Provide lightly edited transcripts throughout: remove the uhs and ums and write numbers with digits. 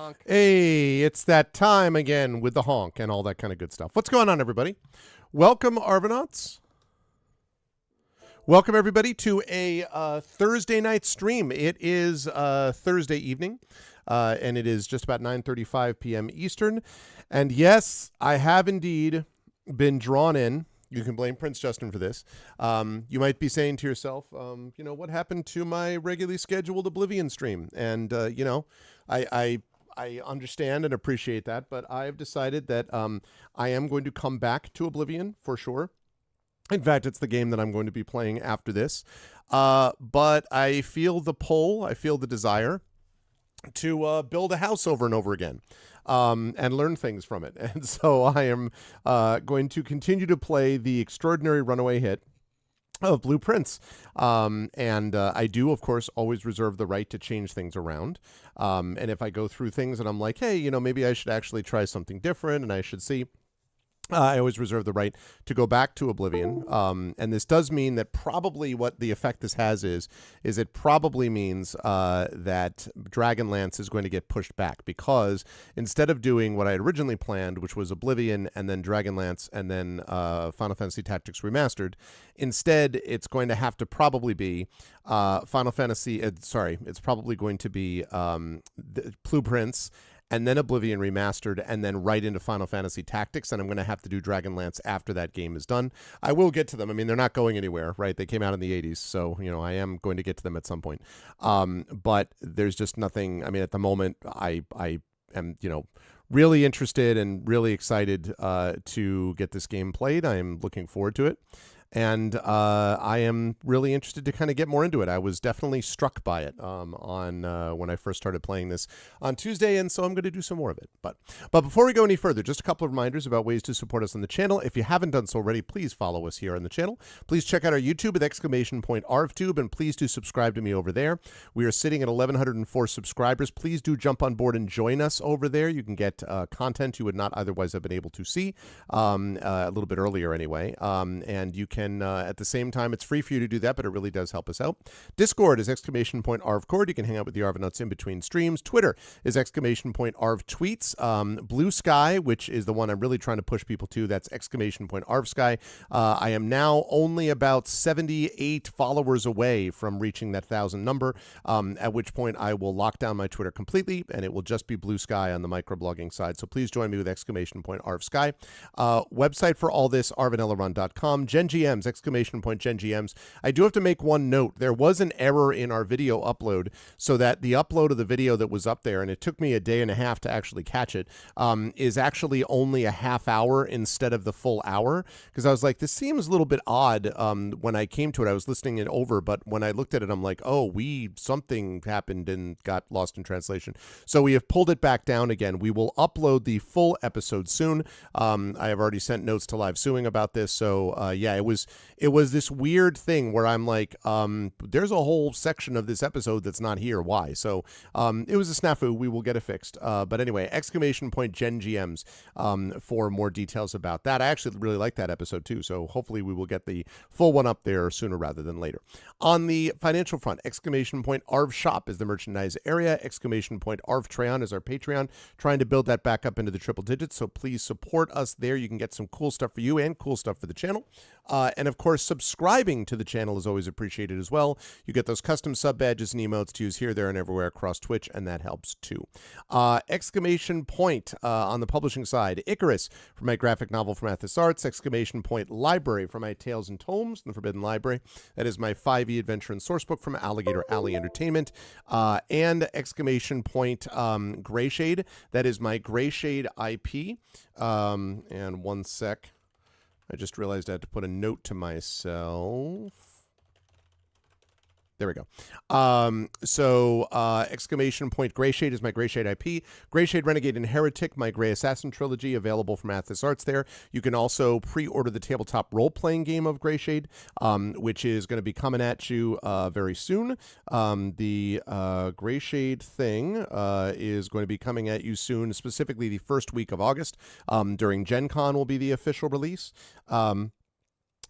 Honk. Hey, it's that time again with the honk and all that kind of good stuff. What's going on, everybody? Welcome, Arvanauts. Welcome, everybody, to a Thursday night stream. It is Thursday evening, and it is just about 9:35 p.m. Eastern. And yes, I have indeed been drawn in. You can blame Prince Justin for this. You might be saying to yourself, what happened to my regularly scheduled Oblivion stream? And, I understand and appreciate that, but I've decided that I am going to come back to Oblivion for sure. In fact, it's the game that I'm going to be playing after this. But I feel the pull, I feel the desire to build a house over and over again. And learn things from it. And so I am going to continue to play the extraordinary runaway hit of Blue Prince. And I do, of course, always reserve the right to change things around. And if I go through things and I'm like, hey, maybe I should actually try something different and I should see, I always reserve the right to go back to Oblivion. And this does mean that probably what the effect this has is it probably means that Dragonlance is going to get pushed back, because instead of doing what I had originally planned, which was Oblivion and then Dragonlance and then Final Fantasy Tactics Remastered, instead it's going to have to probably be it's probably going to be Blue Prince and then Oblivion Remastered, and then right into Final Fantasy Tactics, and I'm going to have to do Dragonlance after that game is done. I will get to them. I mean, they're not going anywhere, right? They came out in the 80s, so, I am going to get to them at some point. But there's just nothing, I mean, at the moment, I am, really interested and really excited to get this game played. I am looking forward to it. And I am really interested to kind of get more into it. I was definitely struck by it when I first started playing this on Tuesday, and so I'm going to do some more of it. But before we go any further, just a couple of reminders about ways to support us on the channel. If you haven't done so already, please follow us here on the channel. Please check out our YouTube at !ArvTube, and please do subscribe to me over there. We are sitting at 1,104 subscribers. Please do jump on board and join us over there. You can get content you would not otherwise have been able to see a little bit earlier anyway, and you can at the same time, it's free for you to do that, but it really does help us out. Discord is !ArvCord. You can hang out with the Arvanauts in between streams. Twitter is !ArvTweets. Blue Sky, which is the one I'm really trying to push people to, that's !ArvSky. I am now only about 78 followers away from reaching that 1,000 number, at which point I will lock down my Twitter completely, and it will just be Blue Sky on the microblogging side. So please join me with !ArvSky. Website for all this, arvanellarun.com. GenGMs, !GenGMs. I do have to make one note. There was an error in our video upload, so that the upload of the video that was up there, and it took me a day and a half to actually catch it, is actually only a half hour instead of the full hour, because I was like, this seems a little bit odd. When I came to it, I was listening it over, but when I looked at it, I'm like, oh, something happened and got lost in translation. So we have pulled it back down again. We will upload the full episode soon. I have already sent notes to Live Suing about this, so yeah, it was this weird thing where I'm like, there's a whole section of this episode that's not here. Why? So it was a snafu. We will get it fixed. But anyway, !GenGMs for more details about that. I actually really like that episode too, so hopefully we will get the full one up there sooner rather than later. On the financial front, !ArvShop is the merchandise area. !ArvTreon is our Patreon, trying to build that back up into the triple digits, so please support us there. You can get some cool stuff for you and cool stuff for the channel. And of course, subscribing to the channel is always appreciated as well. You get those custom sub badges and emotes to use here, there, and everywhere across Twitch, and that helps too. Exclamation point on the publishing side, Icarus for my graphic novel from Athos Arts. Exclamation point library for my Tales and Tomes in the Forbidden Library. That is my 5e adventure and sourcebook from Alligator Alley Entertainment. And exclamation point Greyshade. That is my Greyshade IP. And one sec. I just realized I had to put a note to myself. There we go. Exclamation point Greyshade is my Greyshade IP. Greyshade Renegade and Heretic, my Grey Assassin trilogy, available from Athos Arts there. You can also pre-order the tabletop role-playing game of Greyshade, which is going to be coming at you very soon. The Greyshade thing is going to be coming at you soon, specifically the first week of August. During Gen Con will be the official release. There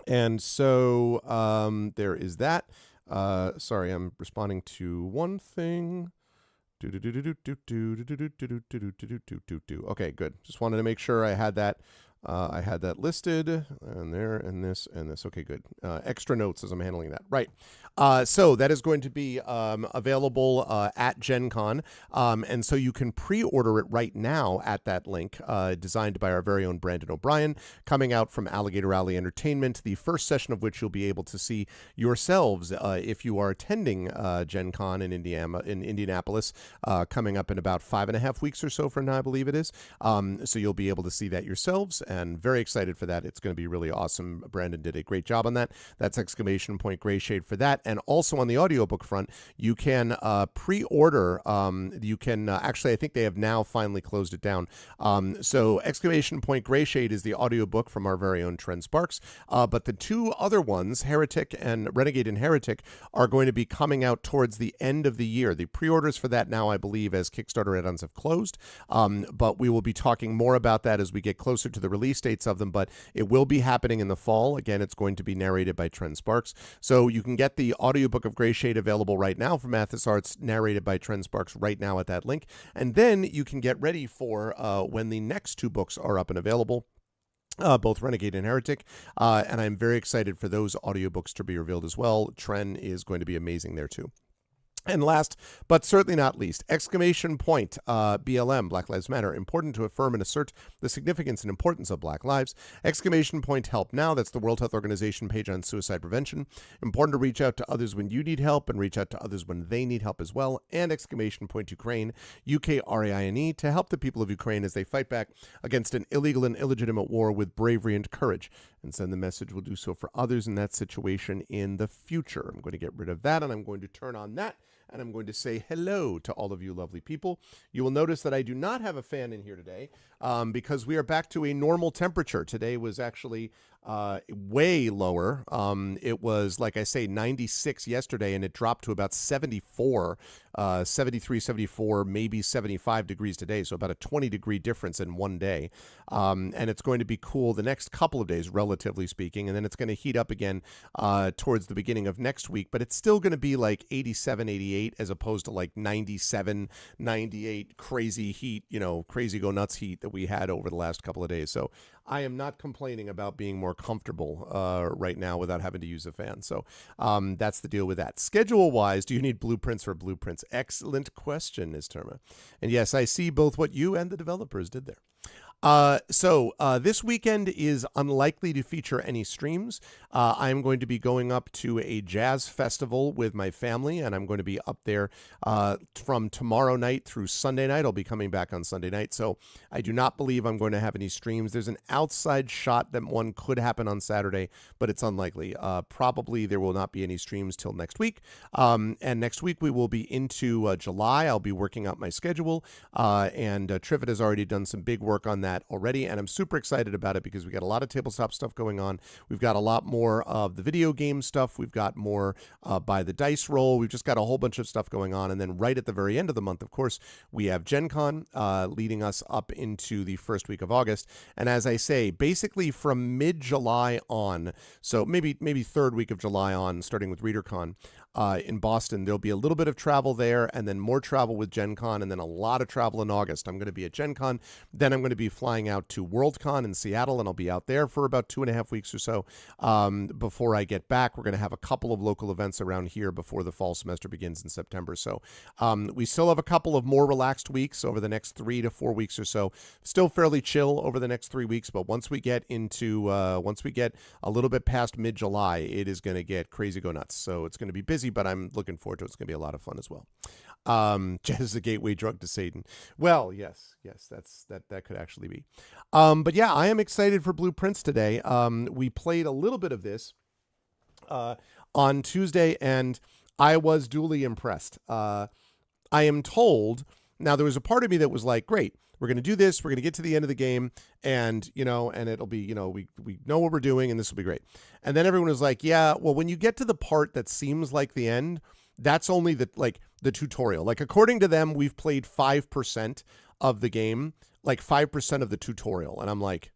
is that. Sorry, I'm responding to one thing. Okay, good. Just wanted to make sure I had that. I had that listed, and there, and this, and this. Okay, good. Extra notes as I'm handling that. Right. So that is going to be available at Gen Con. And so you can pre-order it right now at that link, designed by our very own Brandon O'Brien, coming out from Alligator Alley Entertainment, the first session of which you'll be able to see yourselves if you are attending Gen Con in Indianapolis, coming up in about 5.5 weeks or so from now, I believe it is. So you'll be able to see that yourselves, and very excited for that. It's going to be really awesome. Brandon did a great job on that. That's exclamation point Greyshade for that. And also on the audiobook front, you can pre-order. You can actually, I think they have now finally closed it down. So exclamation point Greyshade is the audiobook from our very own Trent Sparks. But the two other ones, Heretic and Renegade and Heretic, are going to be coming out towards the end of the year. The pre-orders for that now, I believe, as Kickstarter add-ons have closed. But we will be talking more about that as we get closer to the release dates of them, but it will be happening in the fall. Again, it's going to be narrated by Trent Sparks. So you can get the audiobook of Greyshade available right now from Athos Arts, narrated by Trent Sparks right now at that link. And then you can get ready for when the next two books are up and available. Both Renegade and Heretic, and I'm very excited for those audiobooks to be revealed as well. Tren is going to be amazing there too. And last, but certainly not least, exclamation point, BLM, Black Lives Matter, important to affirm and assert the significance and importance of Black lives. Exclamation point, help now, that's the World Health Organization page on suicide prevention. Important to reach out to others when you need help and reach out to others when they need help as well. And exclamation point, Ukraine, UKRAINE, to help the people of Ukraine as they fight back against an illegal and illegitimate war with bravery and courage. And send the message, we'll do so for others in that situation in the future. I'm going to get rid of that, and I'm going to turn on that. And I'm going to say hello to all of you lovely people. You will notice that I do not have a fan in here today because we are back to a normal temperature. Today was actually way lower. It was, like I say, 96 yesterday, and it dropped to about 74, 73, 74, maybe 75 degrees today. So about a 20-degree difference in one day. And it's going to be cool the next couple of days, relatively speaking. And then it's going to heat up again towards the beginning of next week. But it's still going to be like 87, 88, as opposed to like 97, 98 crazy heat, crazy go nuts heat that we had over the last couple of days. So I am not complaining about being more comfortable right now without having to use a fan. So that's the deal with that. Schedule-wise, do you need blueprints for blueprints? Excellent question, Isterma. And yes, I see both what you and the developers did there. This weekend is unlikely to feature any streams. I'm going to be going up to a jazz festival with my family, and I'm going to be up there from tomorrow night through Sunday night. I'll be coming back on Sunday night, so I do not believe I'm going to have any streams. There's an outside shot that one could happen on Saturday, but it's unlikely. Probably there will not be any streams till next week. And next week we will be into July. I'll be working out my schedule, and Trivet has already done some big work on that already, and I'm super excited about it because we got a lot of tabletop stuff going on. We've got a lot more of the video game stuff. We've got more by the dice roll. We've just got a whole bunch of stuff going on. And then right at the very end of the month, of course, we have Gen Con leading us up into the first week of August. And as I say, basically from mid-July on, so maybe third week of July on, starting with ReaderCon, in Boston, there'll be a little bit of travel there, and then more travel with Gen Con, and then a lot of travel in August. I'm going to be at Gen Con, then I'm going to be flying out to Worldcon in Seattle, and I'll be out there for about 2.5 weeks or so before I get back. We're going to have a couple of local events around here before the fall semester begins in September. So we still have a couple of more relaxed weeks over the next 3 to 4 weeks or so. Still fairly chill over the next 3 weeks, but once we get a little bit past mid-July, it is going to get crazy go nuts. So it's going to be busy, but I'm looking forward to it. It's going to be a lot of fun as well. Jazz is a gateway drug to Satan. Well, yes, that could actually be. But yeah, I am excited for Blueprints today. We played a little bit of this on Tuesday, and I was duly impressed. I am told, now there was a part of me that was like, great, we're going to do this. We're going to get to the end of the game and, and it'll be, we know what we're doing and this will be great. And then everyone was like, yeah, well, when you get to the part that seems like the end, that's only the tutorial. Like, according to them, we've played 5% of the game, like 5% of the tutorial. And I'm like,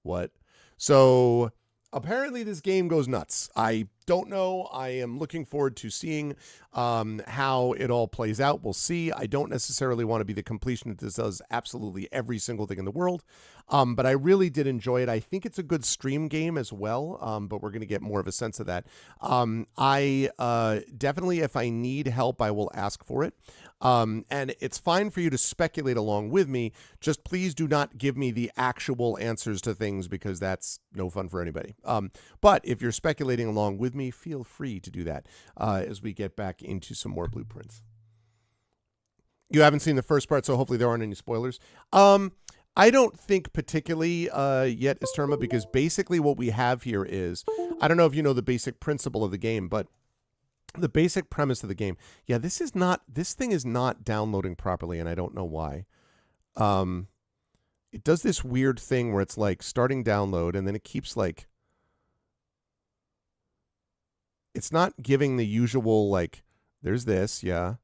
what? So apparently this game goes nuts. I don't know. I am looking forward to seeing how it all plays out. We'll see. I don't necessarily want to be the completionist that does absolutely every single thing in the world, but I really did enjoy it. I think it's a good stream game as well, but we're going to get more of a sense of that. I definitely, if I need help, I will ask for it. And it's fine for you to speculate along with me. Just please do not give me the actual answers to things because that's no fun for anybody. But if you're speculating along with me, feel free to do that as we get back into some more blueprints. You haven't seen the first part, so hopefully there aren't any spoilers. I don't think particularly yet, Esterma, because basically what we have here is, I don't know if you know the basic principle of the game, but the basic premise of the game, yeah, this thing is not downloading properly, and I don't know why. It does this weird thing where it's like starting download, and then it keeps like, it's not giving the usual, like, there's this, yeah.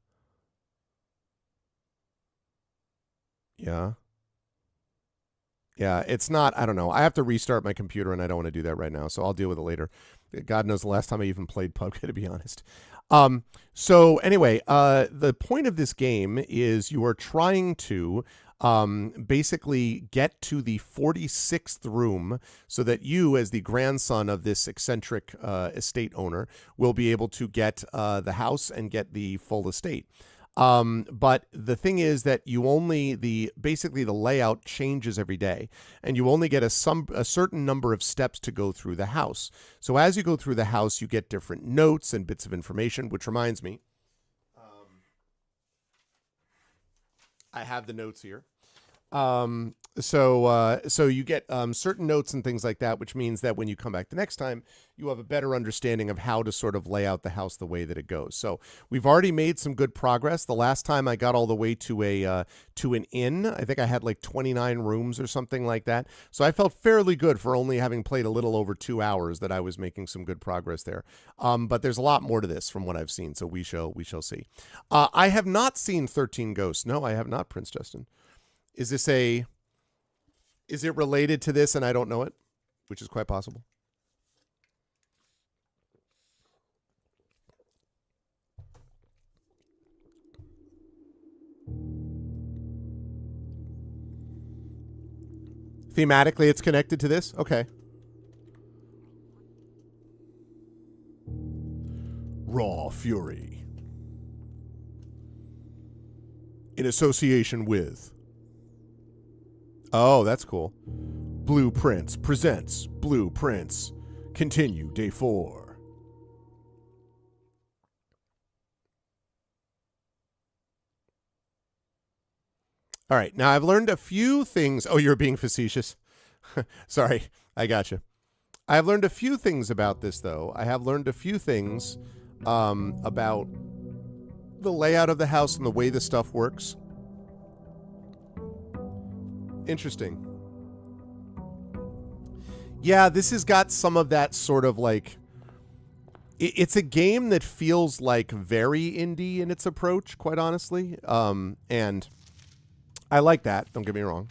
Yeah. Yeah, it's not, I don't know. I have to restart my computer, and I don't want to do that right now, so I'll deal with it later. God knows the last time I even played PUBG, to be honest. So anyway, the point of this game is you are trying to basically get to the 46th room so that you, as the grandson of this eccentric estate owner, will be able to get the house and get the full estate. But the thing is that you only, basically the layout changes every day, and you only get a certain number of steps to go through the house. So as you go through the house, you get different notes and bits of information, which reminds me, I have the notes here. So you get certain notes and things like that, which means that when you come back the next time, you have a better understanding of how to sort of lay out the house the way that it goes. So we've already made some good progress. The last time I got all the way to an inn, I think I had like 29 rooms or something like that. So I felt fairly good for only having played a little over 2 hours that I was making some good progress there. But there's a lot more to this from what I've seen. So we shall see. I have not seen 13 Ghosts. No, I have not, Prince Justin. Is it related to this and I don't know it? Which is quite possible. Thematically, it's connected to this? Okay. Raw Fury. In association with... Oh, that's cool. Blueprints presents Blueprints. Continue day 4. All right, now I've learned a few things. Oh, you're being facetious. Sorry, I gotcha. I've learned a few things about this, though. I have learned a few things about the layout of the house and the way the stuff works. Interesting. Yeah, this has got some of that sort of like... It's a game that feels like very indie in its approach, quite honestly. And I like that, don't get me wrong.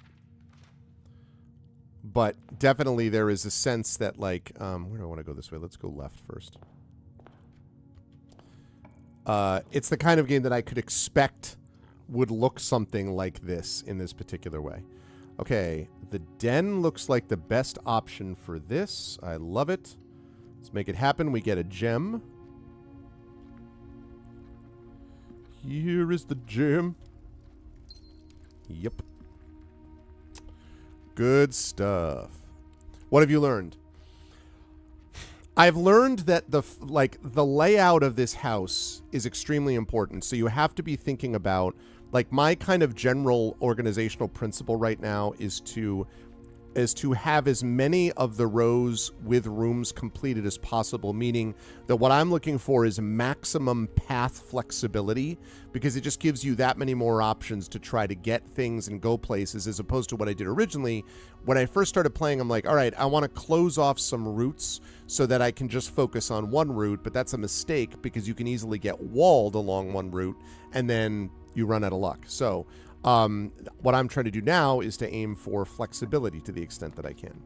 But definitely there is a sense that like... where do I want to go this way? Let's go left first. It's the kind of game that I could expect would look something like this in this particular way. Okay, the den looks like the best option for this. I love it. Let's make it happen. We get a gem. Here is the gem. Yep. Good stuff. What have you learned? I've learned that the layout of this house is extremely important. So you have to be thinking about, like, my kind of general organizational principle right now is to is to have as many of the rows with rooms completed as possible, meaning that what I'm looking for is maximum path flexibility, because it just gives you that many more options to try to get things and go places, as opposed to what I did originally. When I first started playing, I'm like, all right, I want to close off some routes so that I can just focus on one route, but that's a mistake because you can easily get walled along one route and then you run out of luck. So what I'm trying to do now is to aim for flexibility to the extent that I can.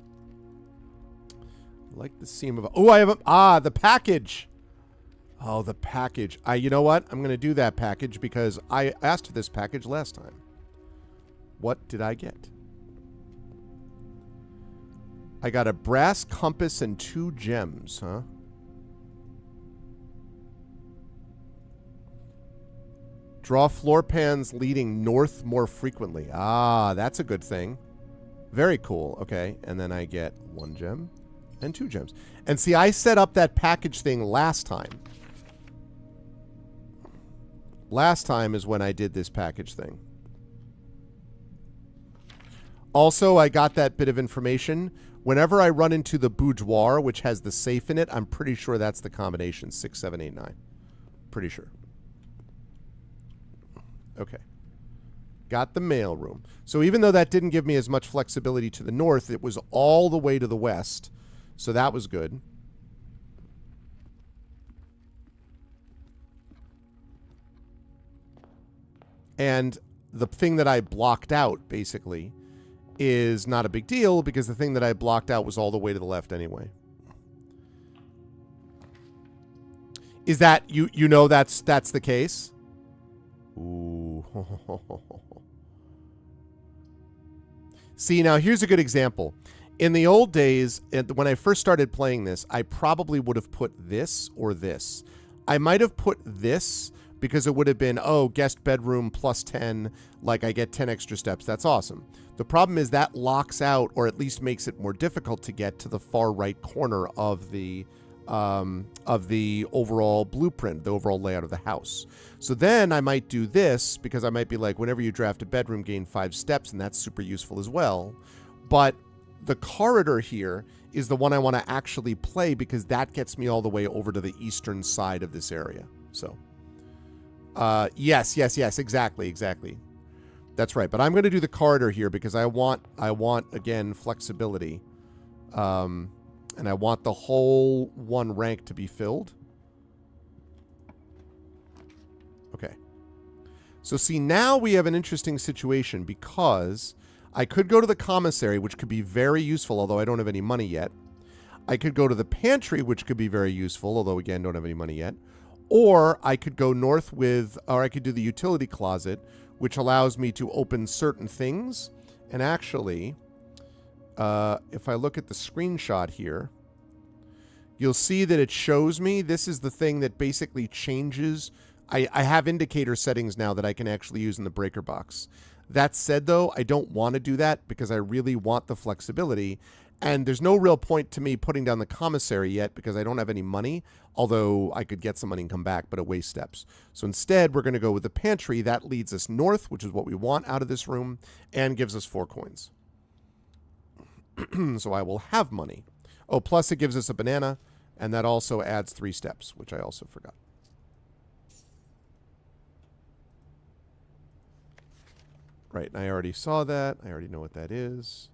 I like the seam of... Oh, I have the package. Oh, the package. You know what? I'm going to do that package because I asked for this package last time. What did I get? I got a brass compass and 2 gems, huh? Draw floor pans leading north more frequently. Ah, that's a good thing. Very cool. Okay, and then I get 1 gem and 2 gems. And see, I set up that package thing last time. Last time is when I did this package thing. Also, I got that bit of information. Whenever I run into the boudoir, which has the safe in it, I'm pretty sure that's the combination, 6, 7, 8, 9. Pretty sure. Okay. Got the mail room. So even though that didn't give me as much flexibility to the north, it was all the way to the west. So that was good. And the thing that I blocked out, basically, is not a big deal because the thing that I blocked out was all the way to the left anyway. Is that, you know that's the case? Ooh. See, now here's a good example. In the old days, when I first started playing this, I probably would have put this or this. I might have put this because it would have been, oh, guest bedroom plus 10, like I get 10 extra steps. That's awesome. The problem is that locks out, or at least makes it more difficult to get to the far right corner of the overall blueprint, the overall layout of the house. So then I might do this because I might be like, whenever you draft a bedroom, gain 5 steps, and that's super useful as well. But the corridor here is the one I want to actually play because that gets me all the way over to the eastern side of this area. So, yes, exactly. That's right. But I'm going to do the corridor here because I want again, flexibility. And I want the whole 1 rank to be filled. Okay. So see, now we have an interesting situation because I could go to the commissary, which could be very useful, although I don't have any money yet. I could go to the pantry, which could be very useful, although again, don't have any money yet. Or I could go north or I could do the utility closet, which allows me to open certain things. And actually, if I look at the screenshot here, you'll see that it shows me this is the thing that basically changes. I have indicator settings now that I can actually use in the breaker box. That said, though, I don't want to do that because I really want the flexibility. And there's no real point to me putting down the commissary yet because I don't have any money, although I could get some money and come back, but it wastes steps. So instead, we're going to go with the pantry. That leads us north, which is what we want out of this room, and gives us 4 coins. So I will have money. Oh, plus it gives us a banana, and that also adds 3 steps, which I also forgot. Right, and I already saw that. I already know what that is.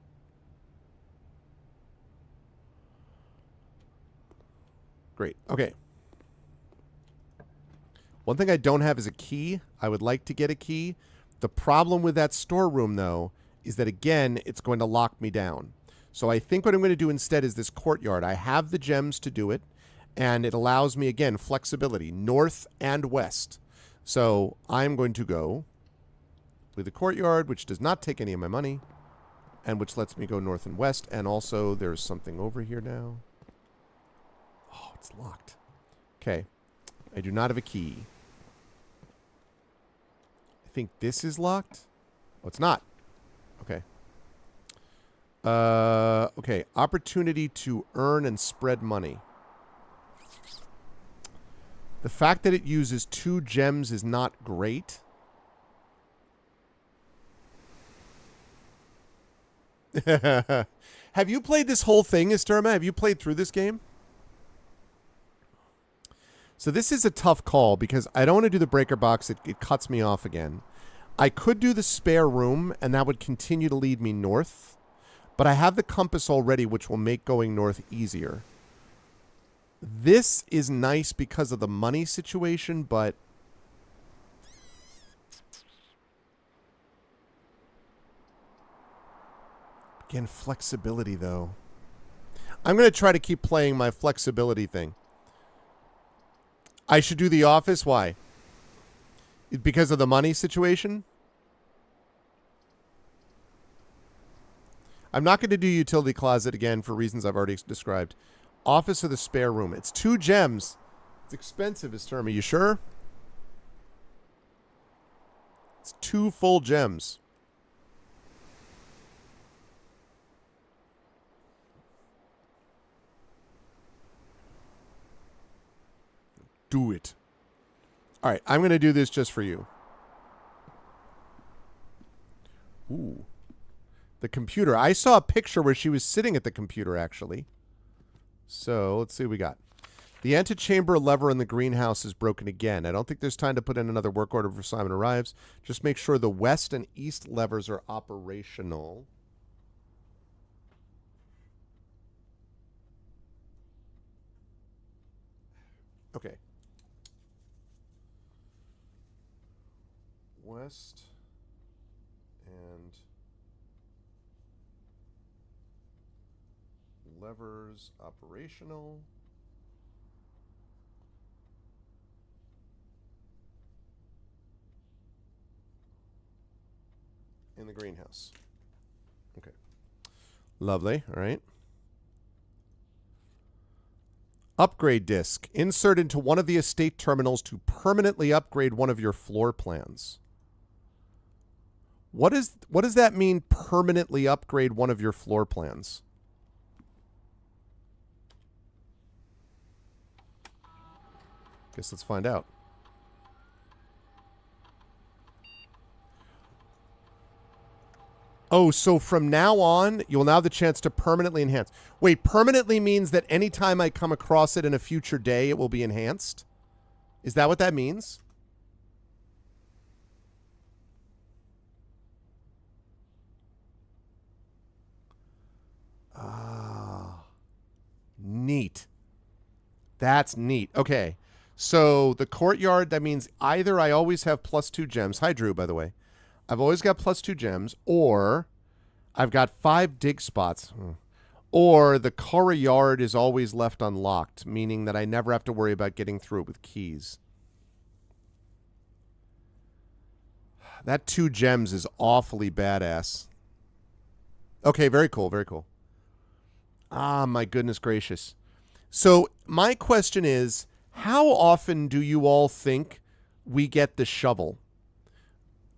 Great. Okay. One thing I don't have is a key. I would like to get a key. The problem with that storeroom, though, is that, again, it's going to lock me down. So I think what I'm going to do instead is this courtyard. I have the gems to do it, and it allows me, again, flexibility, north and west. So I'm going to go with the courtyard, which does not take any of my money, and which lets me go north and west. And also, there's something over here now. Oh, it's locked. Okay. I do not have a key. I think this is locked. Oh, it's not. Okay. Okay. Opportunity to earn and spread money. The fact that it uses 2 gems is not great. Have you played this whole thing, Esterma? Have you played through this game? So this is a tough call because I don't want to do the breaker box. It cuts me off again. I could do the spare room, and that would continue to lead me north. But I have the compass already, which will make going north easier. This is nice because of the money situation, but... Again, flexibility, though. I'm going to try to keep playing my flexibility thing. I should do The Office? Why? Because of the money situation? I'm not going to do Utility Closet again for reasons I've already described. Office or the spare room. It's 2 gems. It's expensive, is term. Are you sure? It's 2 full gems. Do it. All right, I'm going to do this just for you. Ooh. The computer. I saw a picture where she was sitting at the computer, actually. So, let's see what we got. The antechamber lever in the greenhouse is broken again. I don't think there's time to put in another work order before Simon arrives. Just make sure the west and east levers are operational. Okay. West and levers operational. In the greenhouse. Okay. Lovely. All right. Upgrade disk. Insert into one of the estate terminals to permanently upgrade one of your floor plans. What does that mean, permanently upgrade one of your floor plans? Guess let's find out. Oh, so from now on, you'll now have the chance to permanently enhance. Wait, permanently means that anytime I come across it in a future day, it will be enhanced? Is that what that means? Ah, neat. That's neat. Okay. So the courtyard, that means either I always have +2 gems. Hi, Drew, by the way. I've always got +2 gems, or I've got 5 dig spots. Or the courtyard is always left unlocked, meaning that I never have to worry about getting through it with keys. That 2 gems is awfully badass. Okay, very cool, very cool. Ah, my goodness gracious. So my question is, how often do you all think we get the shovel?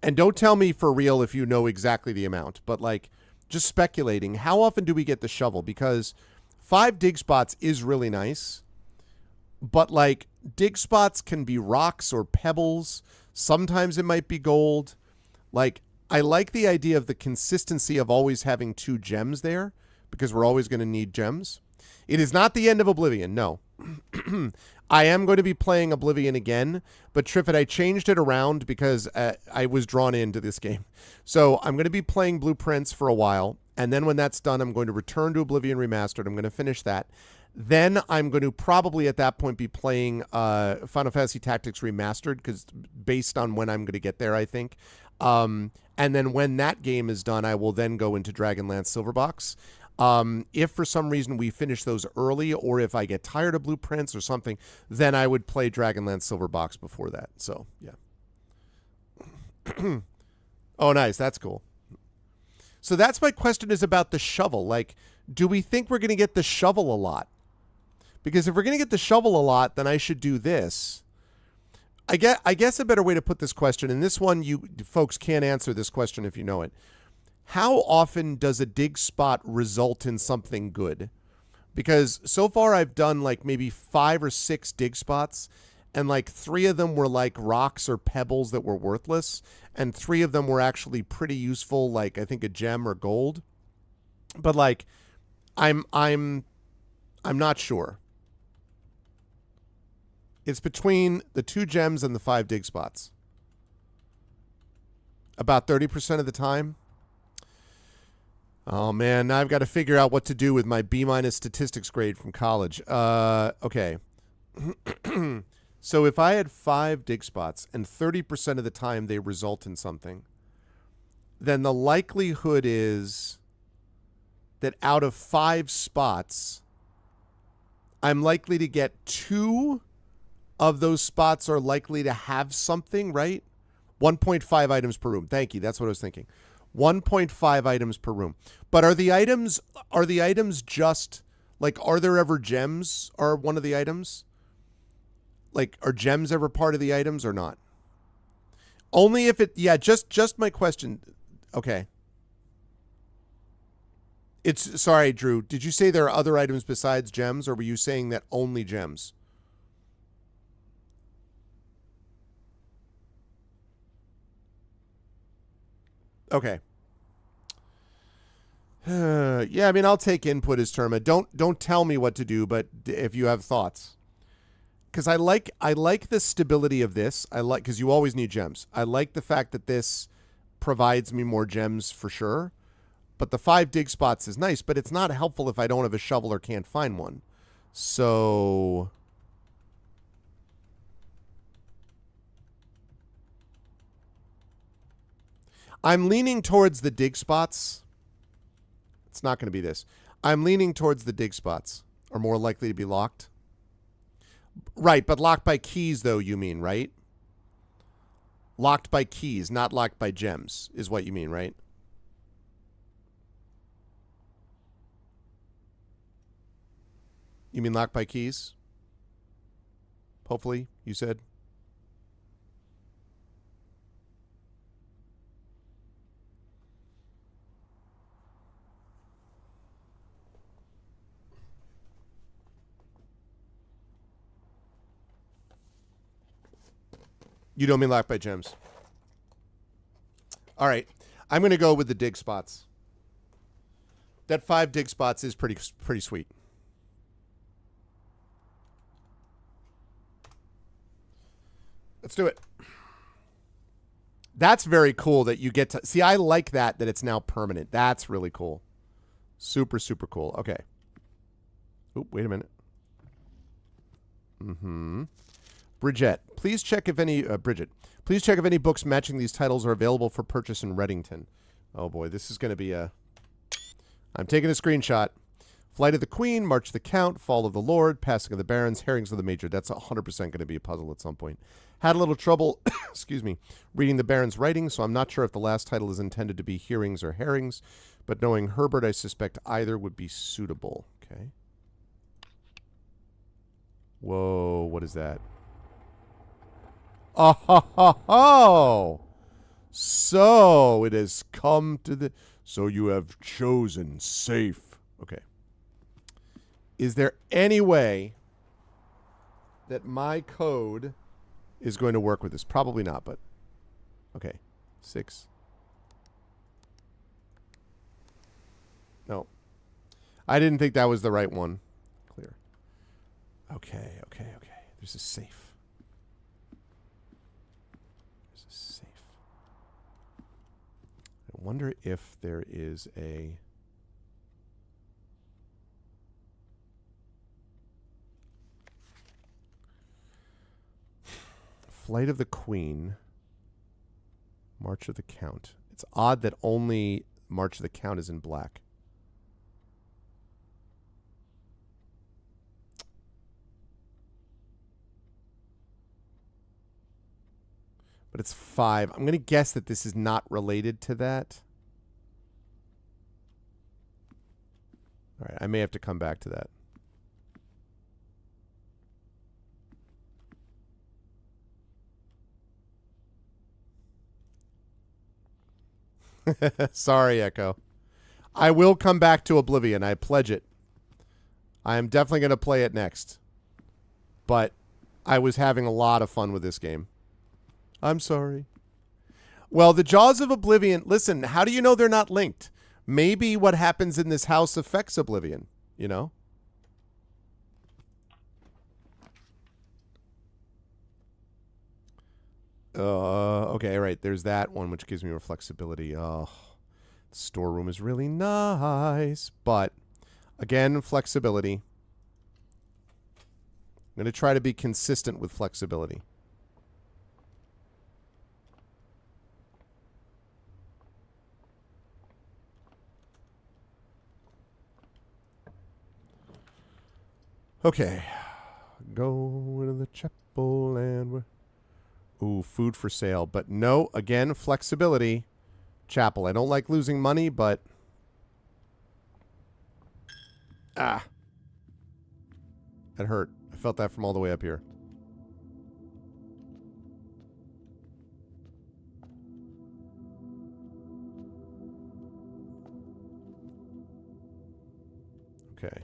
And don't tell me for real if you know exactly the amount, but like just speculating, how often do we get the shovel? Because 5 dig spots is really nice, but like dig spots can be rocks or pebbles. Sometimes it might be gold. Like, I like the idea of the consistency of always having 2 gems there, because we're always going to need gems. It is not the end of Oblivion, no. I am going to be playing Oblivion again, but Triffid, I changed it around because I was drawn into this game. So I'm going to be playing Blueprints for a while, and then when that's done, I'm going to return to Oblivion Remastered. I'm going to finish that. Then I'm going to probably at that point be playing Final Fantasy Tactics Remastered, because based on when I'm going to get there, I think. And then when that game is done, I will then go into Dragonlance Silverbox. If for some reason we finish those early, or if I get tired of Blueprints or something, then I would play Dragonlance Silverbox before that. So, yeah. Oh, nice. That's cool. So that's my question, is about the shovel. Like, do we think we're going to get the shovel a lot? Because if we're going to get the shovel a lot, then I should do this. I guess a better way to put this question, and this one you folks can't answer this question if you know it. How often does a dig spot result in something good? Because so far I've done like maybe 5 or 6 dig spots, and like 3 of them were like rocks or pebbles that were worthless, and 3 of them were actually pretty useful, like I think a gem or gold. But like, I'm not sure. It's between the 2 gems and the 5 dig spots. About 30% of the time. Oh man, now I've got to figure out what to do with my B- statistics grade from college. Okay. So if I had 5 dig spots and 30% of the time they result in something, then the likelihood is that out of 5 spots, I'm likely to get 2 of those spots are likely to have something, right? 1.5 items per room. Thank you. That's what I was thinking. 1.5 items per room. But are the items just like, are there ever gems are one of the items? Like, are gems ever part of the items or not? Only if it, yeah, just my question. Okay. Sorry, Drew. Did you say there are other items besides gems, or were you saying that only gems? Okay. Yeah, I mean, I'll take input as Terma. Don't tell me what to do, but if you have thoughts, because I like the stability of this. I like, because you always need gems. I like the fact that this provides me more gems for sure. But the 5 dig spots is nice, but it's not helpful if I don't have a shovel or can't find one. So I'm leaning towards the dig spots. It's not going to be this. I'm leaning towards the dig spots are more likely to be locked. Right, but locked by keys, though, you mean, right? Locked by keys, not locked by gems, is what you mean, right? You mean locked by keys? Hopefully, you said. You don't mean locked by gems. All right. I'm going to go with the dig spots. That 5 dig spots is pretty sweet. Let's do it. That's very cool that you get to see. I like that it's now permanent. That's really cool. Super, super cool. Okay. Oop, wait a minute. Bridget, please check if any please check if any books matching these titles are available for purchase in Reddington. Oh boy, this is going to be a. I'm taking a screenshot. Flight of the Queen, March of the Count, Fall of the Lord, Passing of the Barons, Herrings of the Major. That's 100% going to be a puzzle at some point. Had a little trouble, excuse me, reading the Baron's writing, so I'm not sure if the last title is intended to be Hearings or Herrings, but knowing Herbert, I suspect either would be suitable. Okay. Whoa, what is that? Oh, ho, ho, ho. So it has come to the... So you have chosen safe. Okay. Is there any way that my code is going to work with this? Probably not, but... Okay. 6. No. I didn't think that was the right one. Clear. Okay, okay, okay. There's a safe. There's a safe. I wonder if there is a... Flight of the Queen. March of the Count. It's odd that only March of the Count is in black. But it's 5. I'm going to guess that this is not related to that. All right, I may have to come back to that. Sorry, Echo. I will come back to Oblivion. I pledge it. I am definitely going to play it next. But I was having a lot of fun with this game. I'm sorry. Well, the Jaws of Oblivion, listen, how do you know they're not linked? Maybe what happens in this house affects Oblivion, you know? Okay, right. There's that one, which gives me more flexibility. Oh, the storeroom is really nice. But, again, flexibility. I'm going to try to be consistent with flexibility. Okay. Go to the chapel and we're... Ooh, food for sale. But no, again, flexibility. Chapel. I don't like losing money, but... Ah. That hurt. I felt that from all the way up here. Okay.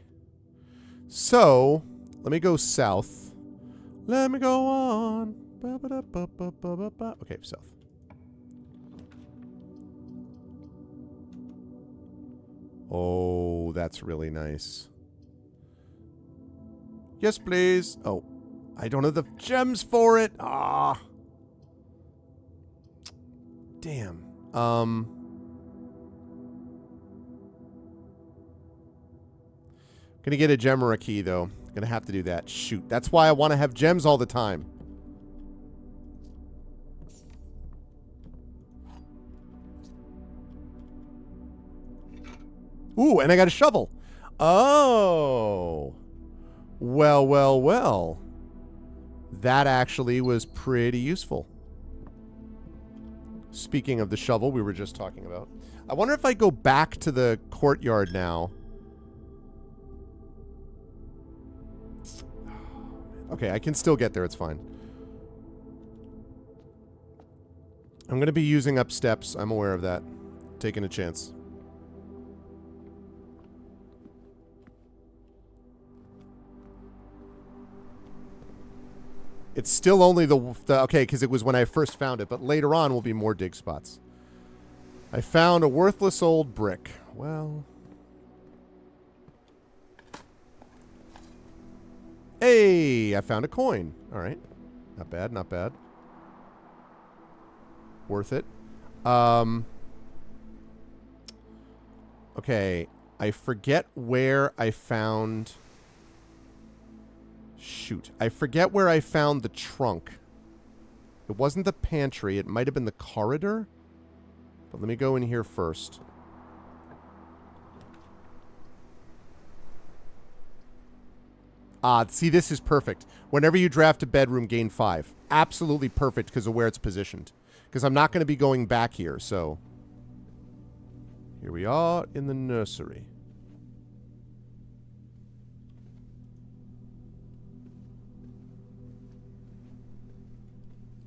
So, let me go south. Let me go on. Okay, south. Oh, that's really nice. Yes, please. Oh, I don't have the gems for it. Ah. Damn. Gonna get a gem or a key, though. Gonna have to do that. Shoot. That's why I want to have gems all the time. Ooh, and I got a shovel. Oh. Well, well, well. That actually was pretty useful. Speaking of the shovel we were just talking about. I wonder if I go back to the courtyard now. Okay, I can still get there. It's fine. I'm going to be using up steps. I'm aware of that. Taking a chance. It's still only the okay, because it was when I first found it, but later on will be more dig spots. I found a worthless old brick. Well... Hey, I found a coin. All right. Not bad, not bad. Worth it. Okay, I forget where I found... Shoot. I forget where I found the trunk. It wasn't the pantry. It might have been the corridor. But let me go in here first. See, this is perfect. Whenever you draft a bedroom, gain 5. Absolutely perfect because of where it's positioned. Because I'm not going to be going back here, so... Here we are in the nursery.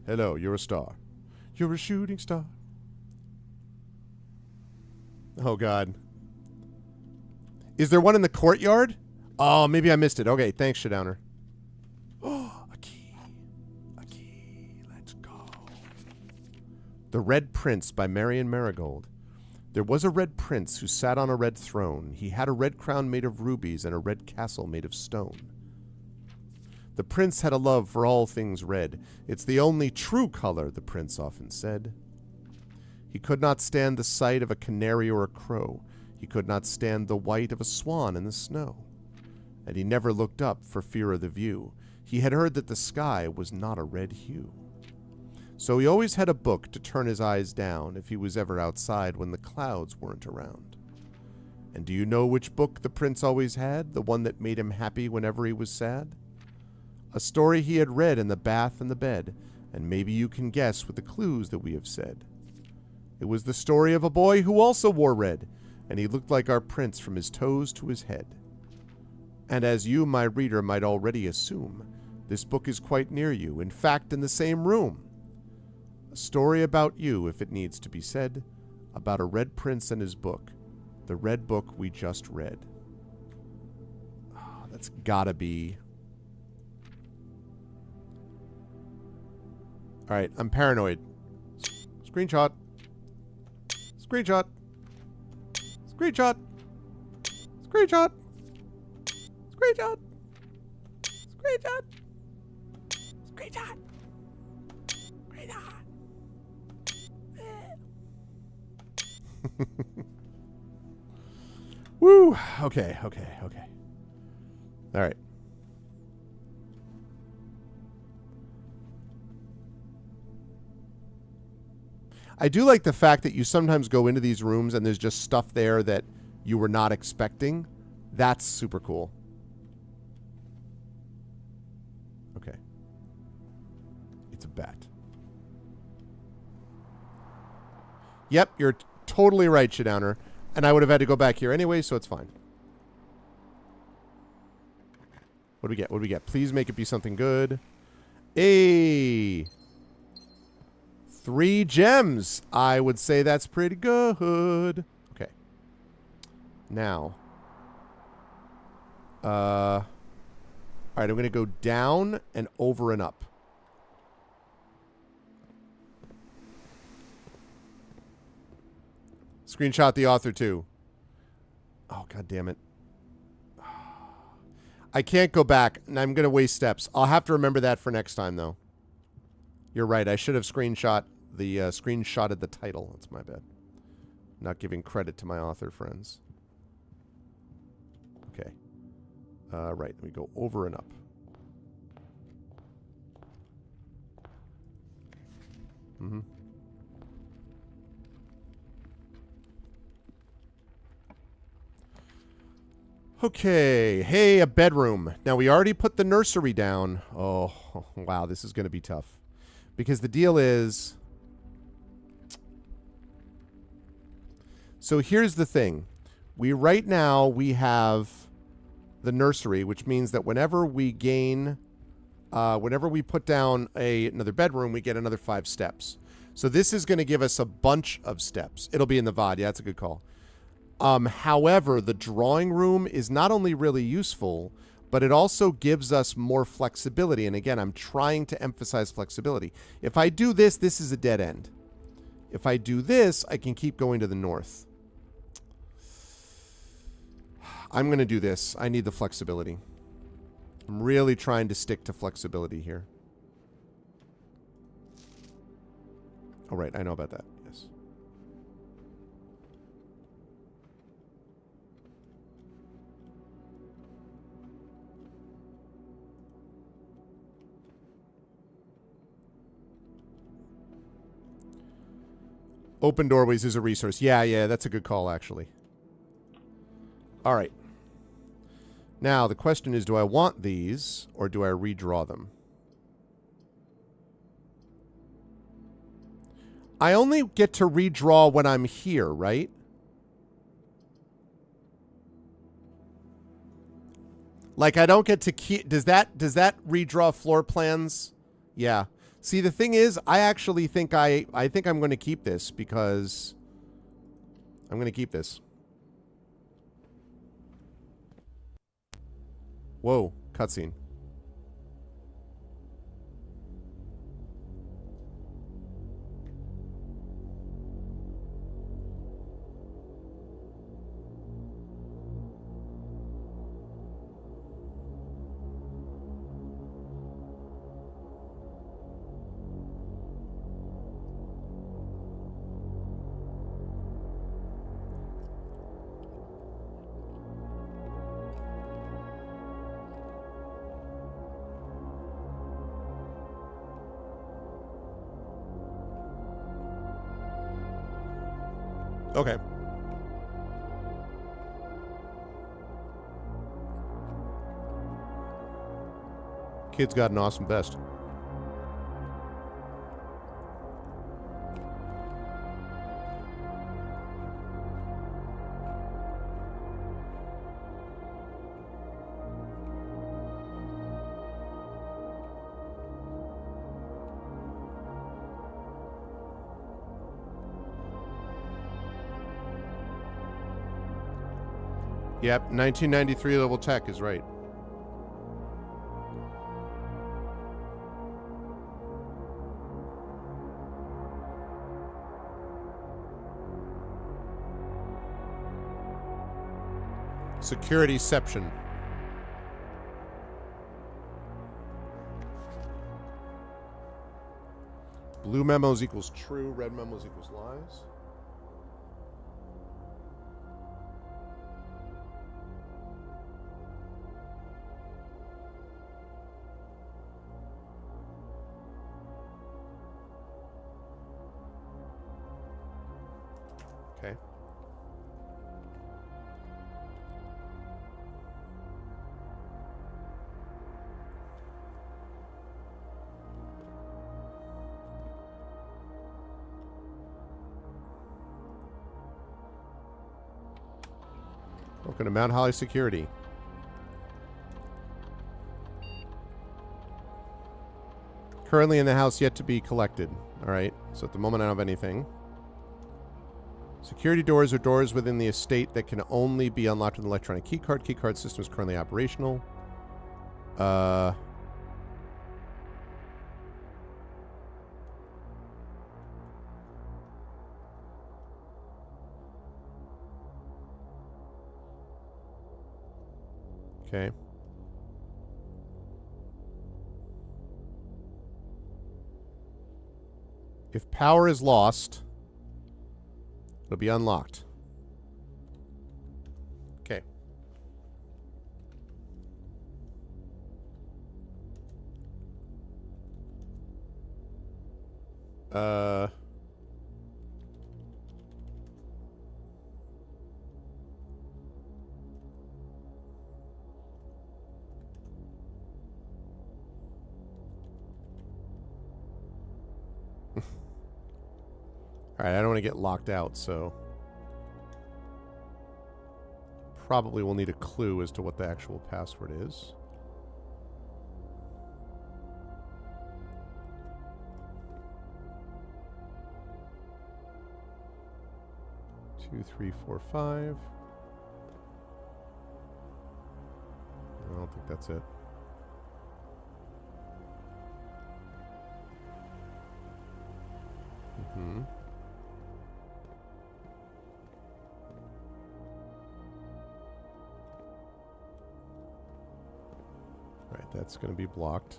Hello, you're a star. You're a shooting star. Oh, God. Is there one in the courtyard? Oh, maybe I missed it. Okay, thanks, Shadowner. Oh, a key. A key. Let's go. The Red Prince by Marion Marigold. There was a red prince who sat on a red throne. He had a red crown made of rubies and a red castle made of stone. The prince had a love for all things red. It's the only true color, the prince often said. He could not stand the sight of a canary or a crow. He could not stand the white of a swan in the snow. And he never looked up for fear of the view. He had heard that the sky was not a red hue. So he always had a book to turn his eyes down if he was ever outside when the clouds weren't around. And do you know which book the prince always had? The one that made him happy whenever he was sad? A story he had read in the bath and the bed, and maybe you can guess with the clues that we have said. It was the story of a boy who also wore red, and he looked like our prince from his toes to his head. And as you, my reader, might already assume, this book is quite near you, in fact, in the same room. A story about you, if it needs to be said, about a red prince and his book, the red book we just read. Oh, that's gotta be... Alright, I'm paranoid. Screenshot. Screenshot. Screenshot. Screenshot. Screenshot. Screenshot. Screenshot. Screenshot. Woo. Okay. All right. I do like the fact that you sometimes go into these rooms and there's just stuff there that you were not expecting. That's super cool. Okay. It's a bet. Yep, you're totally right, Shadowner. And I would have had to go back here anyway, so it's fine. What do we get? What do we get? Please make it be something good. Hey! 3 gems. I would say that's pretty good. Okay. Now. Alright, I'm going to go down and over and up. Screenshot the author too. Oh, god damn it. I can't go back, and I'm going to waste steps. I'll have to remember that for next time, though. You're right. I should have screenshotted the title. That's my bad. Not giving credit to my author friends. Okay. Right. We go over and up. Mm-hmm. Okay. Hey, a bedroom. Now, we already put the nursery down. Oh, wow. This is going to be tough. Because the deal is... So here's the thing. Right now, we have the nursery, which means that whenever we gain... whenever we put down another bedroom, we get another 5 steps. So this is going to give us a bunch of steps. It'll be in the VOD. Yeah, that's a good call. However, the drawing room is not only really useful, but it also gives us more flexibility. And again, I'm trying to emphasize flexibility. If I do this, this is a dead end. If I do this, I can keep going to the north. I'm going to do this. I need the flexibility. I'm really trying to stick to flexibility here. Oh, right. I know about that. Yes. Open doorways is a resource. Yeah, that's a good call, actually. All right. Now, the question is, do I want these, or do I redraw them? I only get to redraw when I'm here, right? Like, I don't get to keep... Does that redraw floor plans? Yeah. See, the thing is, I actually think I think I'm going to keep this because I'm going to keep this. Whoa, cutscene. Okay. Kid's got an awesome vest. Yep, 1993 level tech is right. Securityception. Blue memos equals true. Red memos equals lies. Okay. Welcome to Mount Holly Security. Currently in the house, yet to be collected. All right. So at the moment, I don't have anything. Security doors are doors within the estate that can only be unlocked with an electronic keycard. Keycard system is currently operational. Okay. If power is lost, it'll be unlocked. Okay. All right, I don't want to get locked out, so probably we'll need a clue as to what the actual password is. Two, three, four, five. I don't think that's it. Mm-hmm. That's going to be blocked.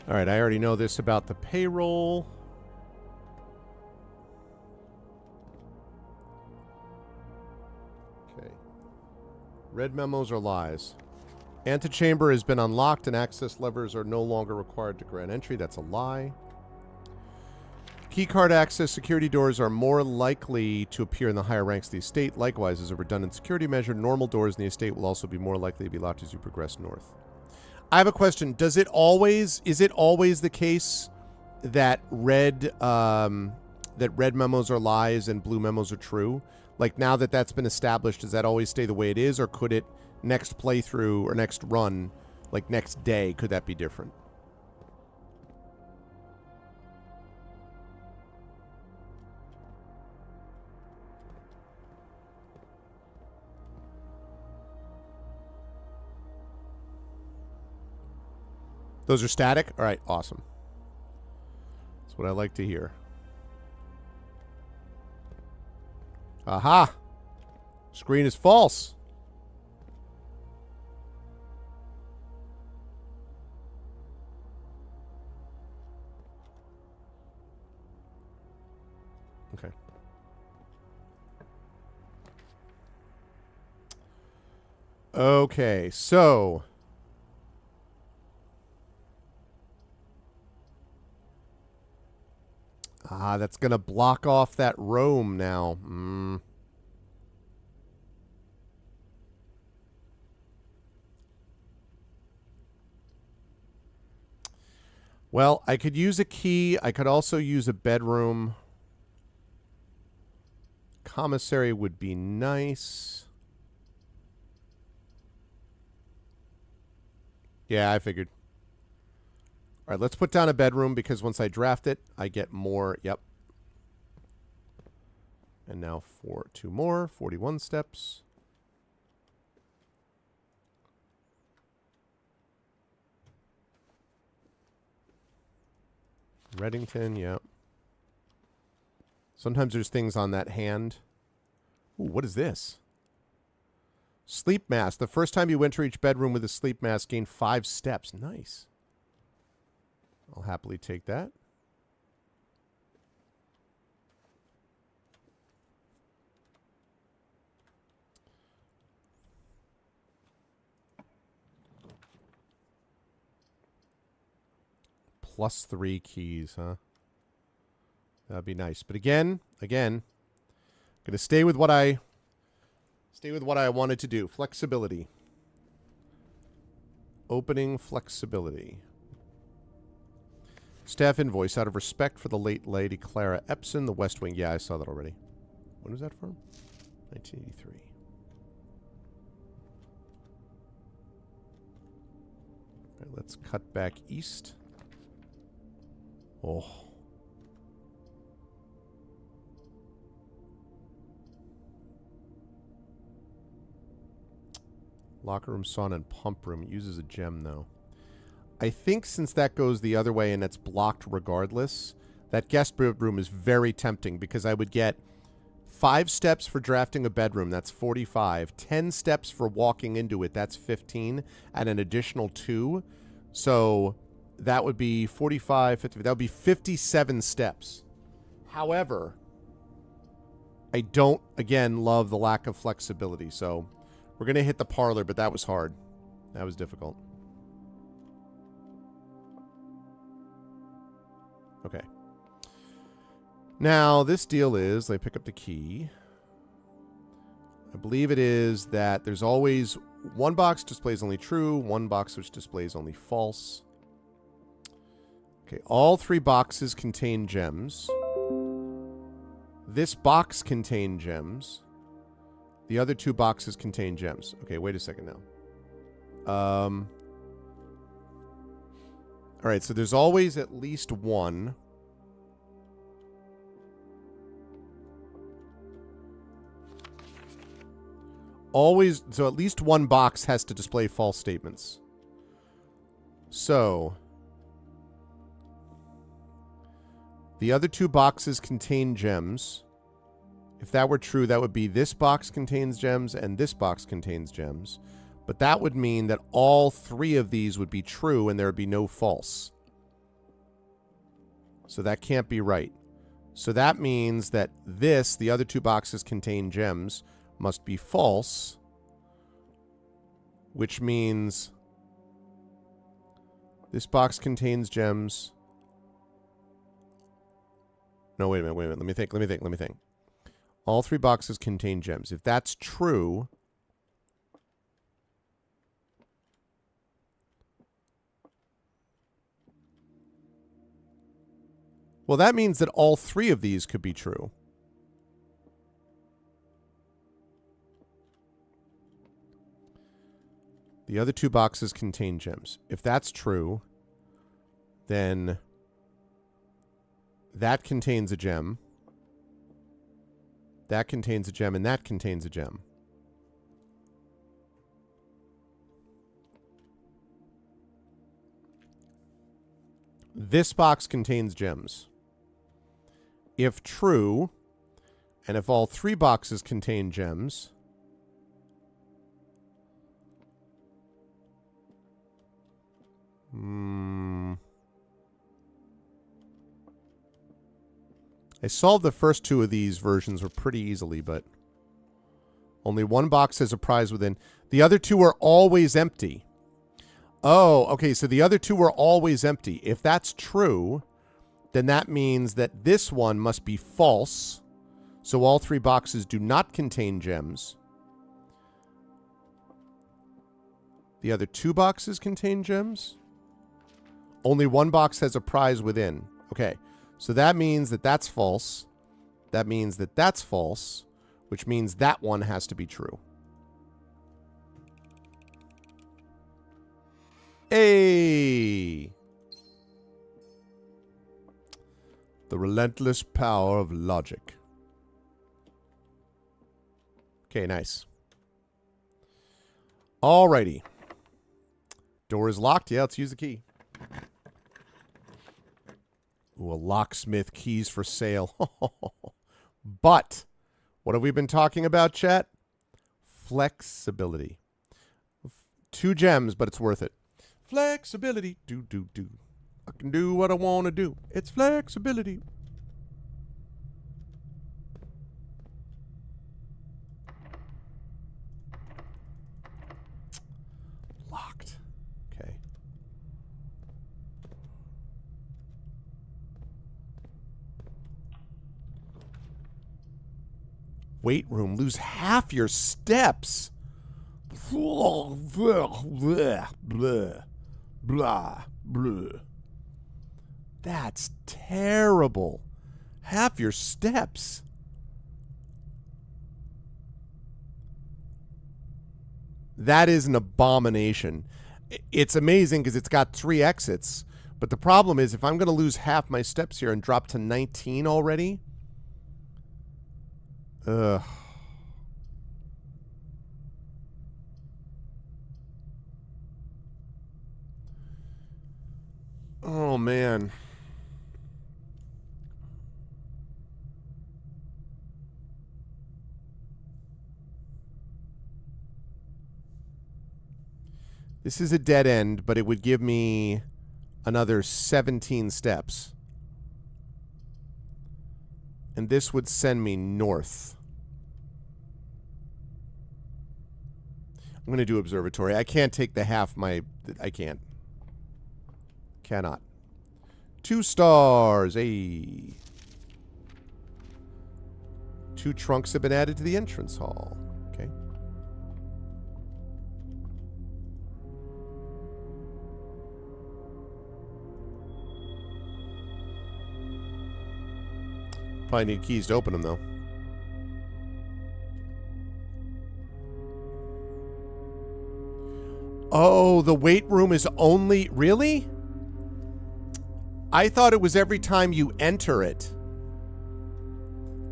All right, I already know this about the payroll. Okay. Red memos are lies. Antechamber has been unlocked and access levers are no longer required to grant entry. That's a lie. Keycard access security doors are more likely to appear in the higher ranks of the estate. Likewise, as a redundant security measure, normal doors in the estate will also be more likely to be locked as you progress north. I have a question. Is it always the case that red memos are lies and blue memos are true? Like, now that that's been established, does that always stay the way it is, or could it next playthrough or next run, like next day, could that be different? Those are static? All right, awesome. That's what I like to hear. Aha! Screen is false. Okay. Okay, so that's going to block off that roam now. Well, I could use a key. I could also use a bedroom. Commissary would be nice. Yeah, I figured. All right, let's put down a bedroom because once I draft it, I get more. Yep. And now for 2 more, 41 steps. Reddington, yep. Sometimes there's things on that hand Ooh, what is this? Sleep mask. The first time you enter each bedroom with a sleep mask, gain 5 steps. Nice. I'll happily take that. +3 keys, huh? That'd be nice. But again, gonna stay with what I wanted to do. Flexibility. Opening flexibility. Staff invoice out of respect for the late Lady Clara Epson, The West Wing. Yeah, I saw that already. When was that from? 1983. All right, let's cut back east. Oh. Locker room, sauna, and pump room. It uses a gem, though. I think since that goes the other way and it's blocked regardless, that guest bedroom is very tempting because I would get 5 steps for drafting a bedroom. That's 45. 10 steps for walking into it. That's 15. And an additional 2. So that would be 45, 50. That would be 57 steps. However, I don't, again, love the lack of flexibility. So we're going to hit the parlor, but that was hard. That was difficult. Okay. Now, this deal is, let me pick up the key. I believe it is that there's always one box displays only true, one box which displays only false. Okay, all 3 boxes contain gems. This box contained gems. The other 2 boxes contain gems. Okay, wait a second now. All right, so there's always at least one. Always, so at least one box has to display false statements. So the other 2 boxes contain gems. If that were true, that would be this box contains gems and this box contains gems. But that would mean that all 3 of these would be true and there would be no false. So that can't be right. So that means that this, the other 2 boxes contain gems, must be false, which means this box contains gems. No, wait a minute. Let me think. All 3 boxes contain gems. If that's true, well, that means that all 3 of these could be true. The other 2 boxes contain gems. If that's true, then that contains a gem. That contains a gem, and that contains a gem. This box contains gems. If true, and if all 3 boxes contain gems, I solved the first 2 of these versions were pretty easily, but only one box has a prize within. The other 2 are always empty. Oh, okay, so the other 2 are always empty. If that's true, then that means that this one must be false. So all 3 boxes do not contain gems. The other 2 boxes contain gems. Only one box has a prize within. Okay, so that means that that's false. That means that that's false, which means that one has to be true. Hey! The relentless power of logic. Okay, nice. Alrighty. Door is locked. Yeah, let's use the key. Ooh, a locksmith, keys for sale. But What have we been talking about, chat? Flexibility. 2 gems, but it's worth it. Flexibility. Do. I can do what I want to do. It's flexibility. Locked. Okay. Weight room. Lose half your steps. Blah, blah, blah, blah. That's terrible. Half your steps. That is an abomination. It's amazing because it's got 3 exits. But the problem is if I'm going to lose half my steps here and drop to 19 already. Ugh. Oh, man. This is a dead end, but it would give me another 17 steps. And this would send me north. I'm going to do observatory. I can't take the half my... I can't. Cannot. 2 stars. Hey. 2 trunks have been added to the entrance hall. Okay. Probably need keys to open them, though. Oh, the weight room is only... Really? I thought it was every time you enter it.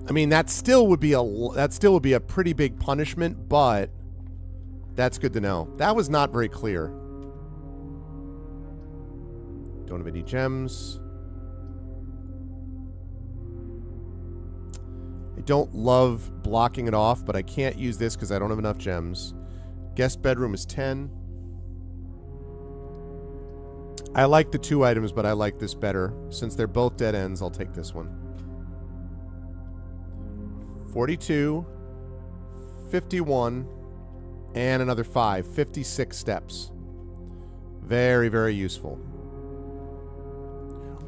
I mean, that still would be a pretty big punishment, but that's good to know. That was not very clear. Don't have any gems. I don't love blocking it off, but I can't use this because I don't have enough gems. Guest bedroom is 10. I like the 2 items, but I like this better. Since they're both dead ends, I'll take this one. 42, 51, and another 5. 56 steps. Very, very useful.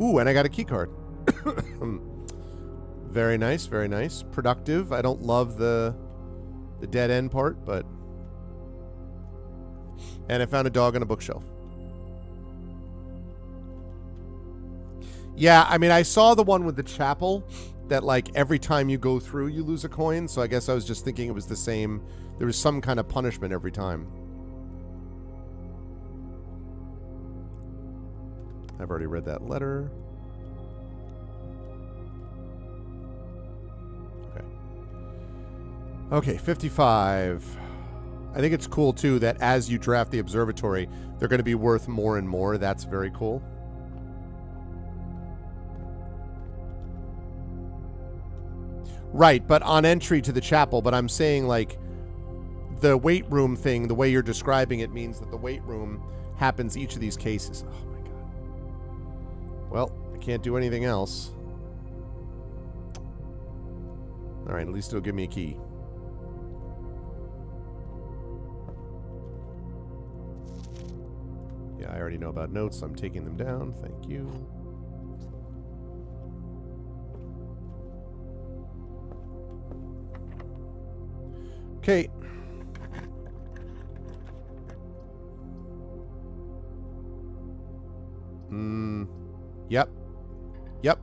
Ooh, and I got a key card. Very nice, very nice. Productive. I don't love the dead end part, but... And I found a dog on a bookshelf. Yeah, I mean, I saw the one with the chapel that, like, every time you go through, you lose a coin. So I guess I was just thinking it was the same. There was some kind of punishment every time. I've already read that letter. Okay. Okay, 55. I think it's cool, too, that as you draft the observatory, they're going to be worth more and more. That's very cool. Right, but on entry to the chapel, but I'm saying, like, the weight room thing, the way you're describing it means that the weight room happens each of these cases. Oh, my God. Well, I can't do anything else. All right, at least it'll give me a key. Yeah, I already know about notes. I'm taking them down. Thank you. Okay. Yep. Yep.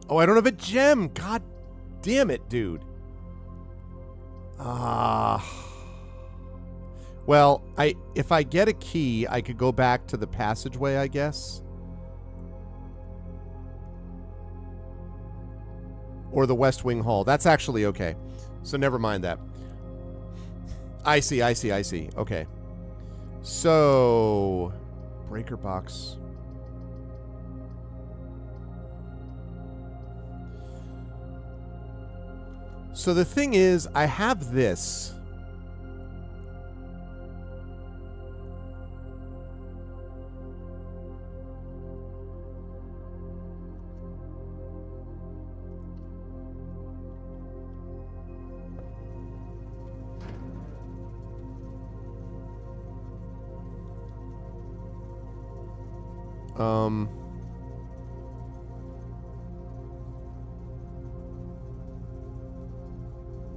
Oh, I don't have a gem. God damn it, dude. Well, if I get a key, I could go back to the passageway, I guess. Or the West Wing Hall. That's actually okay. So never mind that. I see. Okay. So, breaker box. So the thing is, I have this.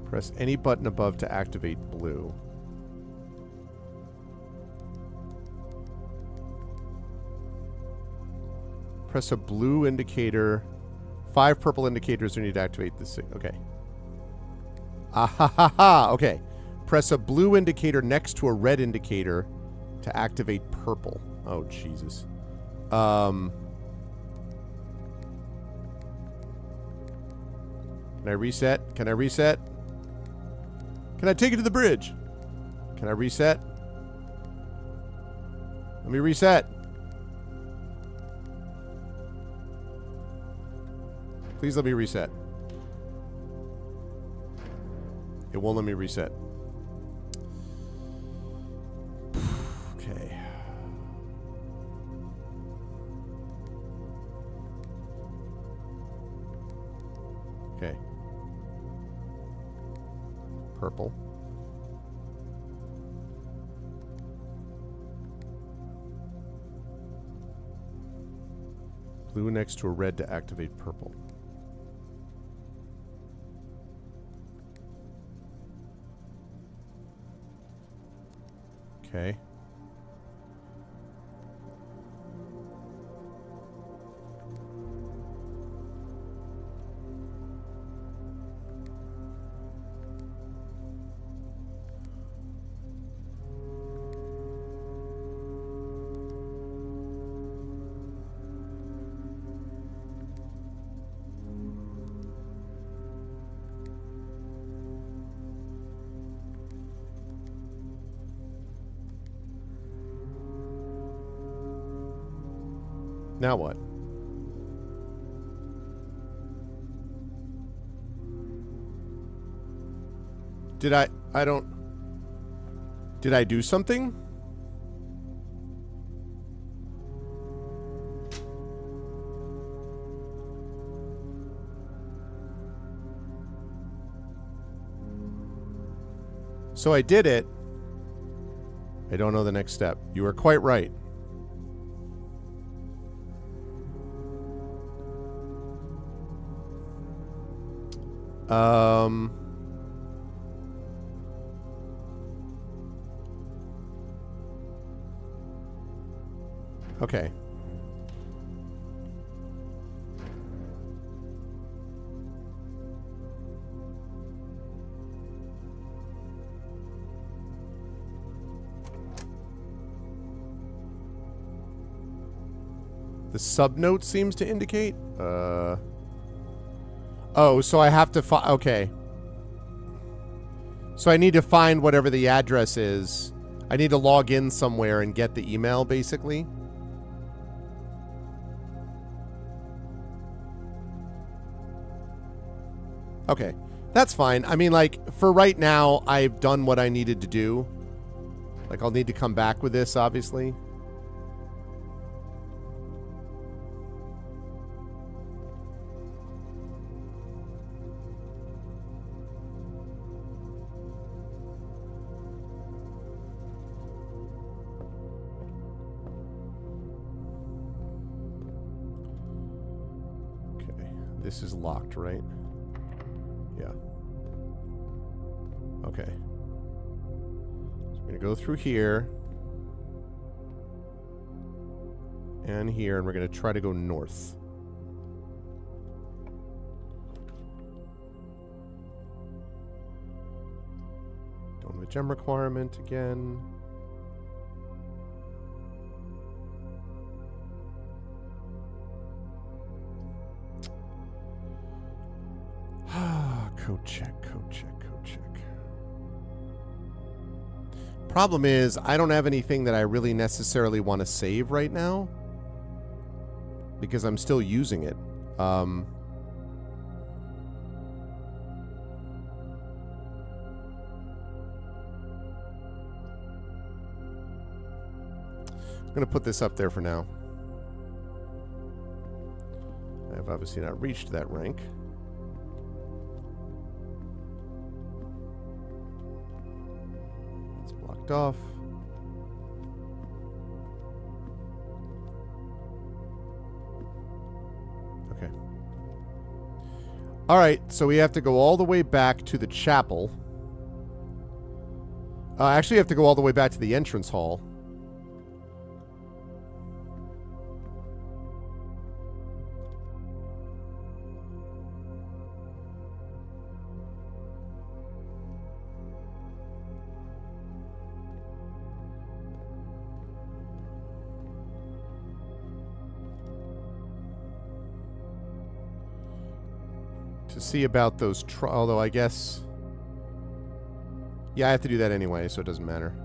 Press any button above to activate blue. Press a blue indicator. 5 purple indicators are needed to activate this. Okay. Ah ha ha ha. Okay. Press a blue indicator next to a red indicator to activate purple. Oh, Jesus. Can I reset? Can I reset? Can I take it to the bridge? Can I reset? Let me reset. Please let me reset. It won't let me reset. Okay. Okay. Purple. Blue next to a red to activate purple. Okay. Now what? Did I do something? So I did it. I don't know the next step. You are quite right. Okay. The subnote seems to indicate. Oh, so I have to find. Okay. So I need to find whatever the address is. I need to log in somewhere and get the email, basically. Okay. That's fine. I mean, like, for right now, I've done what I needed to do. Like, I'll need to come back with this, obviously. This is locked, right? Yeah. Okay. So we're going to go through here. And here, and we're going to try to go north. Don't have a gem requirement again. Code check, code check, code check. Problem is, I don't have anything that I really necessarily want to save right now. Because I'm still using it. I'm going to put this up there for now. I have obviously not reached that rank. It's blocked off. Okay. All right, so we have to go all the way back to the chapel. Actually, you have to go all the way back to the entrance hall. To see about those, although I guess... Yeah, I have to do that anyway, so it doesn't matter.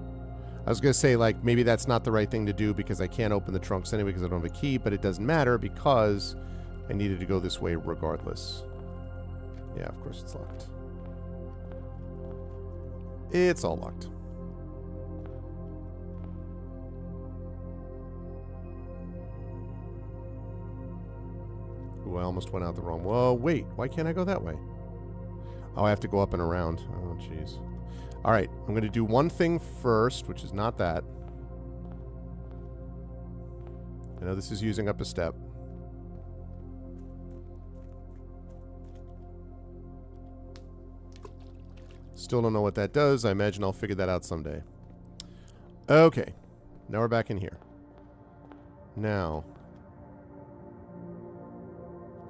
I was going to say, like, maybe that's not the right thing to do because I can't open the trunks anyway because I don't have a key, but it doesn't matter because I needed to go this way regardless. Yeah, of course it's locked. It's all locked. Ooh, I almost went out the wrong... Whoa, wait. Why can't I go that way? Oh, I have to go up and around. Oh, jeez. All right, I'm going to do one thing first, which is not that. I know this is using up a step. Still don't know what that does. I imagine I'll figure that out someday. Okay, now we're back in here. Now.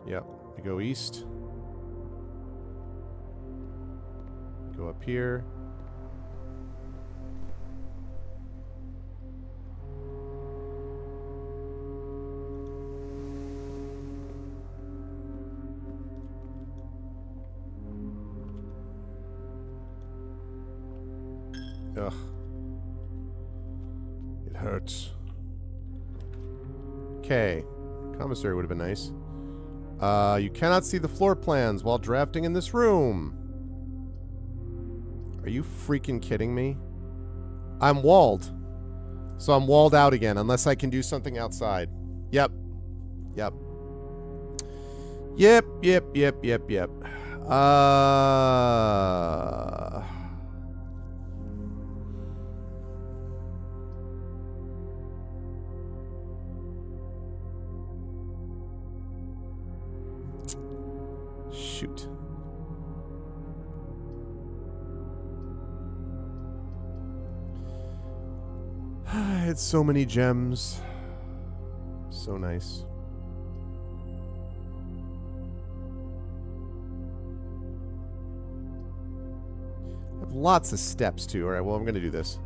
Yep, we go east. Go up here. Ugh. It hurts. Okay. Commissary would have been nice. You cannot see the floor plans while drafting in this room. Are you freaking kidding me? I'm walled. So I'm walled out again, unless I can do something outside. Yep. Yep. Yep, yep, yep, yep, yep. Shoot. I had so many gems. So nice. I have lots of steps too. Alright, well I'm gonna do this.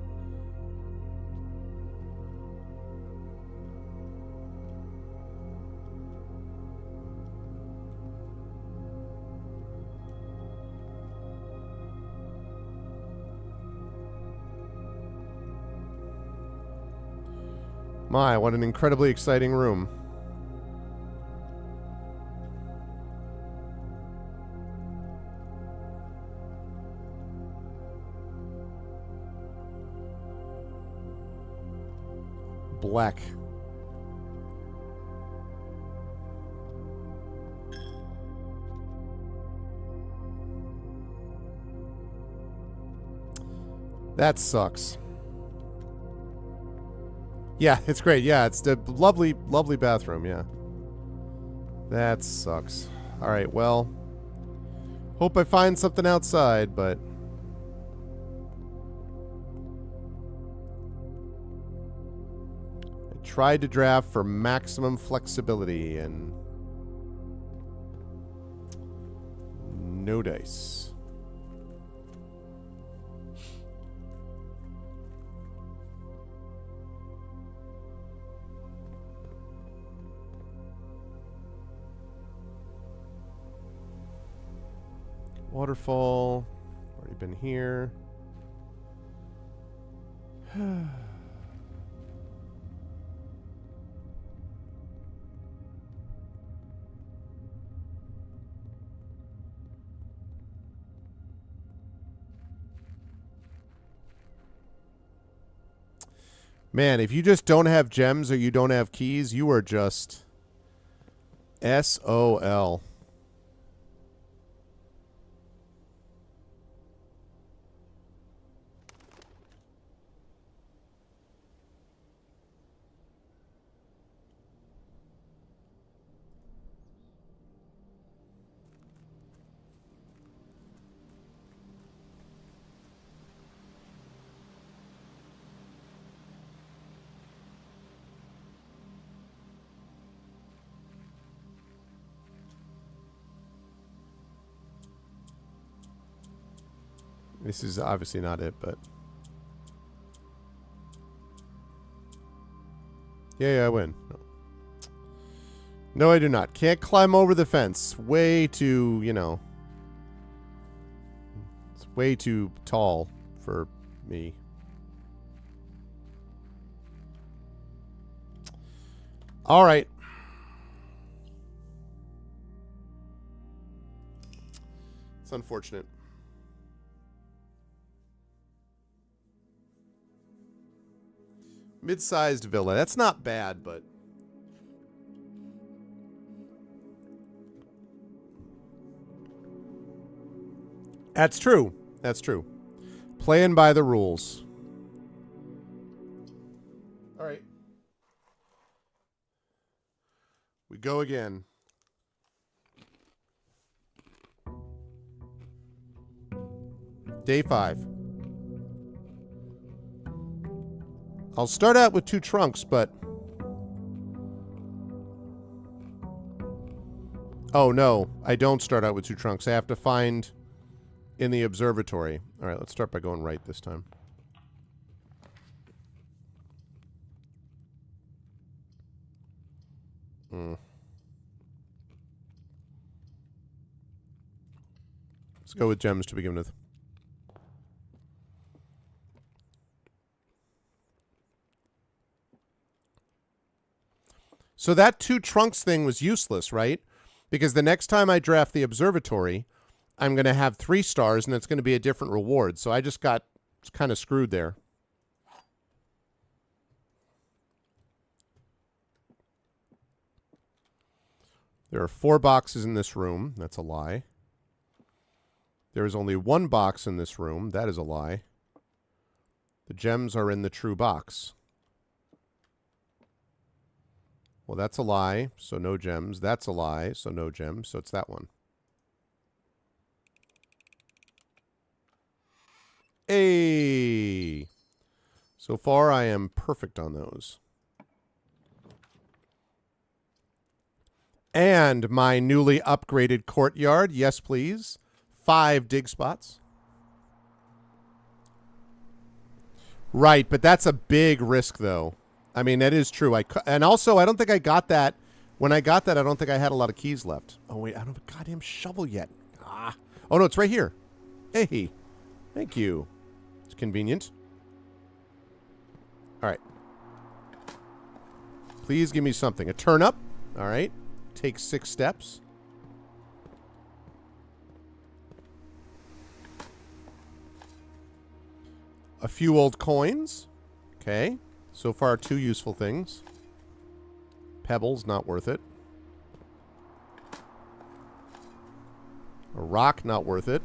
My, what an incredibly exciting room. Black. That sucks. Yeah, it's great. Yeah, it's a lovely, lovely bathroom. Yeah. That sucks. All right, well. Hope I find something outside, but... I tried to draft for maximum flexibility, and... no dice. Waterfall. Already been here. Man, if you just don't have gems or you don't have keys, you are just SOL. This is obviously not it, but... Yeah, I win. No. No, I do not. Can't climb over the fence. Way too, you know... It's way too tall for me. All right. It's unfortunate. Mid-sized villa. That's not bad, but... That's true. That's true. Playing by the rules. All right. We go again. Day 5. I'll start out with 2 trunks, but... Oh, no. I don't start out with 2 trunks. I have to find in the observatory. All right, let's start by going right this time. Let's go with gems to begin with. So that 2 trunks thing was useless, right? Because the next time I draft the observatory, I'm going to have 3 stars, and it's going to be a different reward. So I just got kind of screwed there. There are 4 boxes in this room. That's a lie. There is only 1 box in this room. That is a lie. The gems are in the true box. Well, that's a lie, so no gems. That's a lie, so no gems. So it's that one. Hey! So far, I am perfect on those. And my newly upgraded courtyard. Yes, please. 5 dig spots. Right, but that's a big risk, though. I mean, that is true. And also, I don't think I got that. When I got that, I don't think I had a lot of keys left. Oh, wait. I don't have a goddamn shovel yet. Ah. Oh, no. It's right here. Hey. Thank you. It's convenient. All right. Please give me something. A turnip. All right. Take 6 steps. A few old coins. Okay. So far, 2 useful things. Pebbles, not worth it. A rock, not worth it.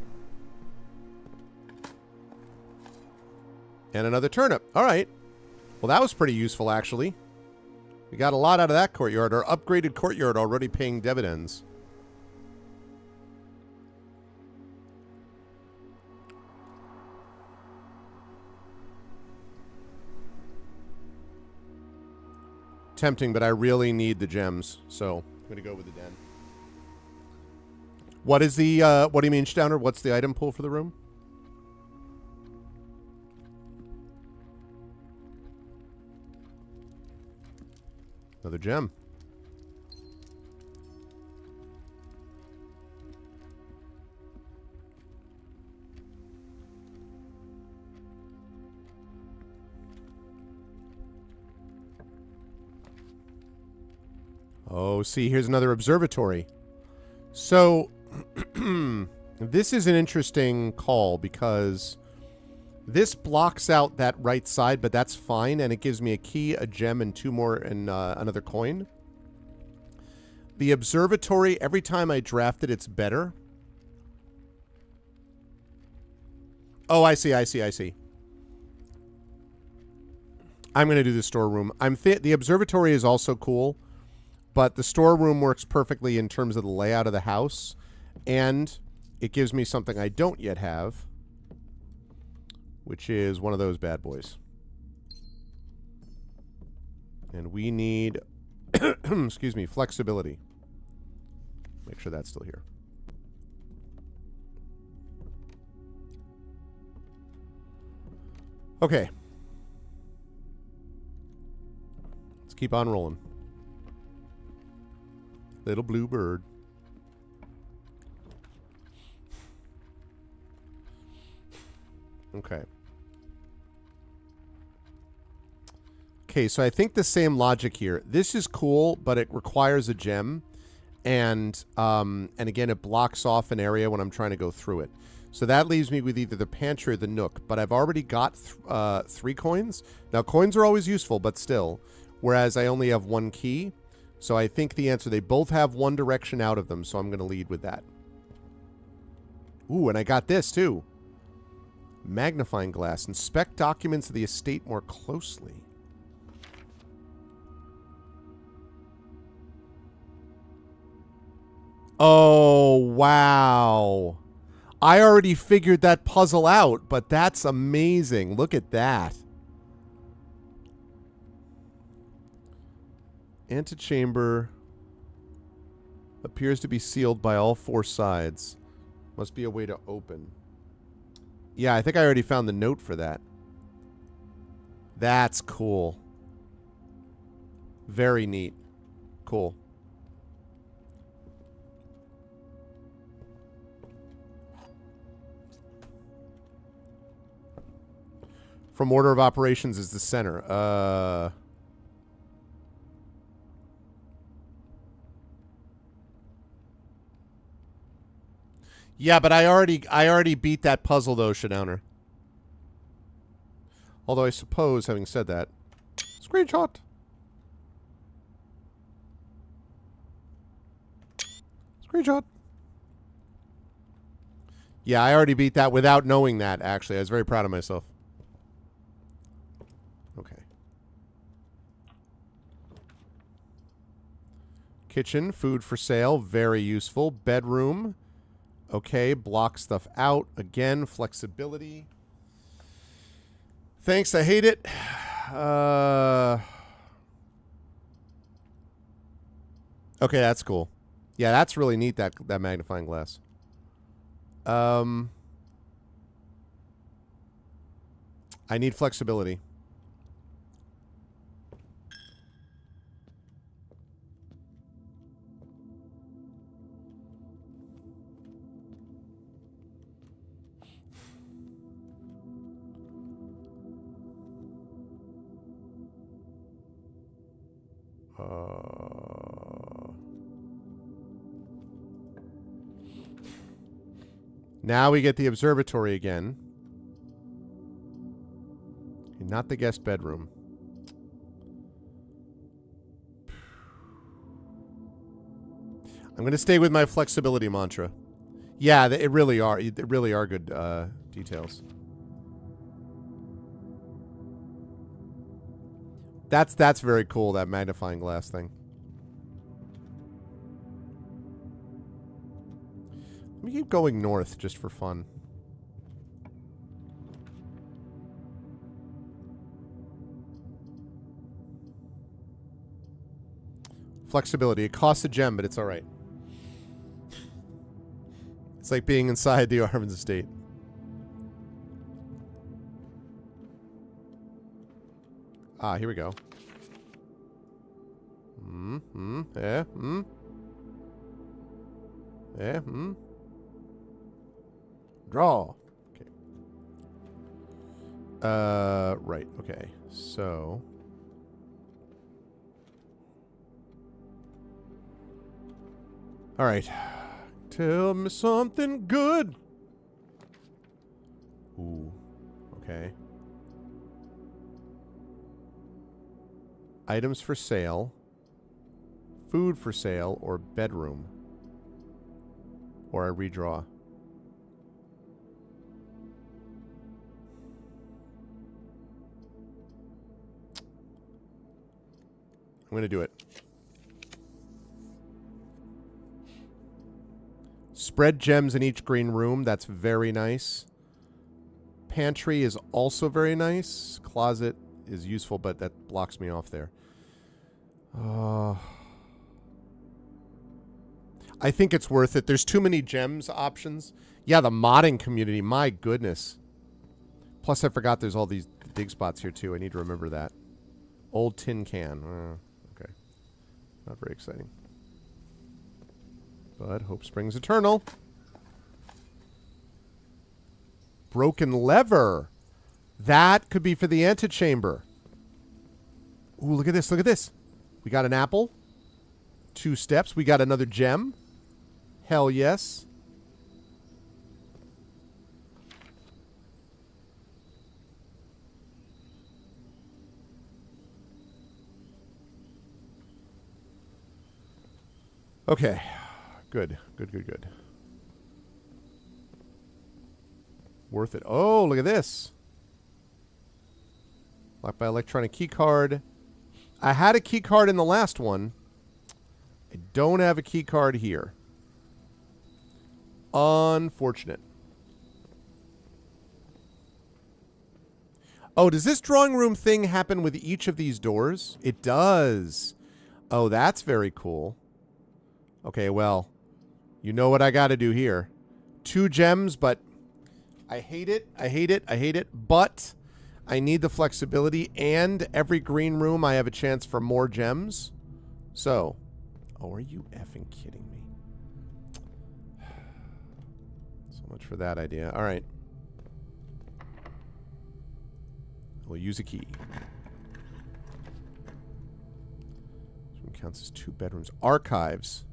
And another turnip. All right. Well, that was pretty useful, actually. We got a lot out of that courtyard. Our upgraded courtyard already paying dividends. Tempting, but I really need the gems, so I'm going to go with the den. What is the, what do you mean, Stouner? What's the item pool for the room? Another gem. Oh, see, here's another observatory. So, this is an interesting call because This blocks out that right side, but that's fine, and it gives me a key, a gem, and 2 more, and another coin. The observatory, every time I draft it, it's better. Oh, I see. I'm going to do the storeroom. The observatory is also cool, but the storeroom works perfectly in terms of the layout of the house, and it gives me something I don't yet have, which is one of those bad boys. And we need, excuse me, flexibility. Make sure that's still here. Okay. Let's keep on rolling. Little blue bird. Okay. Okay, so I think the same logic here. This is cool, but it requires a gem. And again, it blocks off an area when I'm trying to go through it. So that leaves me with either the pantry or the nook. But I've already got 3 coins. Now, coins are always useful, but still. Whereas I only have 1 key. So I think the answer, they both have one direction out of them. So I'm going to lead with that. Ooh, and I got this too. Magnifying glass. Inspect documents of the estate more closely. Oh, wow. I already figured that puzzle out, but that's amazing. Look at that. Antechamber appears to be sealed by all 4 sides. Must be a way to open. Yeah, I think I already found the note for that. That's cool. Very neat. Cool. From order of operations is the center. Yeah, but I already beat that puzzle though, Shadowner. Although I suppose, having said that, screenshot. Screenshot. Yeah, I already beat that without knowing that, actually. I was very proud of myself. Okay. Kitchen, food for sale, very useful. Bedroom. Okay, block stuff out. Again, flexibility. Thanks, I hate it. Okay, that's cool. Yeah, that's really neat, that magnifying glass. I need flexibility. Now we get the observatory again. And not the guest bedroom. I'm going to stay with my flexibility mantra. Yeah, it really are good details. That's very cool, that magnifying glass thing. Let me keep going north just for fun. Flexibility. It costs a gem, but it's all right. It's like being inside the Arvin's estate. Ah, here we go. Draw. Okay. Right. Okay. So. All right. Tell me something good. Ooh. Okay. Items for sale. Food for sale or bedroom. Or I redraw. I'm going to do it. Spread gems in each green room. That's very nice. Pantry is also very nice. Closet is useful, but that blocks me off there. I think it's worth it. There's too many gems options. Yeah, the modding community. My goodness. Plus, I forgot there's all these dig spots here, too. I need to remember that. Old tin can. Okay. Not very exciting. But hope springs eternal. Broken lever. That could be for the antechamber. Ooh, look at this. Look at this. We got an apple. 2 steps. We got another gem. Hell yes. Okay. Good. Good, good, good. Worth it. Oh, look at this. Locked by electronic key card. I had a key card in the last one. I don't have a key card here. Unfortunate. Oh, does this drawing room thing happen with each of these doors? It does. Oh, that's very cool. Okay, well, you know what I got to do here. 2 gems, but I hate it. I hate it. I hate it. But I need the flexibility, and every green room I have a chance for more gems. So, oh, are you effing kidding me? So much for that idea. All right. We'll use a key. This one counts as 2 bedrooms. Archives.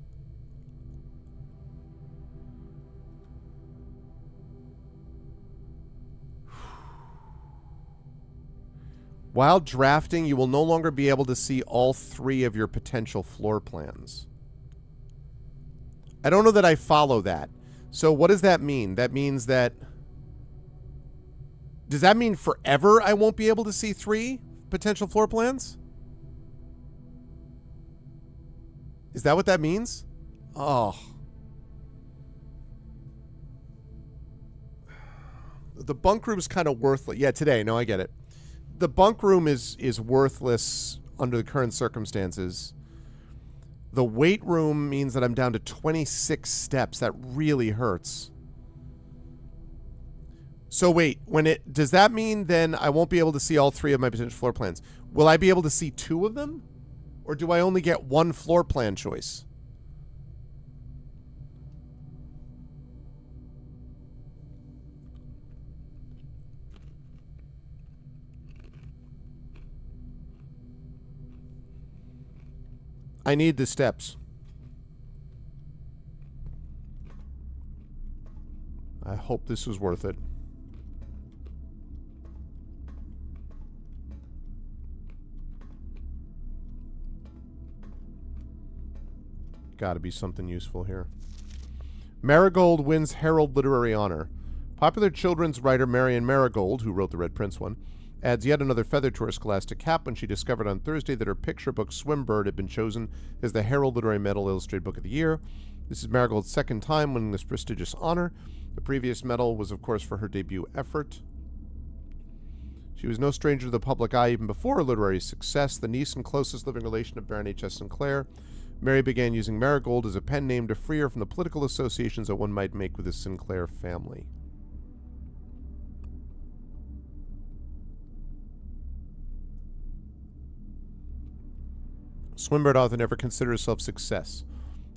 While drafting, you will no longer be able to see all 3 of your potential floor plans. I don't know that I follow that. So what does that mean? That means that... Does that mean forever I won't be able to see 3 potential floor plans? Is that what that means? Oh. The bunk room's kind of worthless. Yeah, today. No, I get it. The bunk room is worthless under the current circumstances. The weight room means that I'm down to 26 steps. That really hurts. So wait, does that mean then I won't be able to see all 3 of my potential floor plans? Will I be able to see 2 of them? Or do I only get 1 floor plan choice? I need the steps. I hope this was worth it. Gotta be something useful here. Marigold wins Herald Literary Honor. Popular children's writer Marion Marigold, who wrote the Red Prince one, adds yet another feather to her scholastic cap when she discovered on Thursday that her picture book Swimbird had been chosen as the Herald Literary Medal Illustrated Book of the Year. This is Marigold's 2nd time winning this prestigious honor. The previous medal was, of course, for her debut effort. She was no stranger to the public eye even before her literary success, the niece and closest living relation of Baron H.S. Sinclair. Mary began using Marigold as a pen name to free her from the political associations that one might make with the Sinclair family. Swimbird author never considered herself success.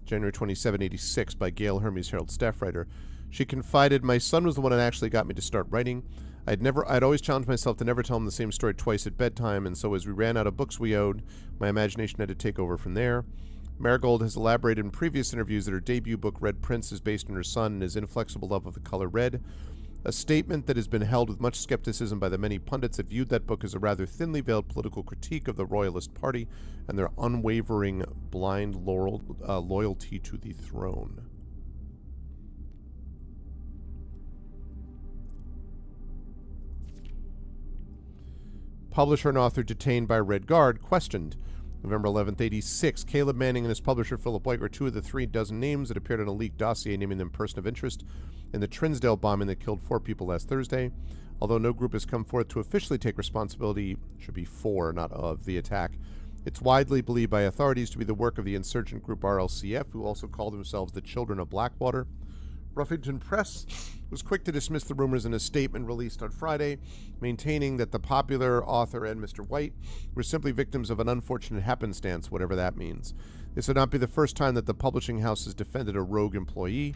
January 27, 86, by Gail Hermes, Herald staff writer. She confided, "My son was the one that actually got me to start writing. I'd always challenged myself to never tell him the same story twice at bedtime, and so as we ran out of books we owed, my imagination had to take over from there." Marigold has elaborated in previous interviews that her debut book, Red Prince, is based on her son and his inflexible love of the color red. a statement that has been held with much skepticism by the many pundits that viewed that book as a rather thinly veiled political critique of the Royalist Party and their unwavering blind loyalty to the throne. Publisher and author detained by Red Guard questioned. November 11th, 86. Caleb Manning and his publisher Philip White were two of the 3 dozen names that appeared in a leaked dossier naming them person of interest in the Trinsdale bombing that killed 4 people last Thursday. Although no group has come forth to officially take responsibility, should be for, not of, the attack, it's widely believed by authorities to be the work of the insurgent group RLCF, who also call themselves the Children of Blackwater. Ruffington Press was quick to dismiss the rumors in a statement released on Friday, maintaining that the popular author and Mr. White were simply victims of an unfortunate happenstance, whatever that means. This would not be the first time that the publishing house has defended a rogue employee.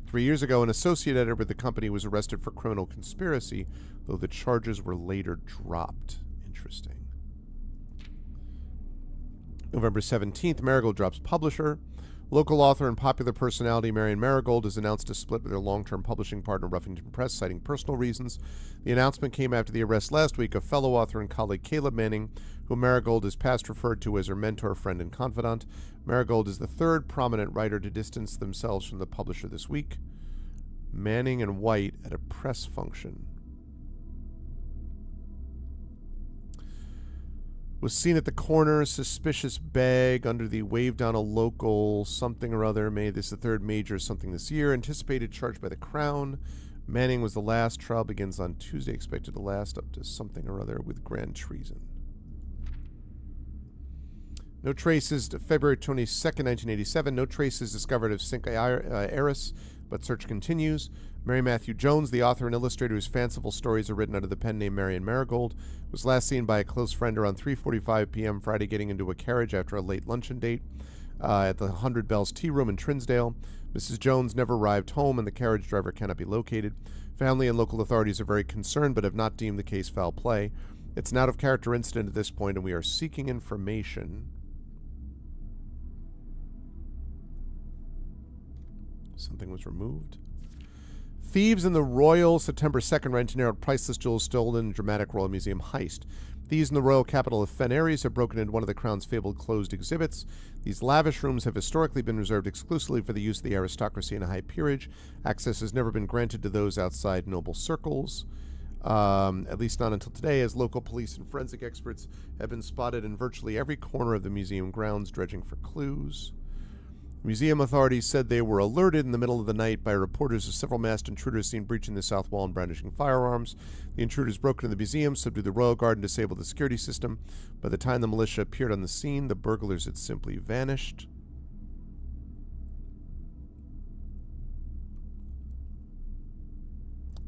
3 years ago, an associate editor with the company was arrested for criminal conspiracy, though the charges were later dropped. Interesting. November 17th, Marigold drops publisher. Local author and popular personality Marion Marigold has announced a split with her long-term publishing partner Ruffington Press, citing personal reasons. The announcement came after the arrest last week of fellow author and colleague Caleb Manning, who Marigold has past referred to as her mentor, friend, and confidant. Marigold is the 3rd prominent writer to distance themselves from the publisher this week. Manning and White at a press function. Was seen at the corner, suspicious bag under the wave down a local something or other. May this the 3rd major something this year. Anticipated charged by the Crown. Manning was the last. Trial begins on Tuesday. Expected to last up to something or other with grand treason. No traces. February 22nd, 1987. No traces discovered of Cinque Aris, but search continues. Mary Matthew Jones, the author and illustrator whose fanciful stories are written under the pen name Marion Marigold, was last seen by a close friend around 3:45 p.m. Friday getting into a carriage after a late luncheon date at the 100 Bells Tea Room in Trinsdale. Mrs. Jones never arrived home and the carriage driver cannot be located. Family and local authorities are very concerned but have not deemed the case foul play. It's an out-of-character incident at this point and we are seeking information. Something was removed. Thieves in the Royal, September 2nd, rent-to-narrowed priceless jewels stolen in dramatic Royal Museum heist. Thieves in the royal capital of Fen Aries have broken into one of the Crown's fabled closed exhibits. These lavish rooms have historically been reserved exclusively for the use of the aristocracy and a high peerage. Access has never been granted to those outside noble circles, at least not until today, as local police and forensic experts have been spotted in virtually every corner of the museum grounds dredging for clues. Museum authorities said they were alerted in the middle of the night by reporters of several masked intruders seen breaching the south wall and brandishing firearms. The intruders broke into the museum, subdued the royal guard, and disabled the security system. By the time the militia appeared on the scene, the burglars had simply vanished.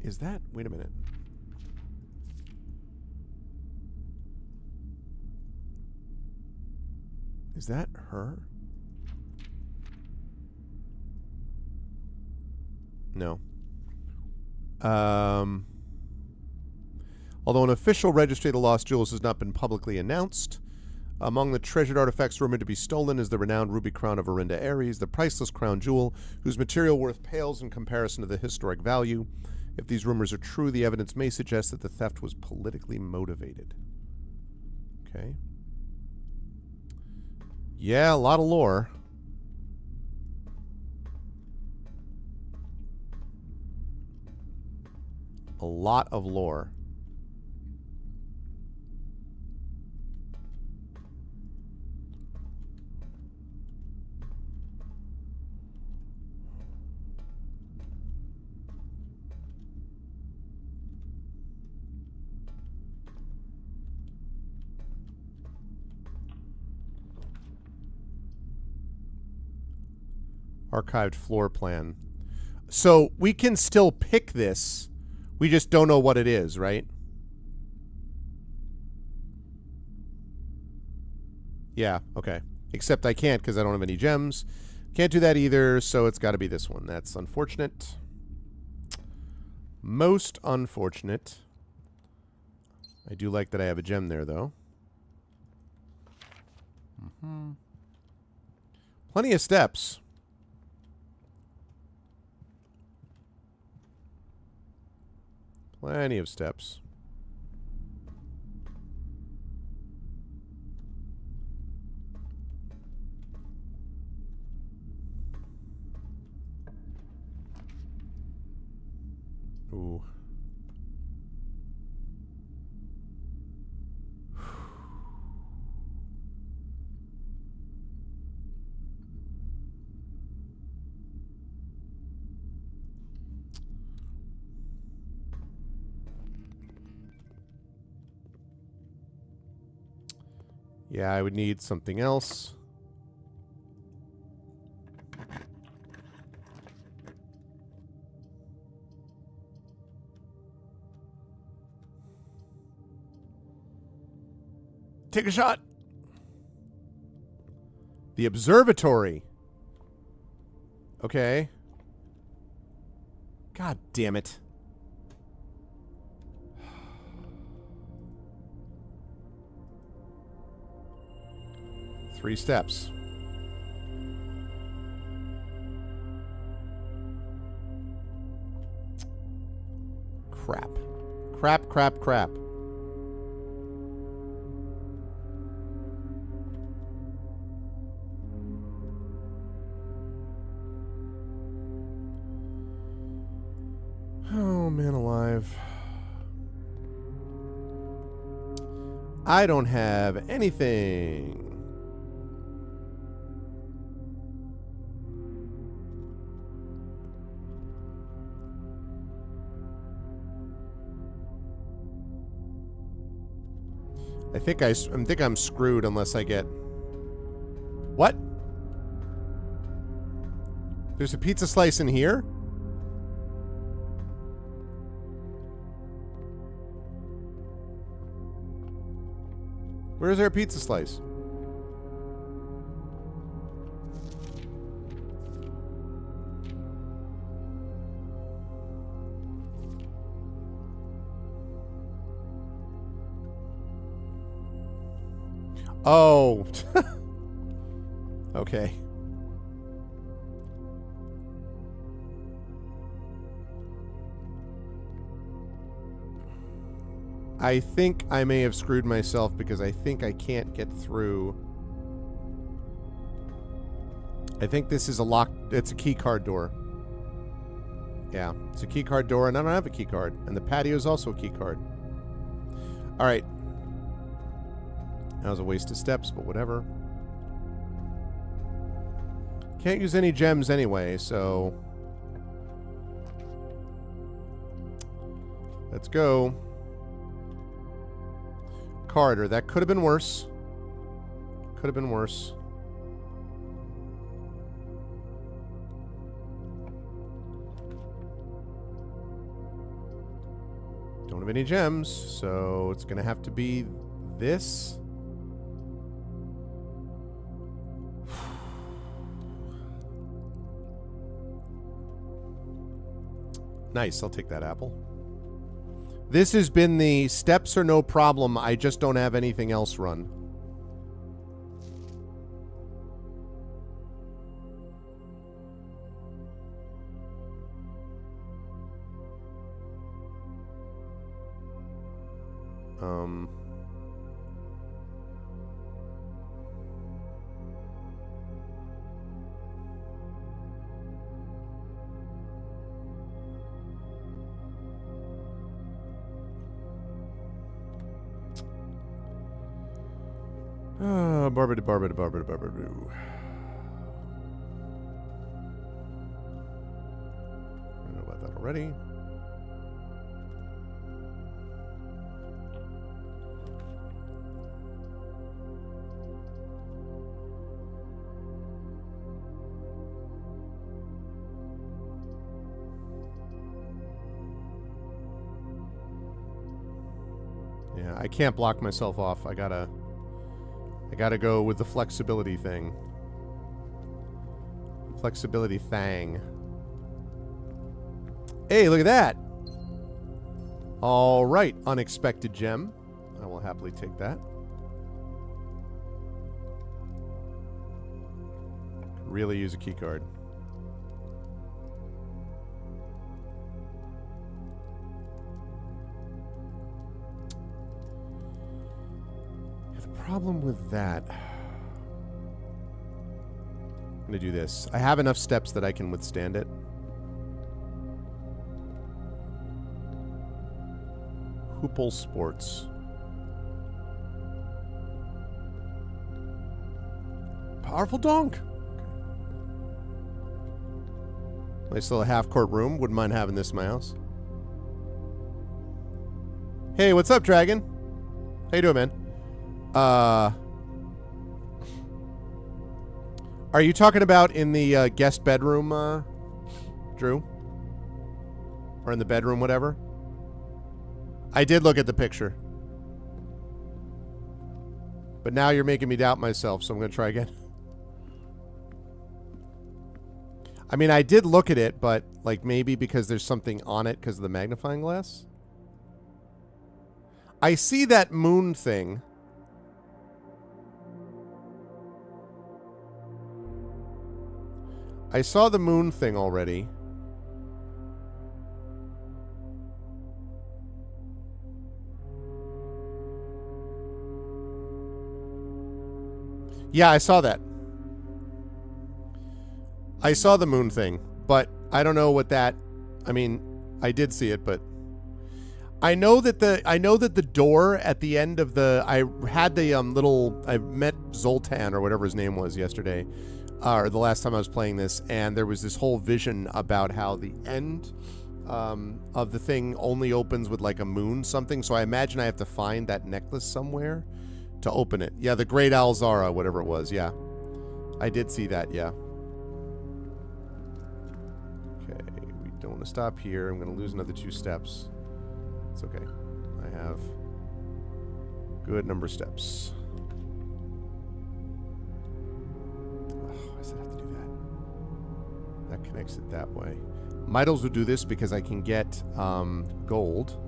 Is that... Wait a minute. Is that her? No. Although an official registry of the lost jewels has not been publicly announced, among the treasured artifacts rumored to be stolen is the renowned ruby crown of Orinda Aries, the priceless crown jewel, whose material worth pales in comparison to the historic value. If these rumors are true, the evidence may suggest that the theft was politically motivated. Okay. Yeah, a lot of lore. A lot of lore. Archived floor plan. So we can still pick this. We just don't know what it is, right? Yeah, okay. Except I can't because I don't have any gems. Can't do that either, so it's got to be this one. That's unfortunate. Most unfortunate. I do like that I have a gem there, though. Plenty of steps. Plenty of steps. Ooh. Yeah, I would need something else. Take a shot. The observatory. Okay. God damn it. Three steps. Crap. Crap, crap, crap. Oh, man alive. I don't have anything. I think I'm screwed unless I get... What? There's a pizza slice in here? Where is there a pizza slice? Oh. Okay. I think I may have screwed myself because I think I can't get through. I think this is a lock. It's a key card door. Yeah, it's a key card door, and I don't have a key card. And the patio is also a key card. All right. That was a waste of steps, but whatever. Can't use any gems anyway, so... Let's go. Corridor. That could have been worse. Could have been worse. Don't have any gems, so it's going to have to be this. Nice, I'll take that apple. This has been the steps are no problem, I just don't have anything else run. Barbara. I don't know about that already. Yeah, I can't block myself off. I gotta go with the flexibility thing. Flexibility thang. Hey, look at that! Alright, unexpected gem. I will happily take that. Really use a key card. problem with that. I'm going to do this. I have enough steps that I can withstand it. Hoople Sports. Powerful donk. Nice little half-court room. Wouldn't mind having this in my house. Hey, what's up, Dragon? How you doing, man? Are you talking about in the guest bedroom, Drew? Or in the bedroom, whatever? I did look at the picture. But now you're making me doubt myself, so I'm going to try again. I mean, I did look at it, but, like, maybe because there's something on it because of the magnifying glass? I see that moon thing. I saw the moon thing already. Yeah, I saw that. I saw the moon thing, but I don't know what that... I mean, I did see it, but... I know that the door at the end of the... I had the little... I met Zoltan, or whatever his name was, yesterday. Or the last time I was playing this, and there was this whole vision about how the end of the thing only opens with, like, a moon something. So I imagine I have to find that necklace somewhere to open it. Yeah, the Great Alzara, whatever it was, yeah. I did see that, yeah. Okay, we don't want to stop here. I'm going to lose another 2 steps. It's okay. I have good number of steps. Oh, I said I have to do that. That connects it that way. Might as well do this because I can get gold.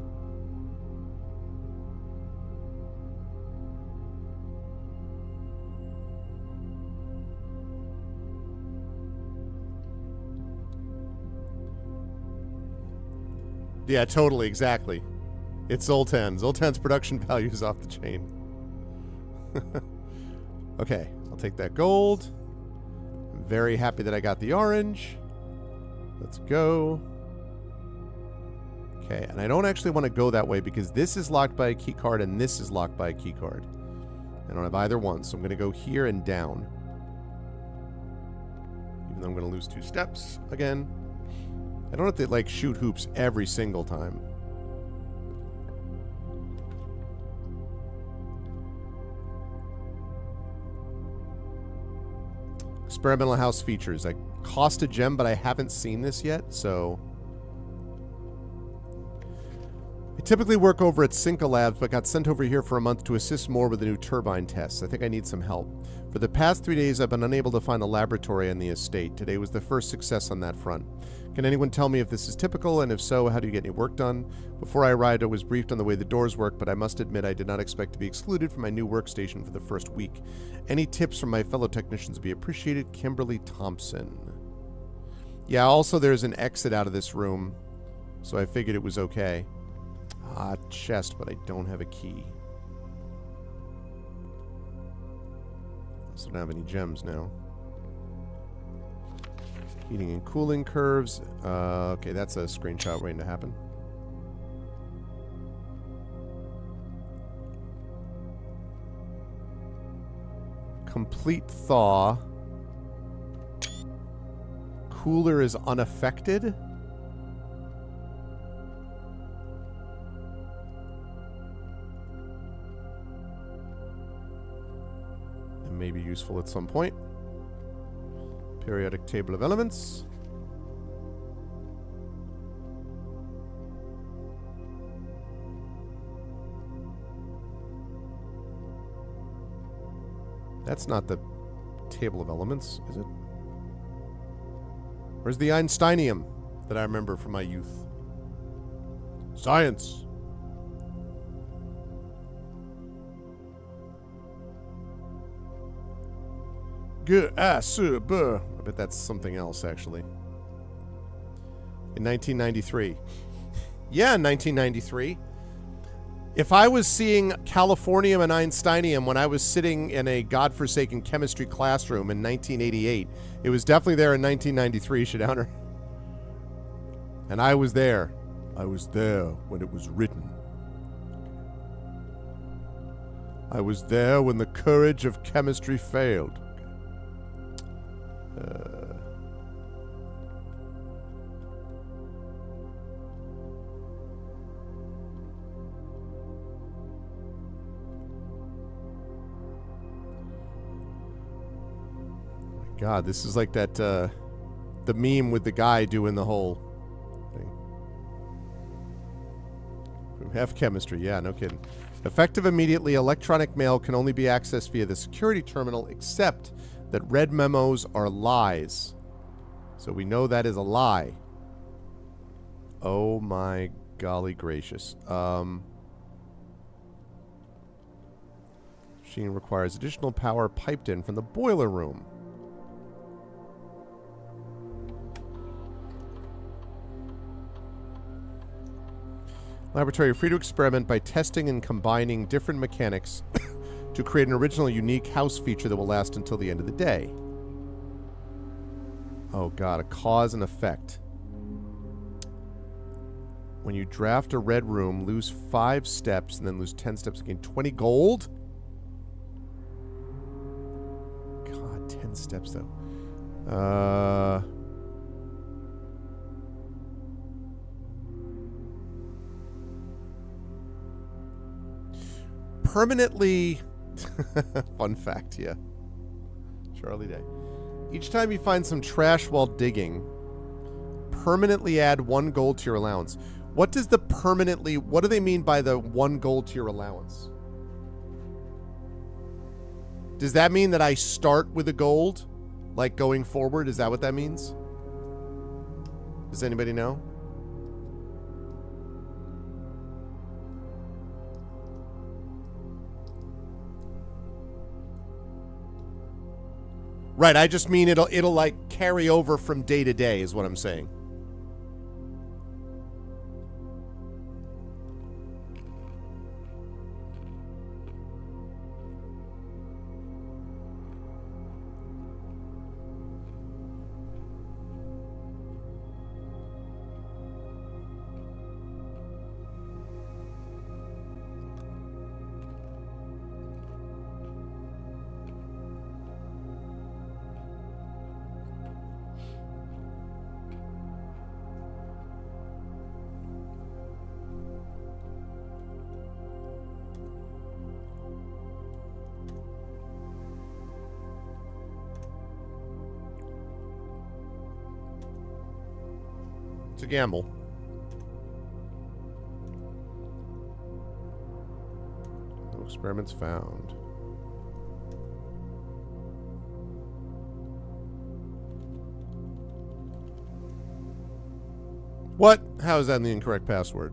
Yeah, totally, exactly. It's Zoltan. Zoltan's production value is off the chain. Okay, I'll take that gold. I'm very happy that I got the orange. Let's go. Okay, and I don't actually want to go that way because this is locked by a key card and this is locked by a key card. I don't have either one, so I'm going to go here and down. Even though I'm going to lose 2 steps again. I don't have to, like, shoot hoops every single time. Experimental house features. I cost a gem, but I haven't seen this yet, so... I typically work over at Cinca Labs, but got sent over here for a month to assist more with the new turbine tests. I think I need some help. For the past 3 days, I've been unable to find a laboratory on the estate. Today was the first success on that front. Can anyone tell me if this is typical, and if so, how do you get any work done? Before I arrived, I was briefed on the way the doors work, but I must admit I did not expect to be excluded from my new workstation for the first week. Any tips from my fellow technicians would be appreciated. Kimberly Thompson. Yeah, also there's an exit out of this room, so I figured it was okay. Ah, chest, but I don't have a key. Also don't have any gems now. Heating and cooling curves. Okay, that's a screenshot waiting to happen. Complete thaw. Cooler is unaffected. And may be useful at some point. Periodic table of elements. That's not the table of elements, is it? Where's the Einsteinium that I remember from my youth? Science. I bet that's something else, actually. In 1993. Yeah, in 1993. If I was seeing Californium and Einsteinium when I was sitting in a godforsaken chemistry classroom in 1988, it was definitely there in 1993, Shadowner. And I was there. I was there when it was written. I was there when the courage of chemistry failed. God, this is like that, the meme with the guy doing the whole thing. F chemistry, yeah, no kidding. Effective immediately, electronic mail can only be accessed via the security terminal, except that read memos are lies. So we know that is a lie. Oh my golly gracious. Machine requires additional power piped in from the boiler room. Laboratory, free to experiment by testing and combining different mechanics to create an original, unique house feature that will last until the end of the day. Oh god, a cause and effect. When you draft a red room, lose 5 steps and then lose 10 steps again. 20 gold? God, 10 steps though. Permanently... Fun fact, yeah. Charlie Day. Each time you find some trash while digging, permanently add 1 gold to your allowance. What does the permanently... What do they mean by the 1 gold to your allowance? Does that mean that I start with a gold? Like going forward? Is that what that means? Does anybody know? Right, I just mean it'll like carry over from day to day is what I'm saying. It's a gamble. No experiments found. What? How is that the incorrect password?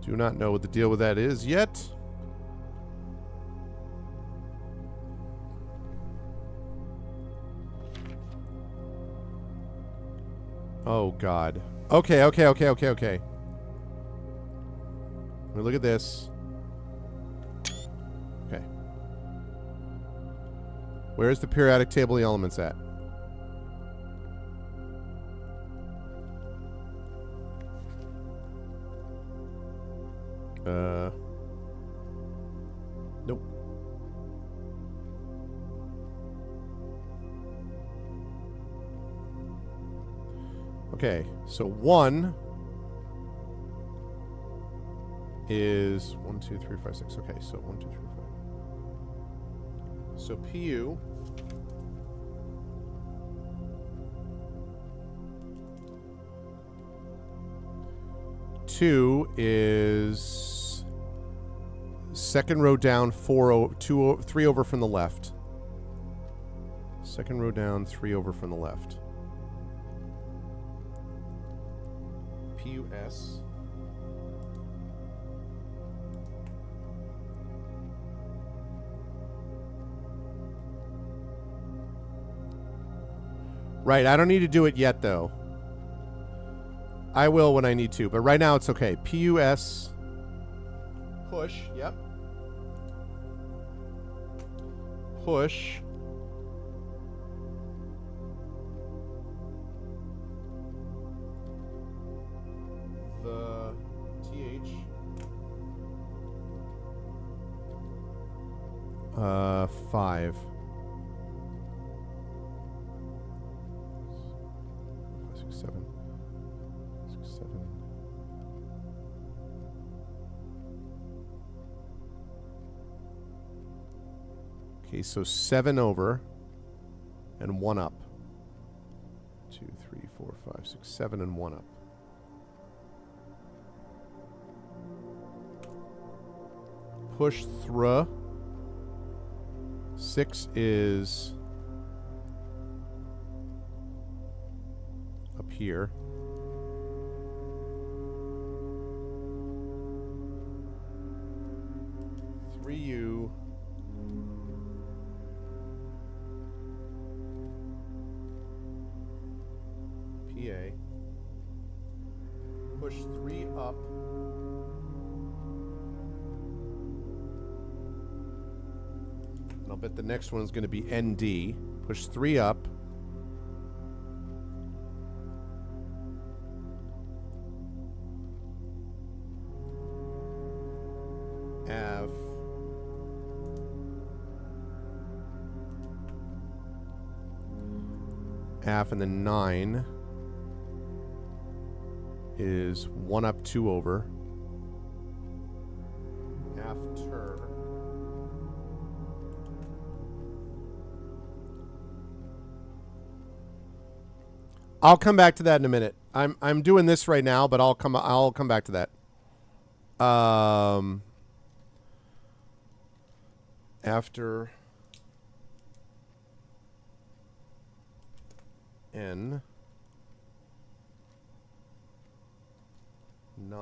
Do not know what the deal with that is yet. Oh, God. Okay. Let me look at this. Okay. Where's the periodic table of the elements at? Nope. Okay, so 1 is 1, 2, 3, 5, 6. Okay, so 1, 2, 3, 5. So PU two is second row down, 3 over from the left. Second row down, 3 over from the left. PUS. Right, I don't need to do it yet, though. I will when I need to, but right now it's okay. PUS. Push, yep. Push. The TH. 5. 6, 7. 6, 7. Okay, so 7 over and 1 up. 2, 3, 4, 5, 6, 7, and 1 up. Push through. 6 is up here. U PA. Push 3 up. And I'll bet the next one is going to be ND. Push 3 up. F. F, and then 9 is 1 up, 2 over. After. I'll come back to that in a minute. I'm doing this right now, but I'll come back to that. After N, 9,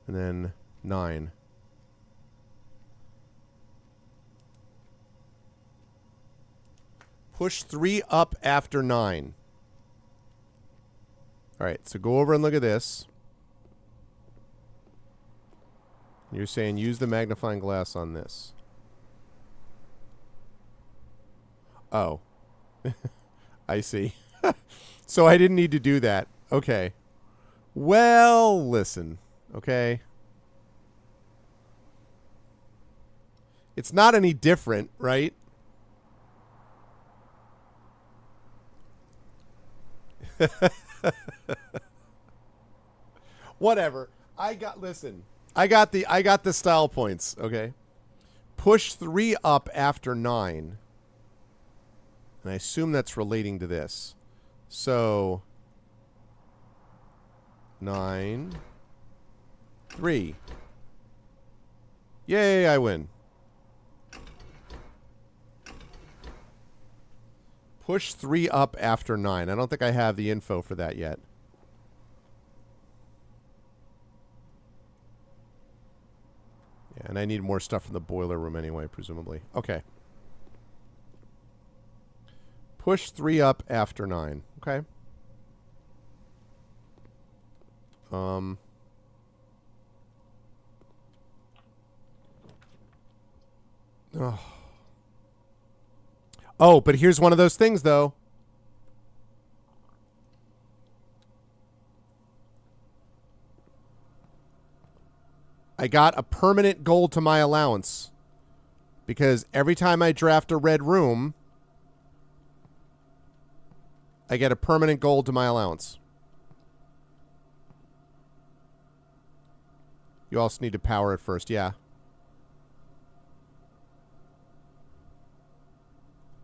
and then 9. Push 3 up after 9. All right, so go over and look at this. You're saying use the magnifying glass on this. Oh. I see. So I didn't need to do that. Okay. Well, listen. Okay. It's not any different, right? Whatever. I got the style points, okay? Push 3 up after 9. And I assume that's relating to this. So 9, 3. Yay, I win. Push 3 up after 9. I don't think I have the info for that yet. Yeah, and I need more stuff from the boiler room anyway, presumably. Okay. Push 3 up after 9. Okay. Oh, but here's one of those things, though. I got a permanent gold to my allowance. Because every time I draft a red room, I get a permanent gold to my allowance. You also need to power it first, yeah.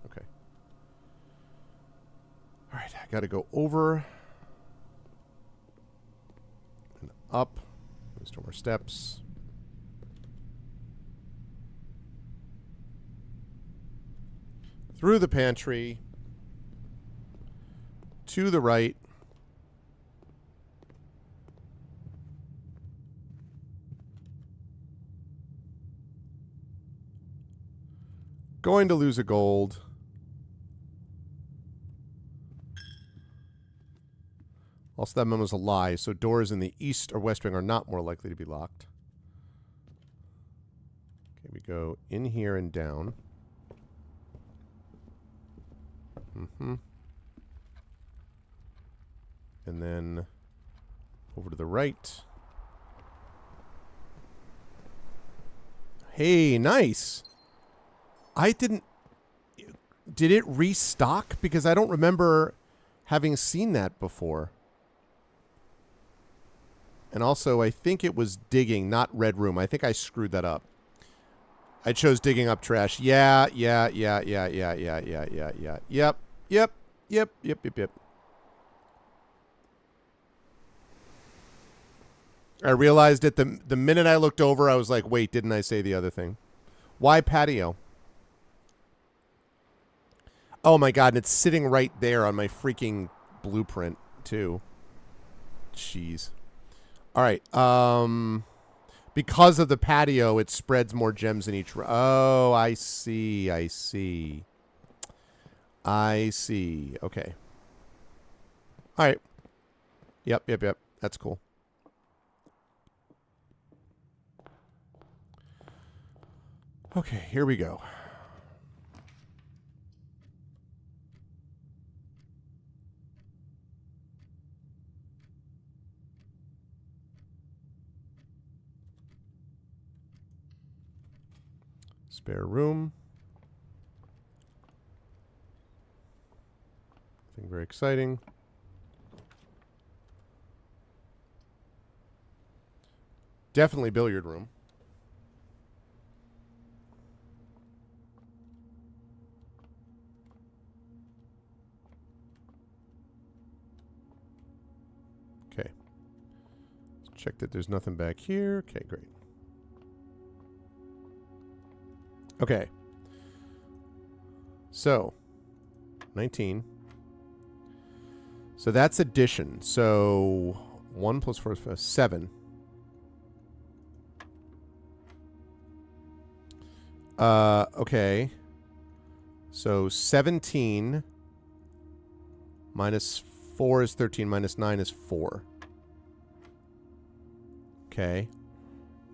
Okay. All right, I got to go over and up. There's 2 more steps. Through the pantry. To the right. Going to lose a gold. Also, that memo's a lie, so doors in the east or west wing are not more likely to be locked. Okay, we go in here and down. Mm-hmm. And then over to the right. Hey, nice. I didn't... Did it restock? Because I don't remember having seen that before. And also, I think it was digging, not red room. I think I screwed that up. I chose digging up trash. Yeah. Yep. I realized it the minute I looked over, I was like, wait, didn't I say the other thing? Why patio? Oh my god, and it's sitting right there on my freaking blueprint, too. Jeez. Alright, because of the patio, it spreads more gems in each row. Oh, I see. Okay. Alright. Yep. That's cool. Okay, here we go. Spare room. Nothing very exciting. Definitely billiard room. Okay. Let's check that there's nothing back here. Okay, great. Okay. So, 19. So that's addition. So, 1 plus 4 is 7. Okay. So, 17 minus 4 is 13, minus 9 is 4. Okay.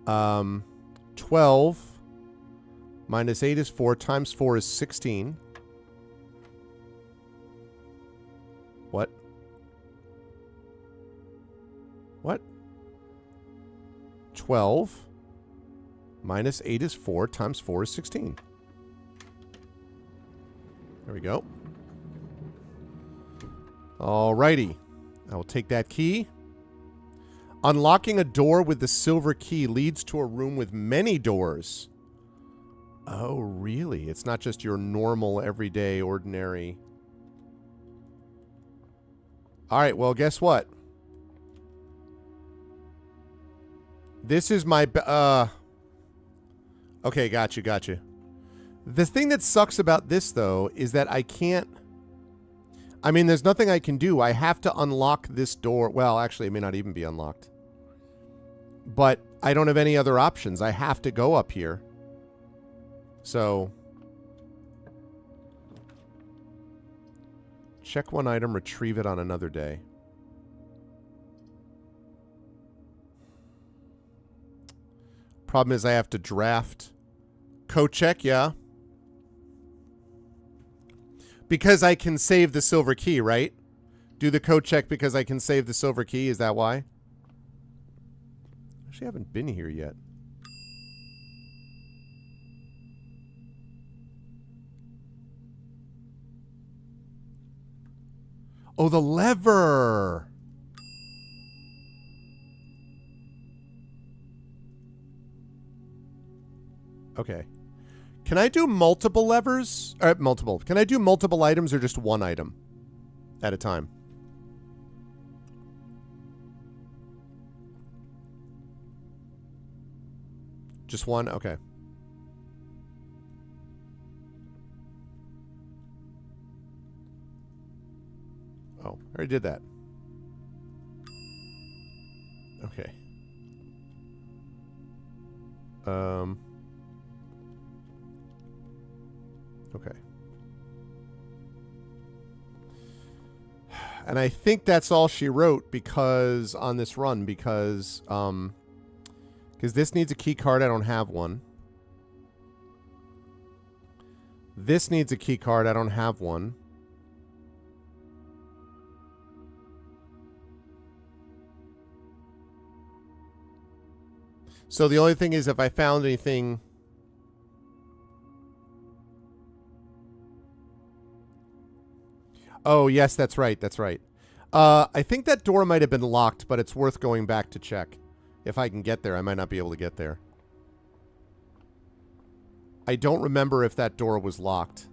12 minus 8 is 4, times 4 is 16. What? What? 12 minus 8 is 4, times 4 is 16. There we go. Alrighty. I will take that key. Unlocking a door with the silver key leads to a room with many doors. Oh, really? It's not just your normal, everyday, ordinary... Alright, well, guess what? This is my... Okay, gotcha. The thing that sucks about this, though, is that I can't... I mean, there's nothing I can do. I have to unlock this door. Well, actually, it may not even be unlocked. But I don't have any other options. I have to go up here. So... Check one item, retrieve it on another day. Problem is I have to draft. Code check, yeah. Because I can save the silver key, right? Do the code check because I can save the silver key. Is that why? Actually, I haven't been here yet. Oh, the lever. Okay. Can I do multiple levers? Multiple. Can I do multiple items or just one item at a time? Just one? Okay. Oh, I already did that. Okay. Okay. And I think that's all she wrote because on this run because this needs a key card. I don't have one. This needs a key card. I don't have one. So the only thing is if I found anything... Oh, yes, that's right. That's right. I think that door might have been locked, but it's worth going back to check. If I can get there, I might not be able to get there. I don't remember if that door was locked.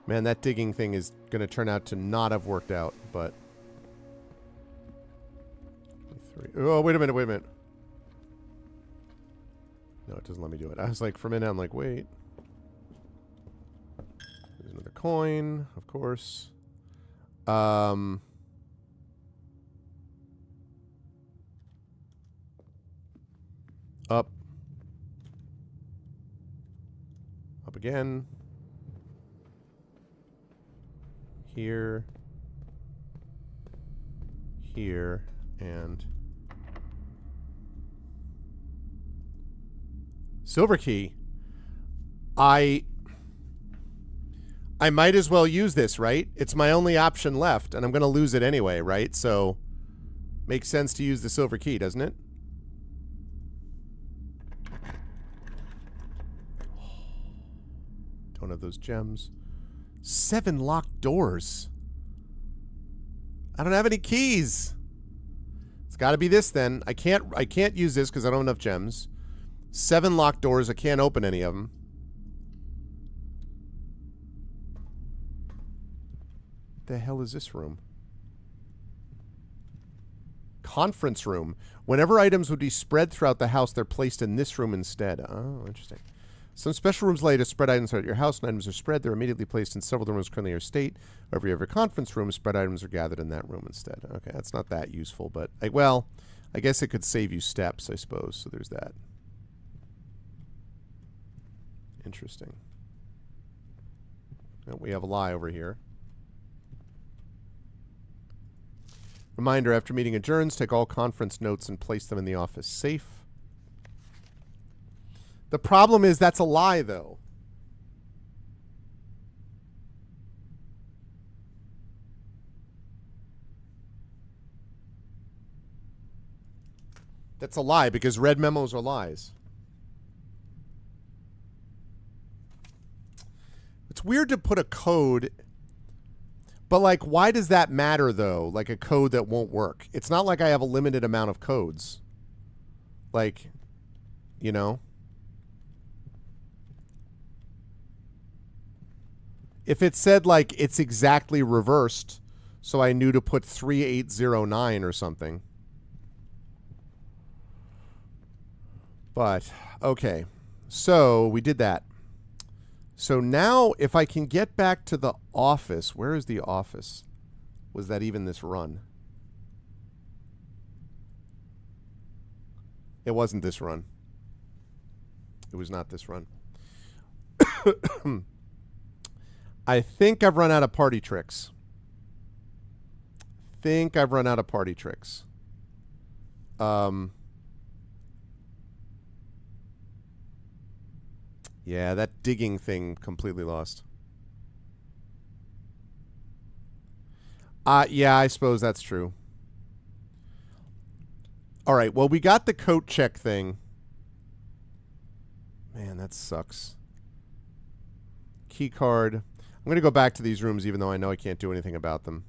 Man, that digging thing is going to turn out to not have worked out, but... Oh, wait a minute, wait a minute. No, it doesn't let me do it. I was like, for a minute, I'm like, wait. There's another coin, of course. Up. Up again. Here. Here. And... Silver key. I might as well use this, right? It's my only option left, and I'm going to lose it anyway, right? So, makes sense to use the silver key, doesn't it? Don't have those gems. 7 locked doors. I don't have any keys. It's got to be this then. I can't use this because I don't have enough gems. 7 locked doors. I can't open any of them. What the hell is this room? Conference room. Whenever items would be spread throughout the house, they're placed in this room instead. Oh, interesting. Some special rooms allow you to spread items throughout your house. When items are spread, they're immediately placed in several of the rooms currently in your state. Wherever you have your conference room, spread items are gathered in that room instead. Okay, that's not that useful, but... well, I guess it could save you steps, I suppose. So there's that. Interesting. Oh, we have a lie over here. Reminder, after meeting adjourns, take all conference notes and place them in the office safe. The problem is that's a lie, though. That's a lie because red memos are lies. It's weird to put a code, but like, why does that matter though? Like a code that won't work. It's not like I have a limited amount of codes. Like, you know? If it said like it's exactly reversed, so I knew to put 3809 or something. But, okay. So, we did that. So now, if I can get back to the office, where is the office? Was that even this run? It wasn't this run. It was not this run. I think I've run out of party tricks. Yeah, that digging thing completely lost. Yeah, I suppose that's true. All right, well, we got the coat check thing. Man, that sucks. Key card. I'm going to go back to these rooms even though I know I can't do anything about them.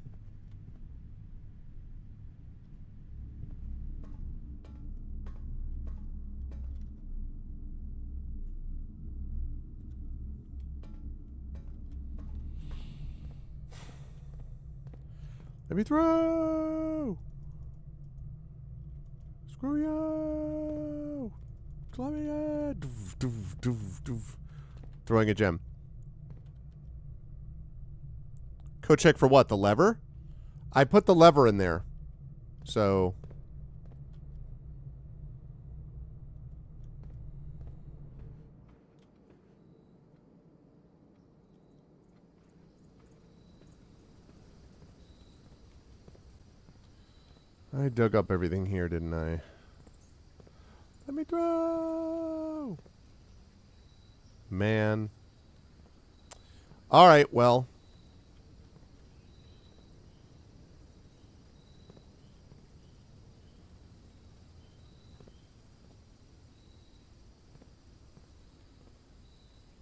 Let me throw! Screw you! Let me in. Doof, doof, doof, doof. Throwing a gem. Code check for what? The lever? I put the lever in there. So... I dug up everything here, didn't I? Let me throw! Man. Alright, well.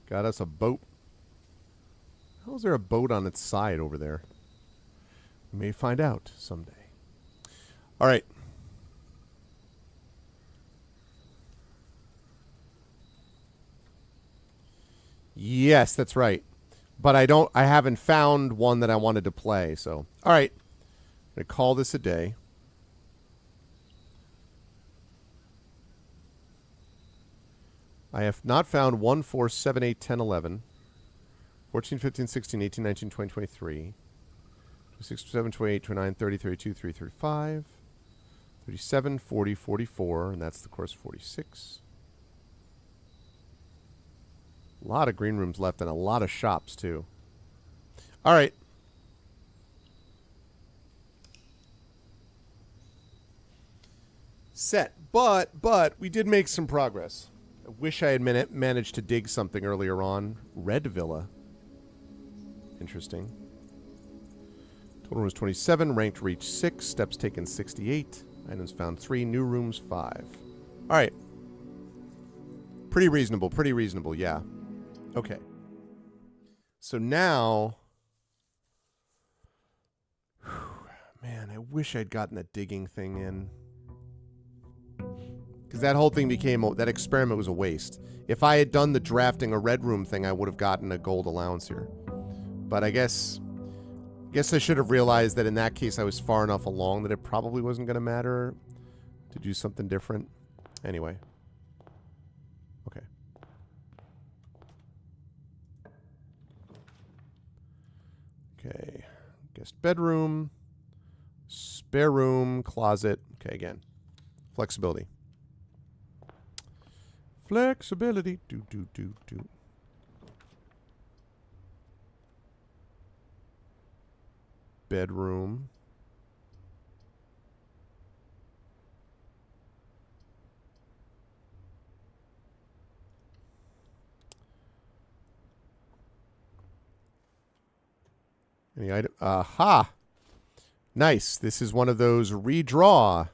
Got us a boat. How is there a boat on its side over there? We may find out someday. All right. Yes, that's right. But I haven't found one that I wanted to play, so. All right. I'm going to call this a day. I have not found 1, 4, 7, 8, 10, 11, 14, 15, 16, 18, 19, 20, 23, 26, 27, 28, 29, 30, 32, 33, 35, 37, 40, 44, and that's, of course, 46. A lot of green rooms left and a lot of shops, too. All right. Set. But we did make some progress. I wish I had managed to dig something earlier on. Red Villa. Interesting. Total rooms 27. Ranked reach 6. Steps taken 68. Items found 3. New rooms 5. All right. Pretty reasonable, yeah. Okay. So now... Man, I wish I'd gotten that digging thing in. Because that whole thing became... That experiment was a waste. If I had done the drafting a red room thing, I would have gotten a gold allowance here. But I guess I should have realized that in that case I was far enough along that it probably wasn't going to matter to do something different. Anyway. Okay. Okay. Guest bedroom. Spare room. Closet. Okay, again. Flexibility. Flexibility. Do. Bedroom. Any item? Aha! Nice. This is one of those redraw.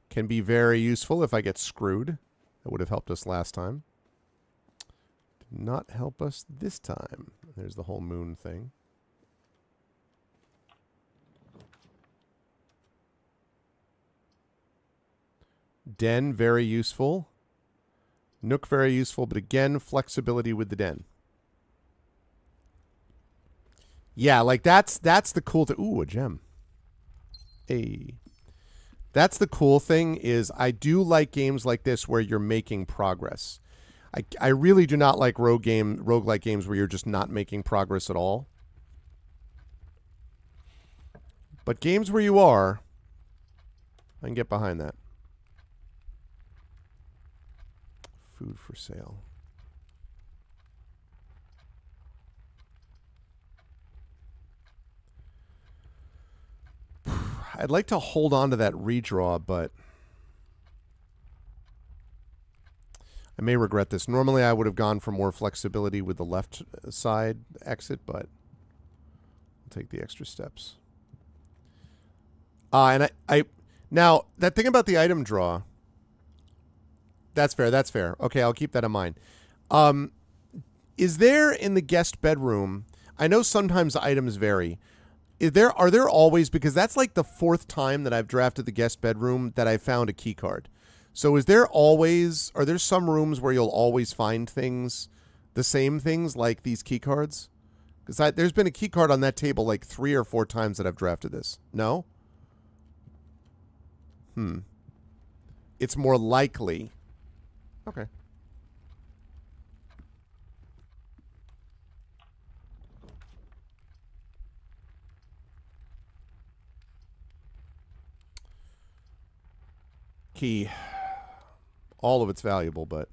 Can be very useful if I get screwed. That would have helped us last time. Did not help us this time. There's the whole moon thing. Den, very useful. Nook, very useful, but again, flexibility with the den. Yeah, like that's the cool thing. Ooh, a gem. Hey. That's the cool thing is I do like games like this where you're making progress. I really do not like roguelike games where you're just not making progress at all. But games where you are, I can get behind that. Food for sale. I'd like to hold on to that redraw, but I may regret this. Normally, I would have gone for more flexibility with the left side exit, but I'll take the extra steps. And I now, that thing about the item draw, that's fair. Okay, I'll keep that in mind. Is there in the guest bedroom, I know sometimes items vary, are there always, because that's like the 4th time that I've drafted the guest bedroom that I found a key card. So are there some rooms where you'll always find things, the same things like these key cards? Because there's been a key card on that table like 3 or 4 times that I've drafted this. No? It's more likely. Okay. Key. All of it's valuable, but...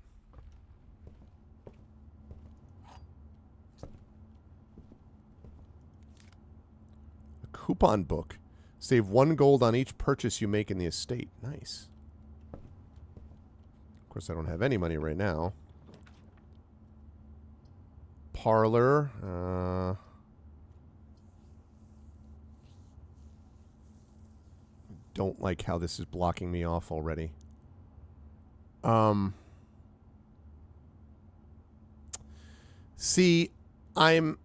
A coupon book. Save 1 gold on each purchase you make in the estate. Nice. Of course, I don't have any money right now. Parlor. Don't like how this is blocking me off already. See, I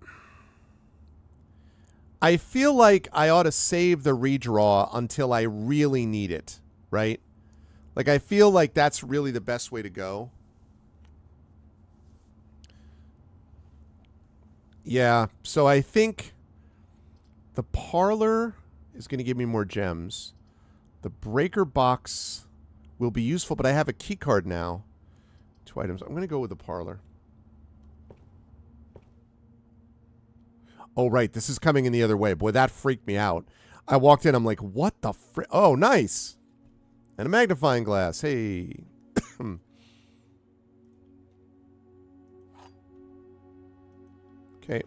feel like I ought to save the redraw until I really need it, right? Like, I feel like that's really the best way to go. Yeah, so I think the parlor is going to give me more gems. The breaker box will be useful, but I have a key card now. 2 items. I'm going to go with the parlor. Oh, right. This is coming in the other way. Boy, that freaked me out. I walked in. I'm like, what the frick? Oh, nice. And a magnifying glass. Hey. Okay.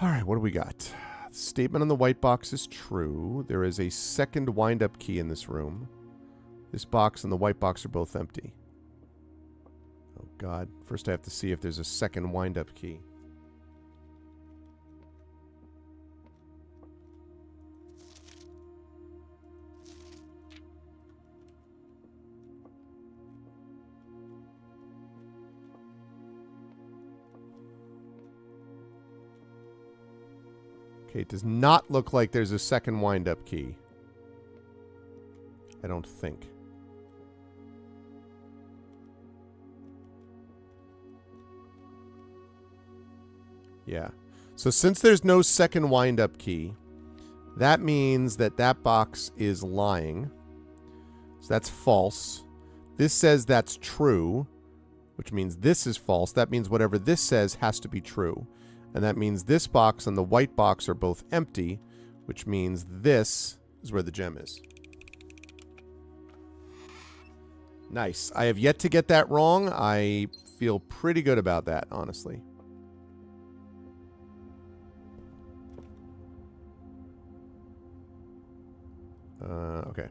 All right. What do we got? The statement on the white box is true. There is a second wind-up key in this room. This box and the white box are both empty. Oh, God. First, I have to see if there's a second wind-up key. Okay, it does not look like there's a second wind-up key. I don't think. Yeah. So since there's no second wind-up key, that means that that box is lying. So that's false. This says that's true, which means this is false. That means whatever this says has to be true. And that means this box and the white box are both empty, which means this is where the gem is. Nice. I have yet to get that wrong. I feel pretty good about that, honestly. Okay.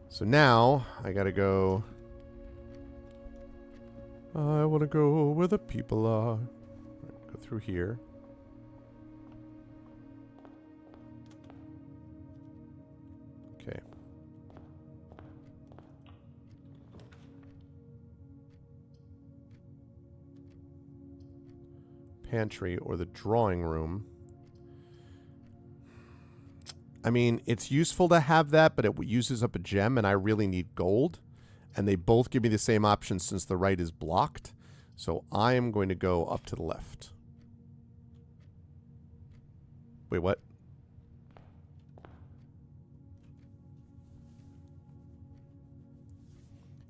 So now I gotta go. I want to go where the people are. Go through here. Okay. Pantry or the drawing room. I mean, it's useful to have that, but it uses up a gem, and I really need gold. And they both give me the same option since the right is blocked. So I am going to go up to the left. Wait, what?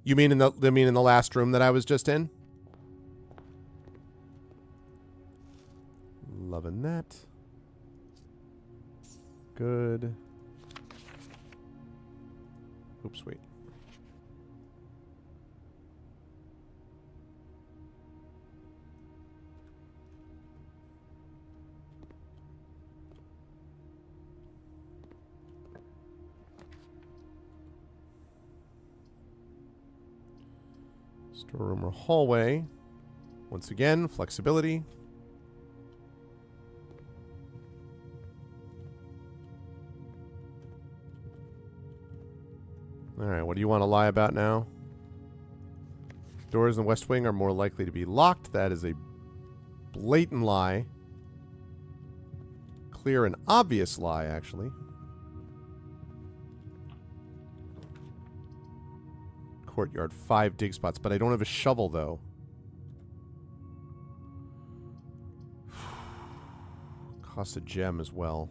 You mean in the last room that I was just in? Loving that. Good. Oops, wait. Storeroom or hallway. Once again, flexibility. Alright, what do you want to lie about now? Doors in the West Wing are more likely to be locked. That is a blatant lie. Clear and obvious lie, actually. Courtyard, 5 dig spots, but I don't have a shovel, though. Costs a gem as well.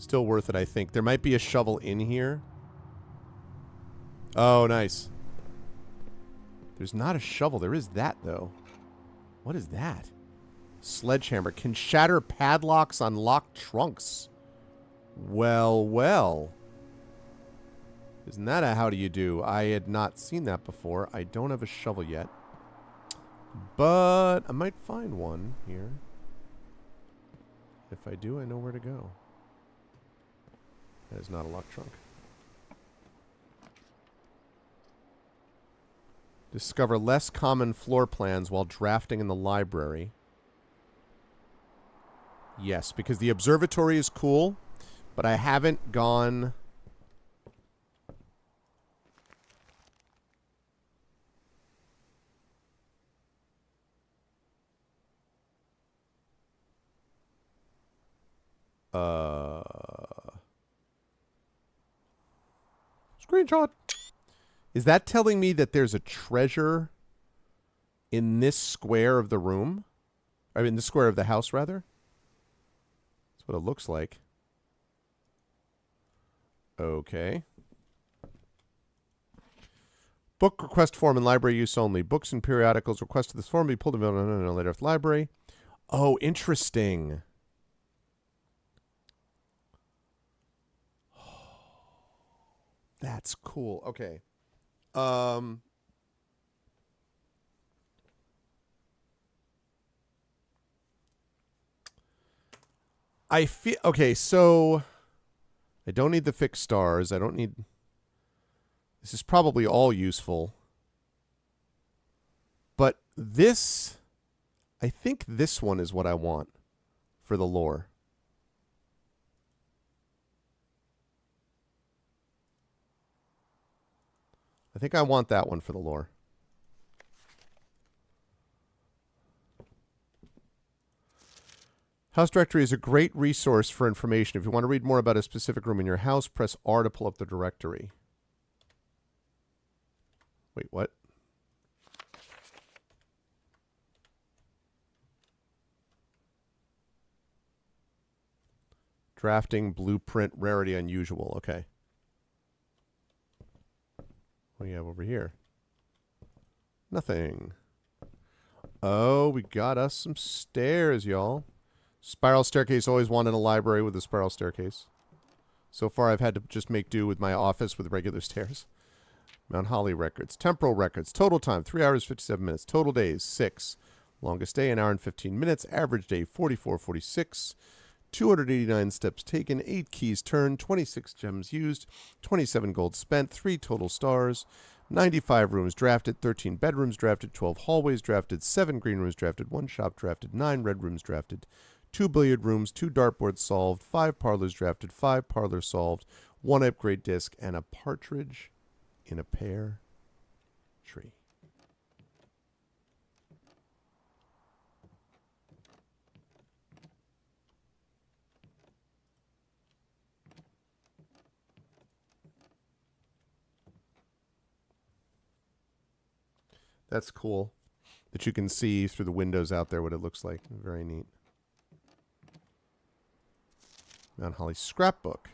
Still worth it, I think. There might be a shovel in here. Oh, nice. There's not a shovel. There is that, though. What is that? Sledgehammer. Can shatter padlocks on locked trunks. Well, well. Isn't that a how do you do? I had not seen that before. I don't have a shovel yet. But I might find one here. If I do, I know where to go. That is not a locked trunk. Discover less common floor plans while drafting in the library. Yes, because the observatory is cool, but I haven't gone... Screenshot. Is that telling me that there's a treasure in this square of the room? I mean, the square of the house, rather? That's what it looks like. Okay. Book request form and library use only. Books and periodicals requested this form be pulled available in a later library. Oh, interesting. That's cool. Okay. I feel okay, so I don't need the fixed stars. I don't need... This is probably all useful. But this... I think this one is what I want for the lore. I think I want that one for the lore. House directory is a great resource for information. If you want to read more about a specific room in your house, press R to pull up the directory. Wait, what? Drafting, blueprint, rarity, unusual. Okay. What do you have over here? Nothing. Oh, we got us some stairs, y'all. Spiral staircase. Always wanted a library with a spiral staircase. So far, I've had to just make do with my office with regular stairs. Mount Holly records. Temporal records. Total time, 3 hours, 57 minutes. Total days, 6. Longest day, 1 hour and 15 minutes. Average day, 44:46. 289 steps taken, 8 keys turned, 26 gems used, 27 gold spent, 3 total stars, 95 rooms drafted, 13 bedrooms drafted, 12 hallways drafted, 7 green rooms drafted, 1 shop drafted, 9 red rooms drafted, 2 billiard rooms, 2 dartboards solved, 5 parlors drafted, 5 parlors solved, 1 upgrade disc, and a partridge in a pear tree. That's cool that you can see through the windows out there what it looks like. Very neat. Mount Holly scrapbook.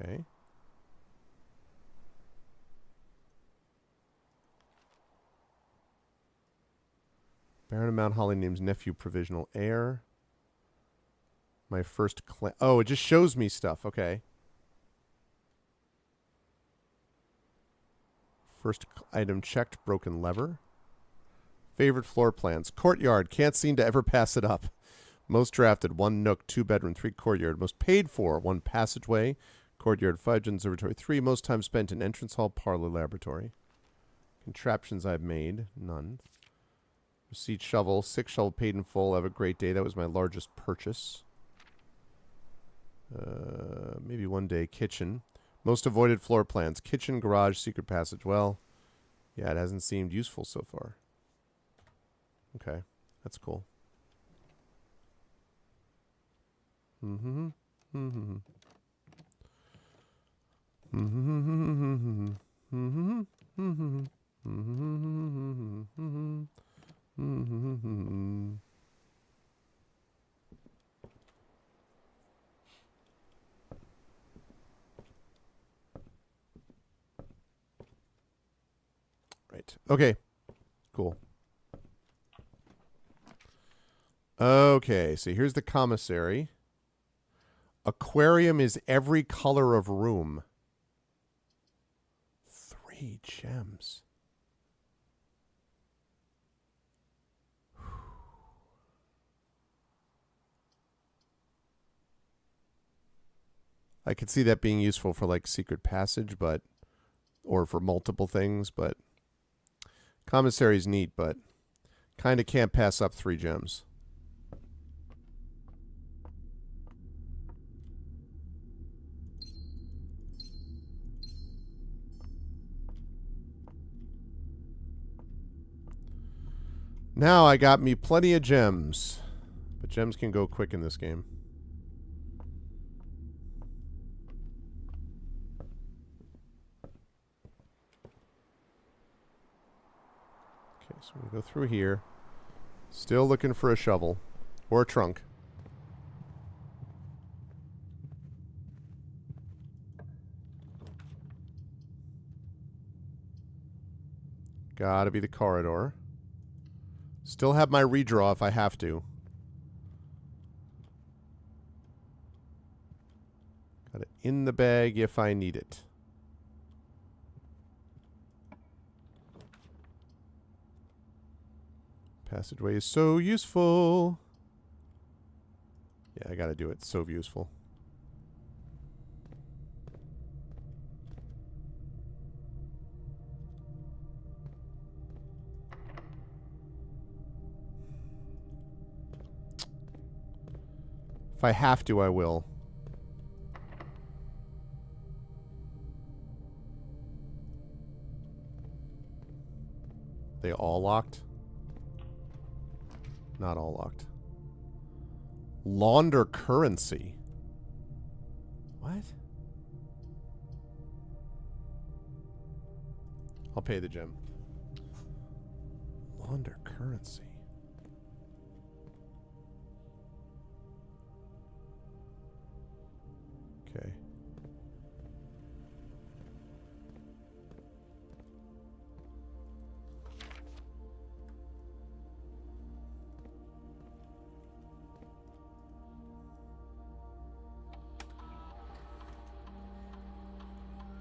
Okay. Baron of Mount Holly names nephew provisional heir. My first oh, it just shows me stuff. Okay. First item checked, broken lever. Favorite floor plans. Courtyard. Can't seem to ever pass it up. Most drafted. 1 nook, 2 bedroom, 3 courtyard. Most paid for. 1 passageway. Courtyard 5, observatory 3. Most time spent in entrance hall, parlor, laboratory. Contraptions I've made. None. Receipt shovel. 6 shovel paid in full. Have a great day. That was my largest purchase. Maybe one day. Kitchen. Most avoided floor plans. Kitchen, garage, secret passage. Well, yeah, it hasn't seemed useful so far. Okay, that's cool. Mm-hmm. Mm-hmm. Mm-hmm. Mm-hmm. Mm-hmm. Mm-hmm. Mm-hmm. Perfect. Okay. Cool. Okay, so here's the commissary. Aquarium is every color of room. 3 gems. I could see that being useful for like secret passage, but or for multiple things, but commissary's neat, but kind of can't pass up 3 gems. Now I got me plenty of gems. But gems can go quick in this game. Okay, so we go through here. Still looking for a shovel. Or a trunk. Gotta be the corridor. Still have my redraw if I have to. Got it in the bag if I need it. Passageway is so useful. Yeah, I gotta do it. So useful. If I have to, I will. They all locked? Not all locked. Launder currency. What? I'll pay the gem. Launder currency. Okay.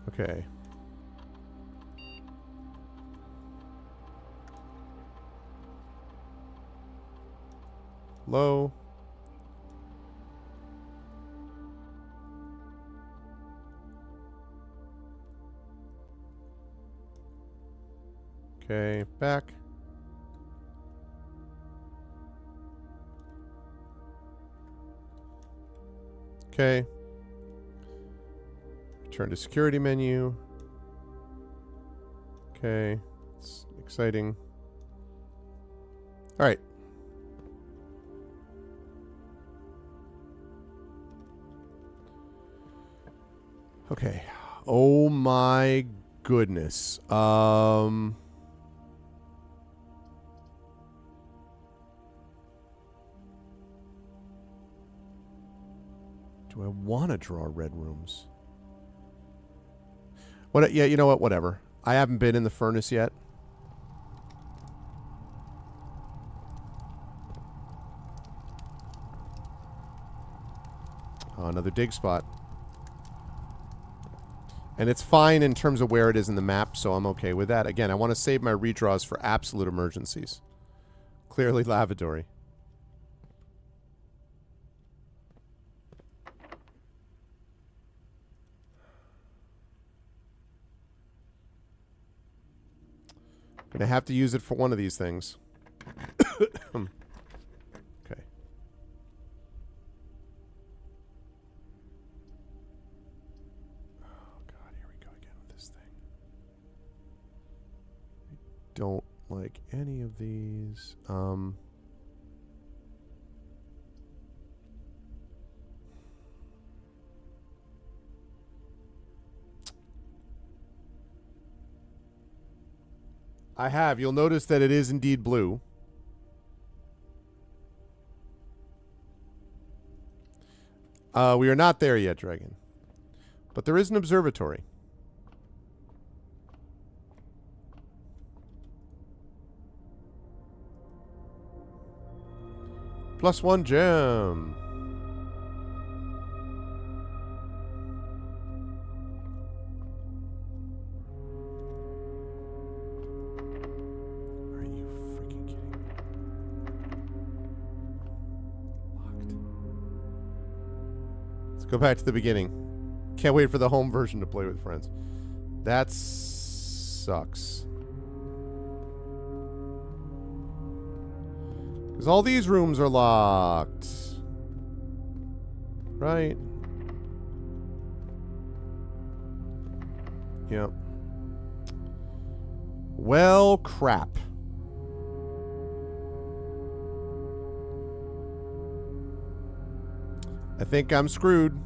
Okay. Low. Okay, back. Okay. Return to security menu. Okay. It's exciting. All right. Okay. Oh my goodness. Do I want to draw red rooms? What? Yeah, you know what? Whatever. I haven't been in the furnace yet. Oh, another dig spot. And it's fine in terms of where it is in the map, so I'm okay with that. Again, I want to save my redraws for absolute emergencies. Clearly lavatory. Gonna have to use it for one of these things. Okay. Oh god, here we go again with this thing. I don't like any of these. I have. You'll notice that it is indeed blue. We are not there yet, Dragon. But there is an observatory. +1 gem. Are you freaking kidding me? Locked. Let's go back to the beginning. Can't wait for the home version to play with friends. That sucks. Because all these rooms are locked. Right? Yep. Well, crap. I think I'm screwed.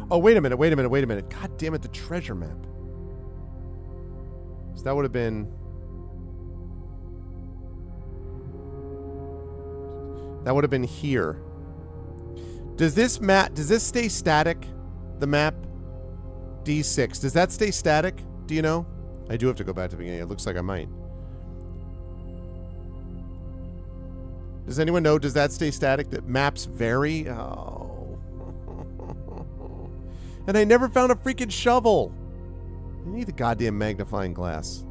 Oh, wait a minute, wait a minute, wait a minute. God damn it, the treasure map. So that would have been... That would have been here. Does this stay static? The map? D6. Does that stay static? Do you know? I do have to go back to the beginning. It looks like I might. Does anyone know? Does that stay static? That maps vary? Oh. And I never found a freaking shovel. I need the goddamn magnifying glass.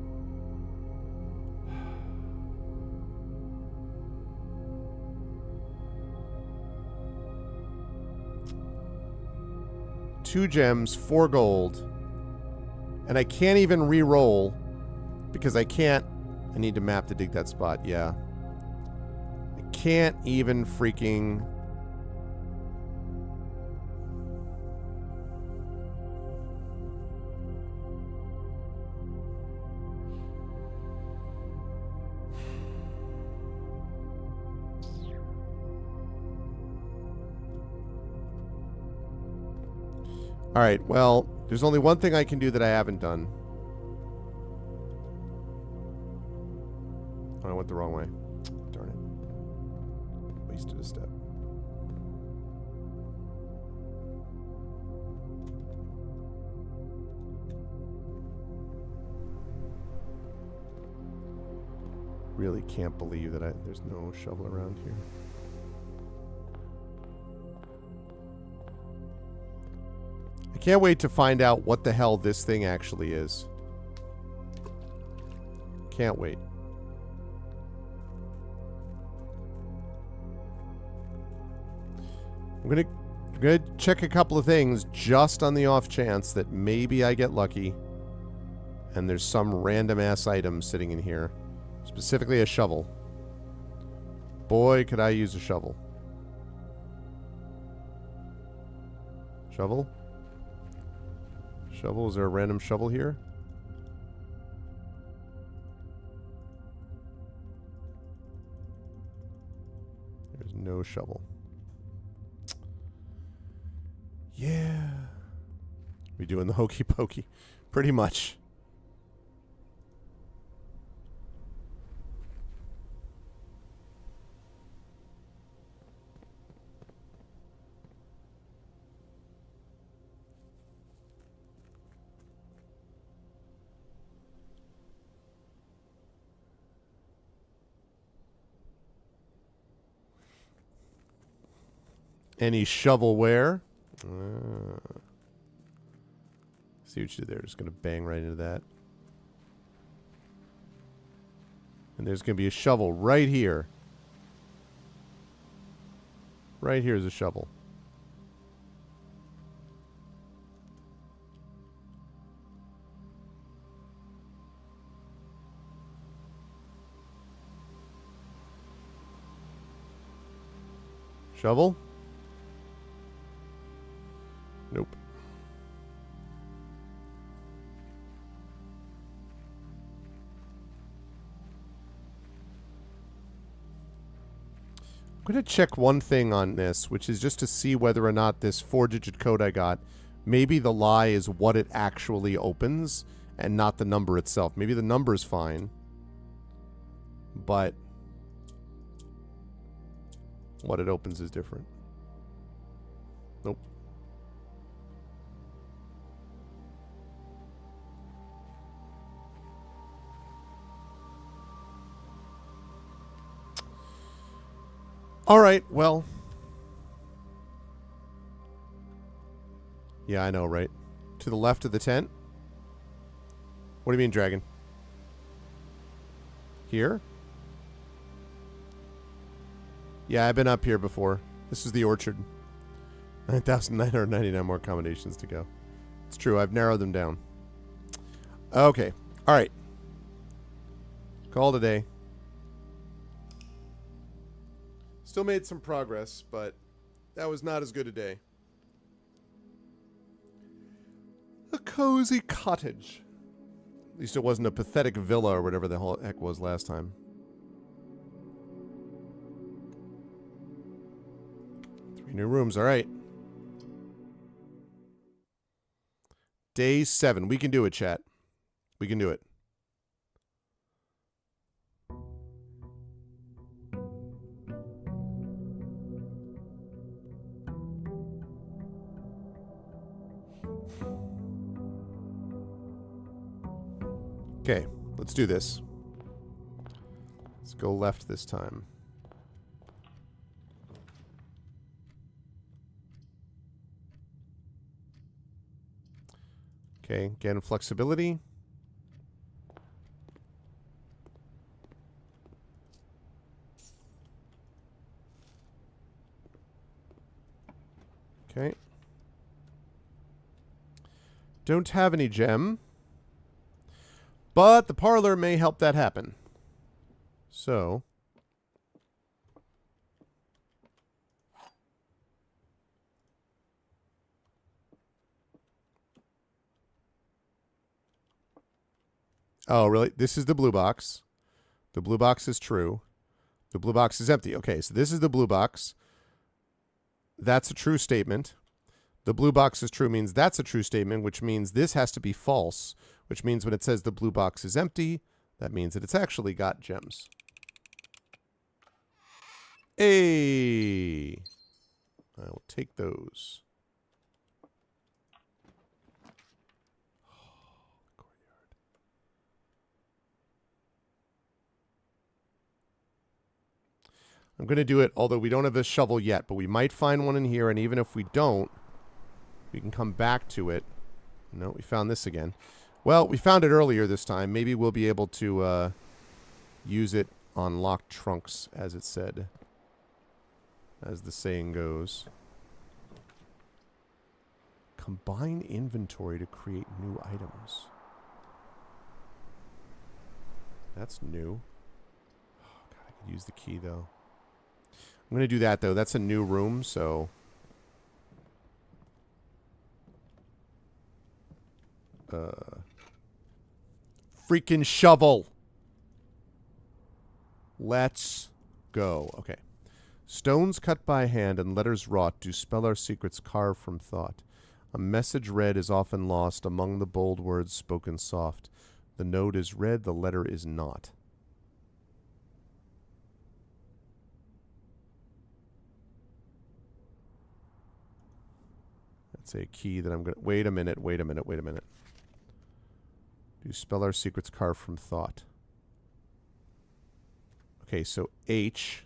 Two gems, 4 gold. And I can't even re-roll because I can't. I need to map to dig that spot. Yeah. I can't even freaking. All right, well, there's only one thing I can do that I haven't done. Oh, I went the wrong way. Darn it. Wasted a step. Really can't believe that there's no shovel around here. I can't wait to find out what the hell this thing actually is. Can't wait. I'm gonna check a couple of things just on the off chance that maybe I get lucky and there's some random ass item sitting in here. Specifically a shovel. Boy, could I use a shovel. Shovel? Shovel? Is there a random shovel here? There's no shovel. Yeah. We doing the hokey pokey. Pretty much. Any shovelware? See what you did there. Just going to bang right into that. And there's going to be a shovel right here. Right here is a shovel. Shovel? Nope. I'm going to check one thing on this, which is just to see whether or not this 4-digit code I got, maybe the lie is what it actually opens and not the number itself. Maybe the number's fine, but what it opens is different. Nope. All right, well. Yeah, I know, right? To the left of the tent? What do you mean, dragon? Here? Yeah, I've been up here before. This is the orchard. 9,999 more combinations to go. It's true, I've narrowed them down. Okay. All right. Call today. Still made some progress, but that was not as good a day. A cozy cottage. At least it wasn't a pathetic villa or whatever the heck was last time. Three new rooms, all right. Day 7. We can do it, chat. We can do it. Okay, let's do this. Let's go left this time. Okay, again, flexibility. Okay. Don't have any gem. But the parlor may help that happen. So. Oh, really? This is the blue box. The blue box is true. The blue box is empty. Okay, so this is the blue box. That's a true statement. The blue box is true means that's a true statement, which means this has to be false, which means when it says the blue box is empty, that means that it's actually got gems. Hey! I will take those. I'm going to do it, although we don't have a shovel yet, but we might find one in here, and even if we don't, we can come back to it. No, we found this again. Well, we found it earlier this time. Maybe we'll be able to use it on locked trunks, as it said. As the saying goes. Combine inventory to create new items. That's new. Oh, God, I could use the key, though. I'm going to do that, though. That's a new room, so... freaking shovel! Let's go. Okay. Stones cut by hand and letters wrought do spell our secrets carved from thought. A message read is often lost among the bold words spoken soft. The note is read, the letter is not. That's a key that I'm going to... Wait a minute. Do spell our secrets carved from thought. Okay, so H.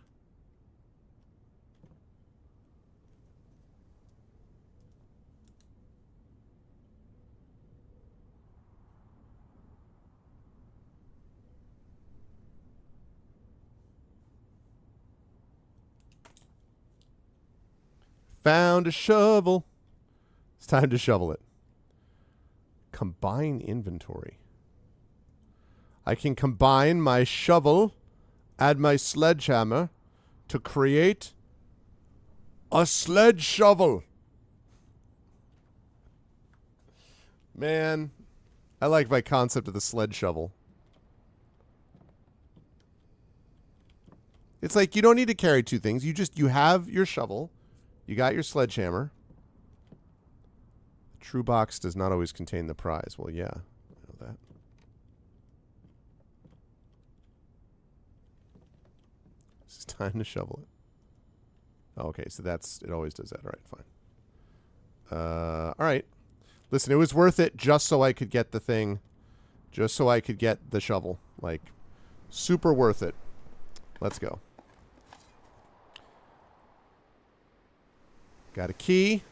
Found a shovel. It's time to shovel it. Combine inventory. I can combine my shovel, add my sledgehammer to create a sledge shovel. Man, I like my concept of the sled shovel. It's like you don't need to carry two things. You have your shovel. You got your sledgehammer. The true box does not always contain the prize. Well, yeah, I know that. It's time to shovel it. Oh, okay, so it always does that. All right, fine. All right. Listen, it was worth it just so I could get the thing. Just so I could get the shovel. Like, super worth it. Let's go. Got a key.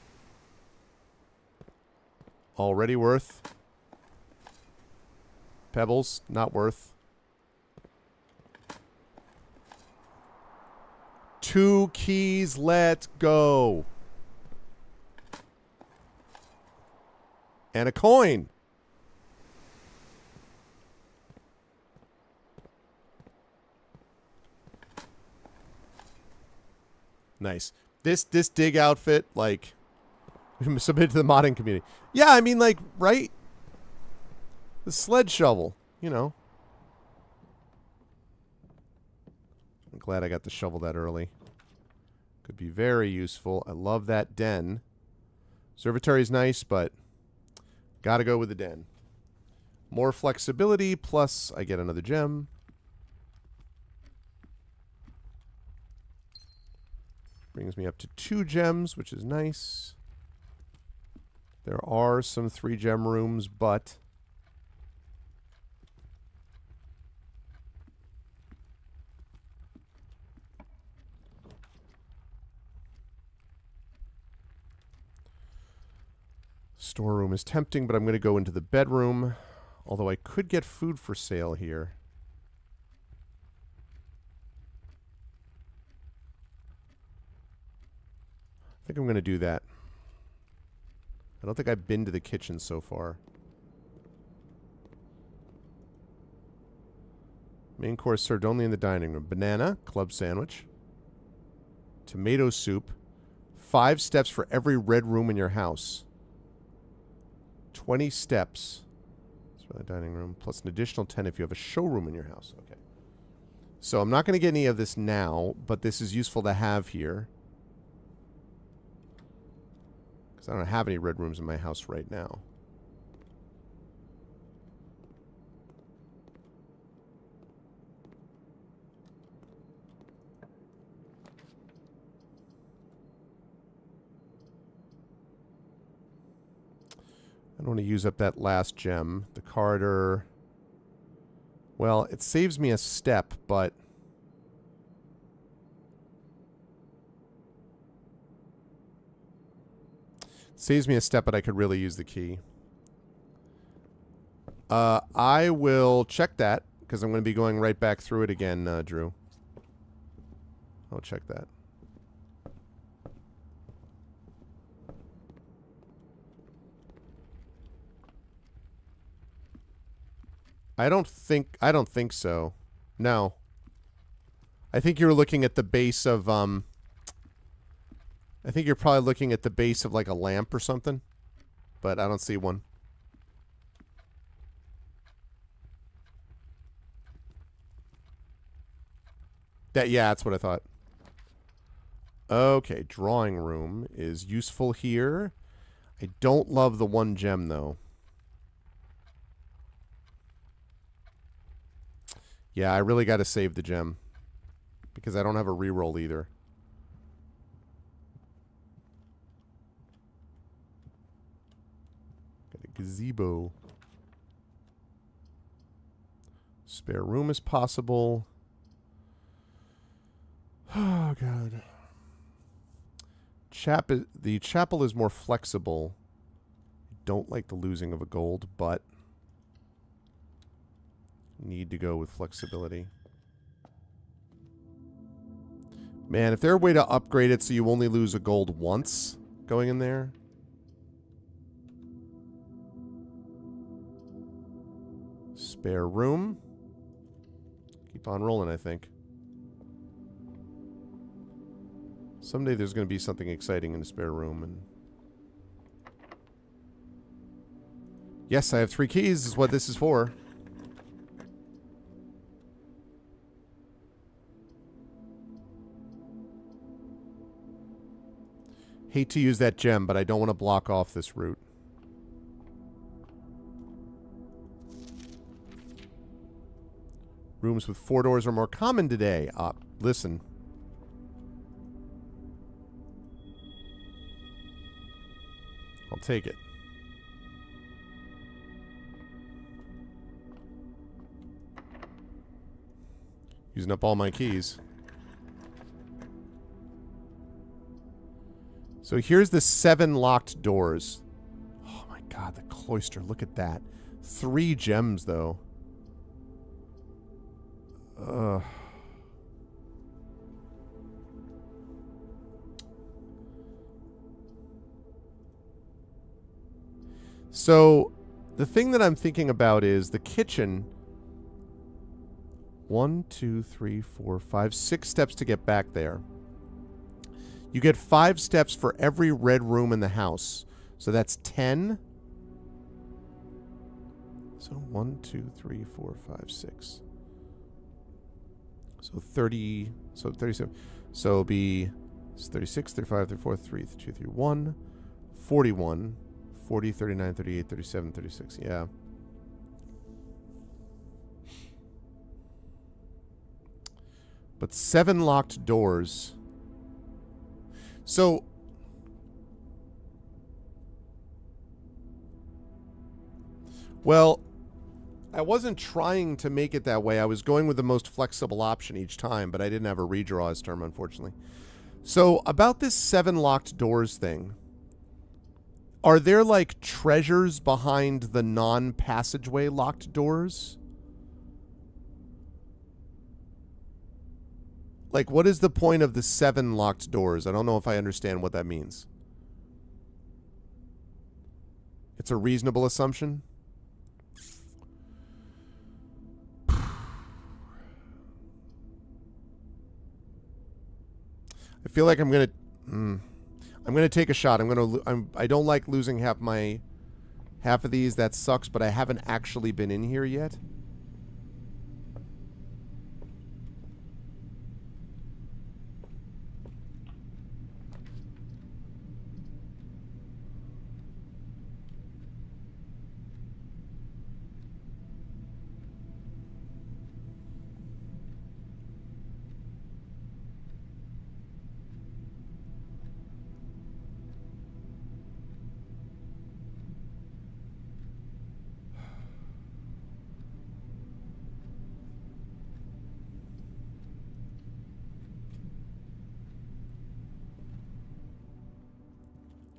Already worth. Pebbles, not worth. 2 keys, let's go. And a coin. Nice. This dig outfit, like, submitted to the modding community. Yeah, I mean, like, right? The sled shovel, you know. I'm glad I got to shovel that early. Could be very useful. I love that den. Observatory's nice, but gotta go with the den. More flexibility, plus I get another gem. Brings me up to 2 gems, which is nice. There are some 3-gem rooms, but storeroom is tempting, but I'm going to go into the bedroom. Although I could get food for sale here. I think I'm going to do that. I don't think I've been to the kitchen so far. Main course served only in the dining room. Banana, club sandwich. Tomato soup. 5 steps for every red room in your house. 20 steps. That's for the dining room. Plus an additional 10 if you have a showroom in your house. Okay. So I'm not going to get any of this now, but this is useful to have here. I don't have any red rooms in my house right now. I don't want to use up that last gem. The corridor. Well, it saves me a step, but saves me a step, but I could really use the key. I will check that, because I'm going to be going right back through it again, Drew. I'll check that. I don't think so. No. I think you're looking at the base of, I think you're probably looking at the base of like a lamp or something, but I don't see one. Yeah, that's what I thought. Okay, drawing room is useful here. I don't love the 1 gem though. Yeah, I really got to save the gem because I don't have a reroll either. Gazebo. Spare room is possible. Oh, God. The chapel is more flexible. Don't like the losing of a gold, but need to go with flexibility. Man, if there's a way to upgrade it so you only lose a gold once going in there. Spare room. Keep on rolling, I think. Someday there's going to be something exciting in the spare room. And yes, I have 3 keys is what this is for. Hate to use that gem, but I don't want to block off this route. Rooms with 4 doors are more common today. Listen. I'll take it. Using up all my keys. So here's the 7 locked doors. Oh my god, the cloister. Look at that. 3 gems, though. Ugh. So, the thing that I'm thinking about is the kitchen. 1, 2, 3, 4, 5, 6 steps to get back there. You get 5 steps for every red room in the house. So that's 10. So 1, 2, 3, 4, 5, 6. So 30. So 37. So it'll be 36, 35, 34, 3, 2, 3, 1. 41. 40, 39, 38, 37, 36. Yeah. But 7 locked doors. So well, I wasn't trying to make it that way. I was going with the most flexible option each time, but I didn't have a redraw as term, unfortunately. So about this 7 locked doors thing, are there like treasures behind the non-passageway locked doors? Like, what is the point of the 7 locked doors? I don't know if I understand what that means. It's a reasonable assumption. I feel like I'm gonna take a shot. I don't like losing half of these. That sucks, but I haven't actually been in here yet.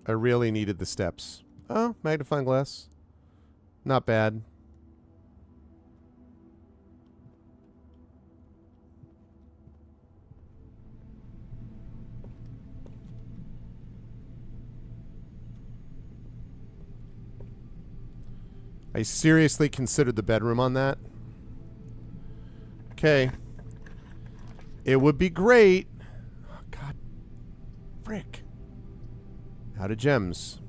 I really needed the steps. Oh, magnifying glass. Not bad. I seriously considered the bedroom on that. Okay. It would be great. Oh, God. Frick. Out of gems.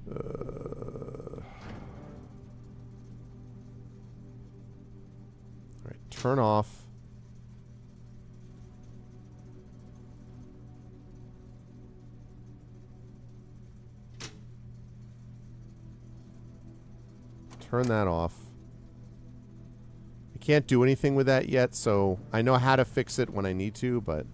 All right, turn off. Turn that off. I can't do anything with that yet, so I know how to fix it when I need to, but...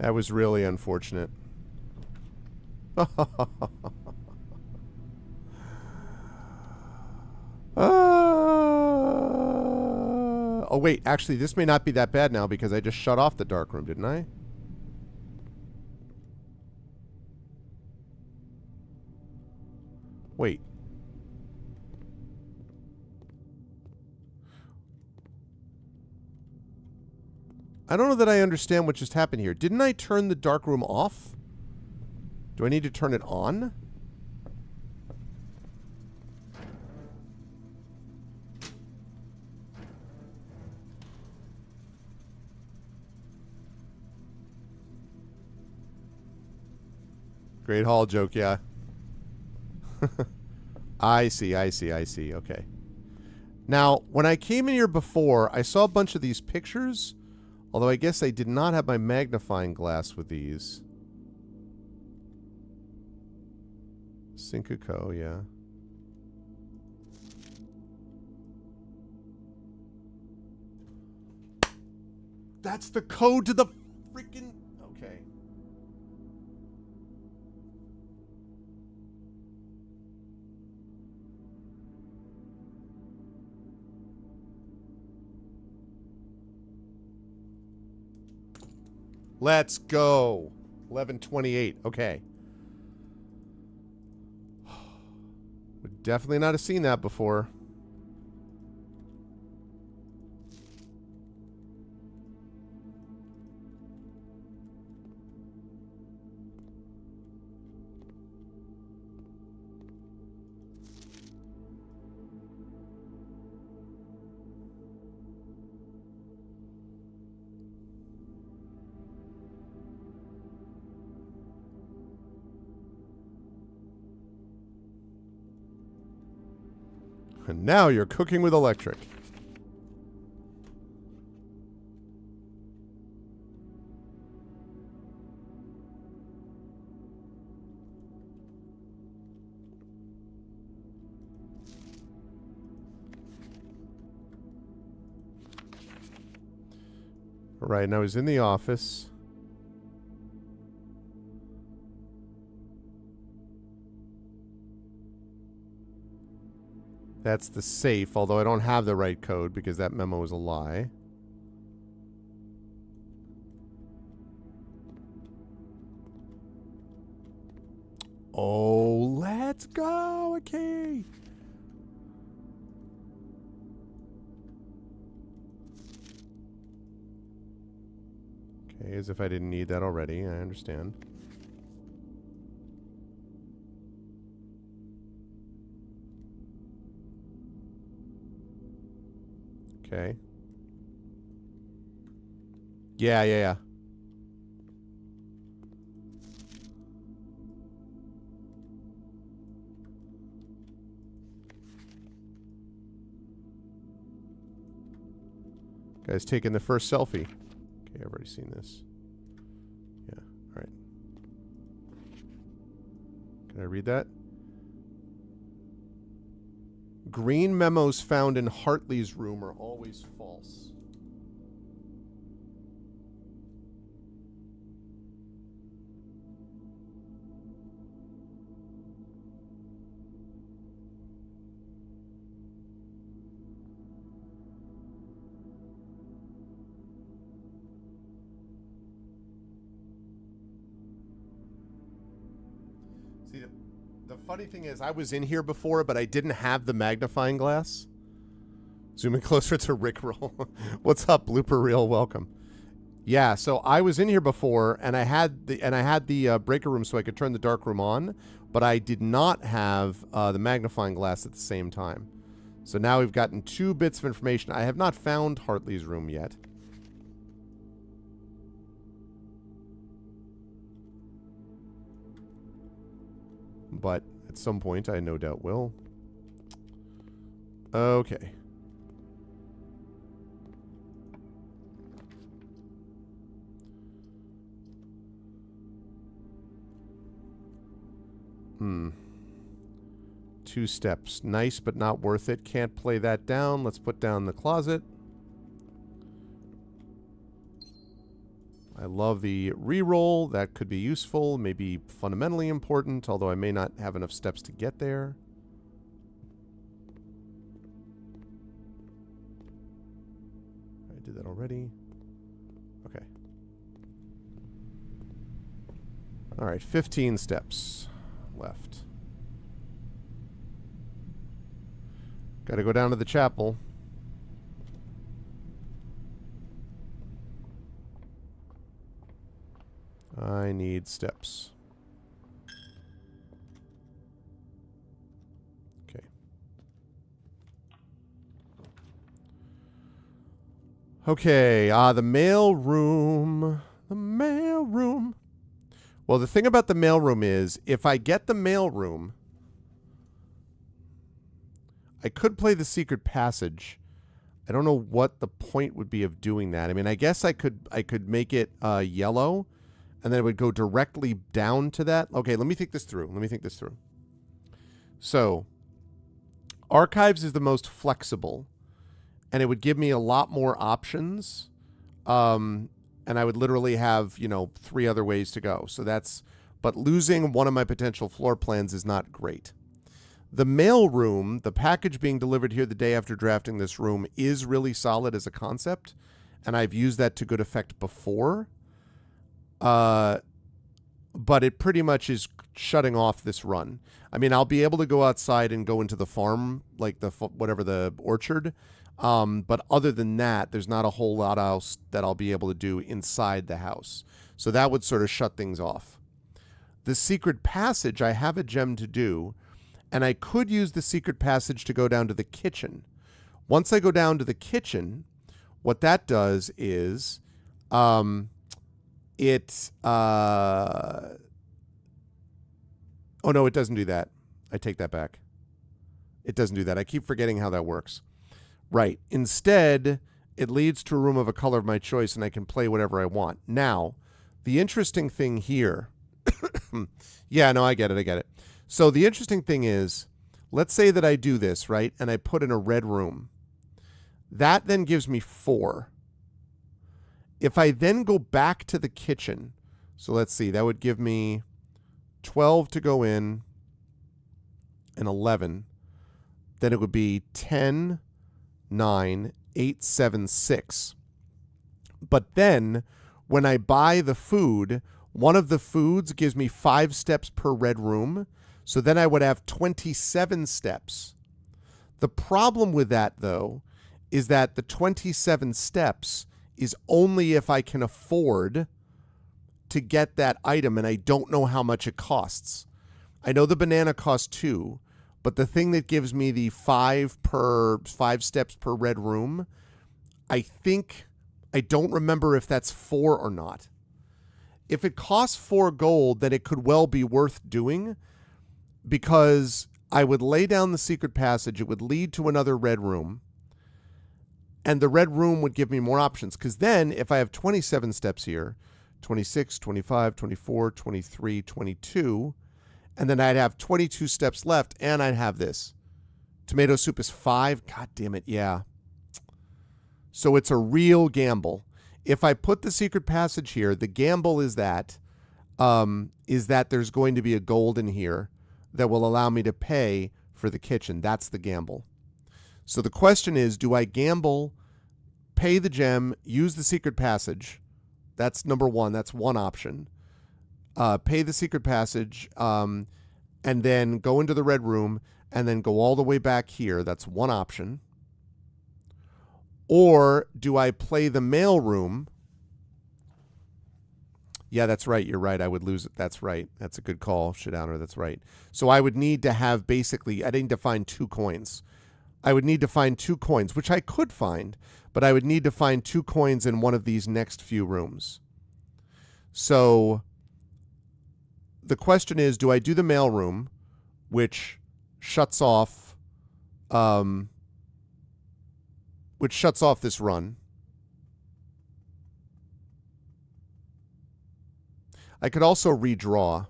That was really unfortunate. Oh, wait. Actually, this may not be that bad now because I just shut off the dark room, didn't I? Wait. I don't know that I understand what just happened here. Didn't I turn the dark room off? Do I need to turn it on? Great Hall joke, yeah. I see. Okay. Now, when I came in here before, I saw a bunch of these pictures. Although I guess I did not have my magnifying glass with these. Cinco, yeah. That's the code to the freaking... Okay. Let's go. 11:28. Okay. Would definitely not have seen that before. And now you're cooking with electric. All right, now he's in the office. That's the safe, although I don't have the right code because that memo is a lie. Oh, let's go. Okay. Okay, as if I didn't need that already. I understand. Okay. Yeah. Guy's taking the first selfie. Okay, I've already seen this. Yeah, all right. Can I read that? Green memos found in Hartley's room are always false. See, the funny thing is, I was in here before, but I didn't have the magnifying glass. Zooming closer to Rickroll. What's up, blooper reel? Welcome. Yeah, so I was in here before, and I had the breaker room so I could turn the dark room on, but I did not have the magnifying glass at the same time. So now we've gotten 2 bits of information. I have not found Hartley's room yet. But at some point, I no doubt will. Okay. Hmm. 2 steps. Nice, but not worth it. Can't play that down. Let's put down the closet. I love the reroll. That could be useful, maybe fundamentally important, although I may not have enough steps to get there. I did that already. Okay. All right, 15 steps left. Got to go down to the chapel. I need steps. Okay. Okay, the mail room. The mail room. Well, the thing about the mail room is, if I get the mail room, I could play the secret passage. I don't know what the point would be of doing that. I mean, I guess I could make it yellow, and then it would go directly down to that. Okay, let me think this through. So, Archives is the most flexible, and it would give me a lot more options. And I would literally have, 3 other ways to go. So but losing one of my potential floor plans is not great. The mail room, the package being delivered here the day after drafting this room, is really solid as a concept, and I've used that to good effect before. but it pretty much is shutting off this run. I mean, I'll be able to go outside and go into the farm, like the orchard. But other than that, there's not a whole lot else that I'll be able to do inside the house. So that would sort of shut things off. The secret passage, I have a gem to do, and I could use the secret passage to go down to the kitchen. Once I go down to the kitchen, what that does is oh no, it doesn't do that. I take that back. It doesn't do that. I keep forgetting how that works. Right. Instead, it leads to a room of a color of my choice, and I can play whatever I want. Now, the interesting thing here... yeah, no, I get it. So the interesting thing is, let's say that I do this, right, and I put in a red room. That then gives me 4. If I then go back to the kitchen, so let's see, that would give me 12 to go in and 11. Then it would be 10, 9, 8, 7, 6. But then when I buy the food, one of the foods gives me 5 steps per red room. So then I would have 27 steps. The problem with that, though, is that the 27 steps is only if I can afford to get that item, and I don't know how much it costs. I know the banana costs 2, but the thing that gives me the 5 steps per red room, I don't remember if that's 4 or not. If it costs 4 gold, then it could well be worth doing, because I would lay down the secret passage. It would lead to another red room, and the red room would give me more options, because then if I have 27 steps here, 26, 25, 24, 23, 22, and then I'd have 22 steps left, and I'd have this. Tomato soup is 5. God damn it, yeah. So it's a real gamble. If I put the secret passage here, the gamble is that there's going to be a gold in here that will allow me to pay for the kitchen. That's the gamble. So the question is, do I gamble, pay the gem, use the secret passage? That's number one. That's one option. Pay the secret passage, and then go into the red room, and then go all the way back here. That's one option. Or do I play the mail room? Yeah, that's right. You're right. I would lose it. That's right. That's a good call, Shadowner. That's right. So I would need to have basically, I need to find 2 coins. I would need to find 2 coins, which I could find, but I would need to find 2 coins in one of these next few rooms. So the question is, do I do the mail room, which shuts off this run? I could also redraw.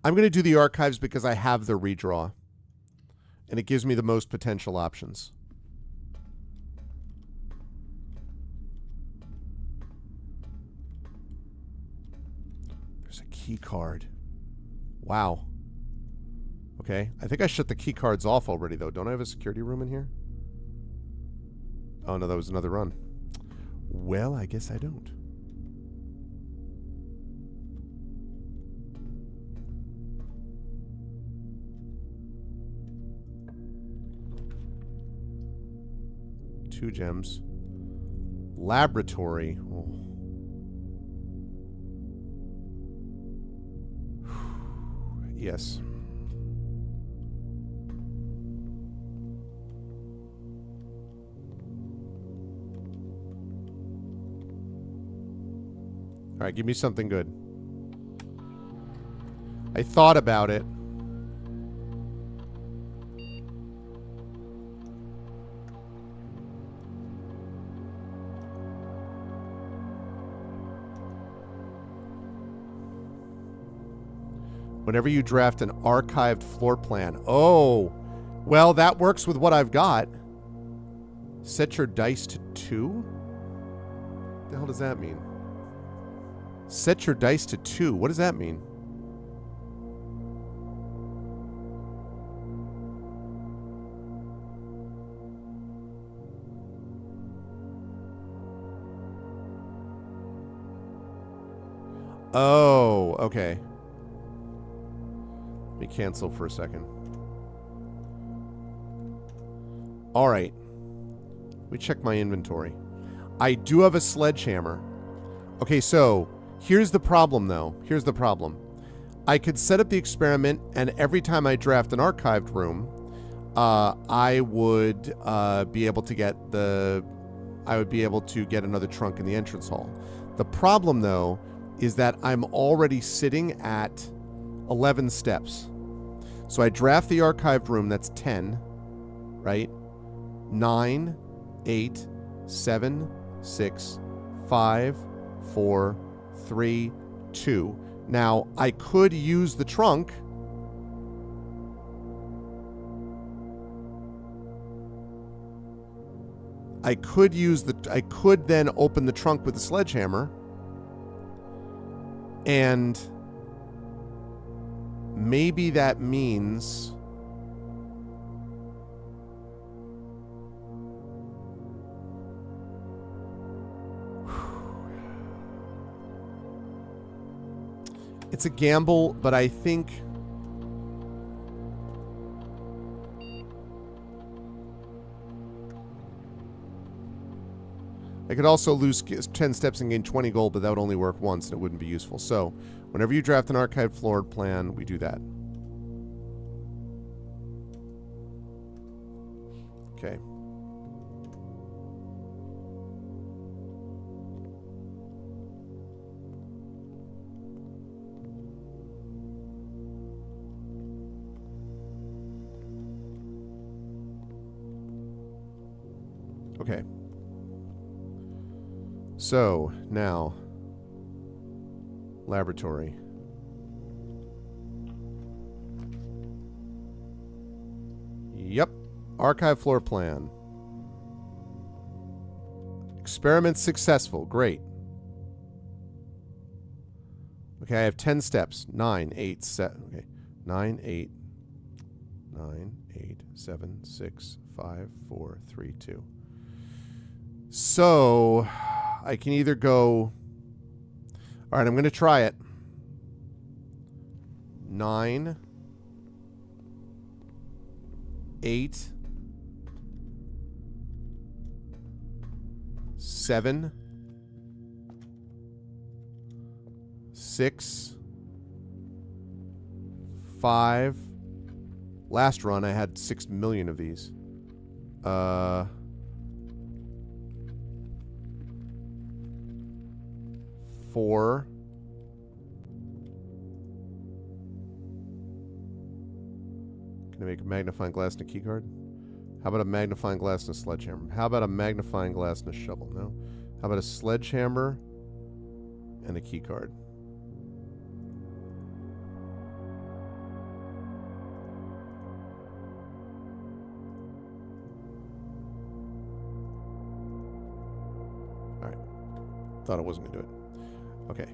I'm going to do the archives because I have the redraw, and it gives me the most potential options. There's a key card. Wow. Okay. I think I shut the key cards off already, though. Don't I have a security room in here? Oh, no, that was another run. Well, I guess I don't. Two gems. Laboratory. Oh. Yes. All right, give me something good. I thought about it. Whenever you draft an archived floor plan. Oh, well, that works with what I've got. Set your dice to 2? What the hell does that mean? Set your dice to 2. What does that mean? Oh, okay. Let me cancel for a second. All right. Let me check my inventory. I do have a sledgehammer. Okay, so here's the problem, though. Here's the problem. I could set up the experiment, and every time I draft an archived room, I would be able to get another trunk in the entrance hall. The problem, though, is that I'm already sitting at 11 steps. So I draft the archived room, that's 10, right? 9, 8, 7, 6, 5, 4, 3, 2. Now, I could use the trunk. I could then open the trunk with the sledgehammer. And maybe that means it's a gamble, but I think I could also lose 10 steps and gain 20 gold, but that would only work once and it wouldn't be useful. So, whenever you draft an archived floor plan, we do that. Okay. Okay. So, now, laboratory. Yep. Archive floor plan. Experiment successful. Great. Okay, I have 10 steps. 9, 8, 7. Okay. 9, 8. 9, 8, 7, 6, 5, 4, 3, 2. So, I can either go... All right, I'm going to try it. 9, 8, 7, 6, 5. Last run, I had 6 million of these. 4. Can I make a magnifying glass and a keycard? How about a magnifying glass and a sledgehammer? How about a magnifying glass and a shovel? No. How about a sledgehammer and a keycard? All right. Thought I wasn't going to do it. Okay.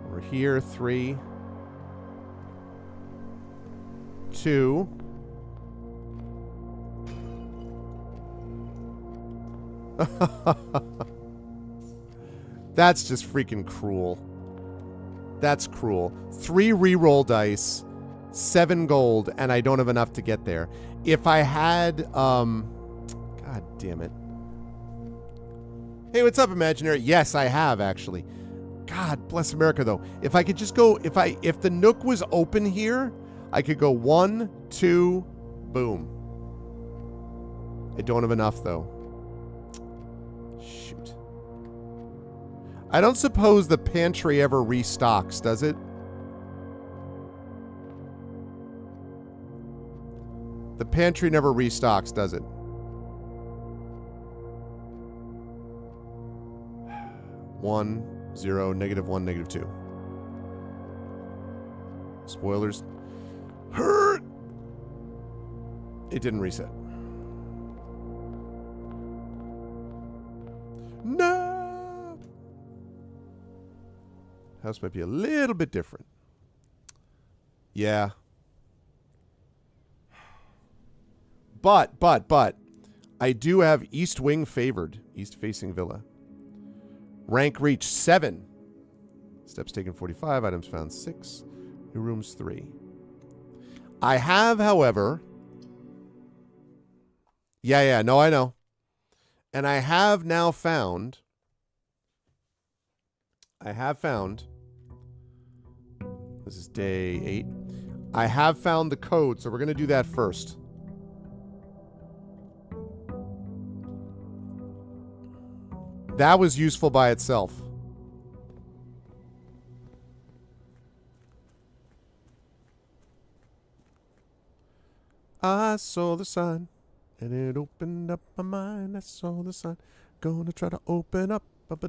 Over here, 3, 2. That's just freaking cruel. That's cruel. 3 reroll dice, 7 gold, and I don't have enough to get there. If I had, God damn it. Hey, what's up, Imaginary? Yes, I have, actually. God bless America, though. If I could just go, if the Nook was open here, I could go 1, 2, boom. I don't have enough, though. Shoot. I don't suppose the pantry ever restocks, does it? The pantry never restocks, does it? -1, -0, -1, -2. Spoilers. Hurt! It didn't reset. No! House might be a little bit different. Yeah. But, I do have East Wing favored. East-facing villa. Rank reached 7. Steps taken 45. Items found 6. New rooms 3. I have, however... Yeah, no, I know. And I have now found... This is day 8. I have found the code, so we're going to do that first. That was useful by itself. I saw the sign, and it opened up my mind. I saw the sign, gonna try to open up. Now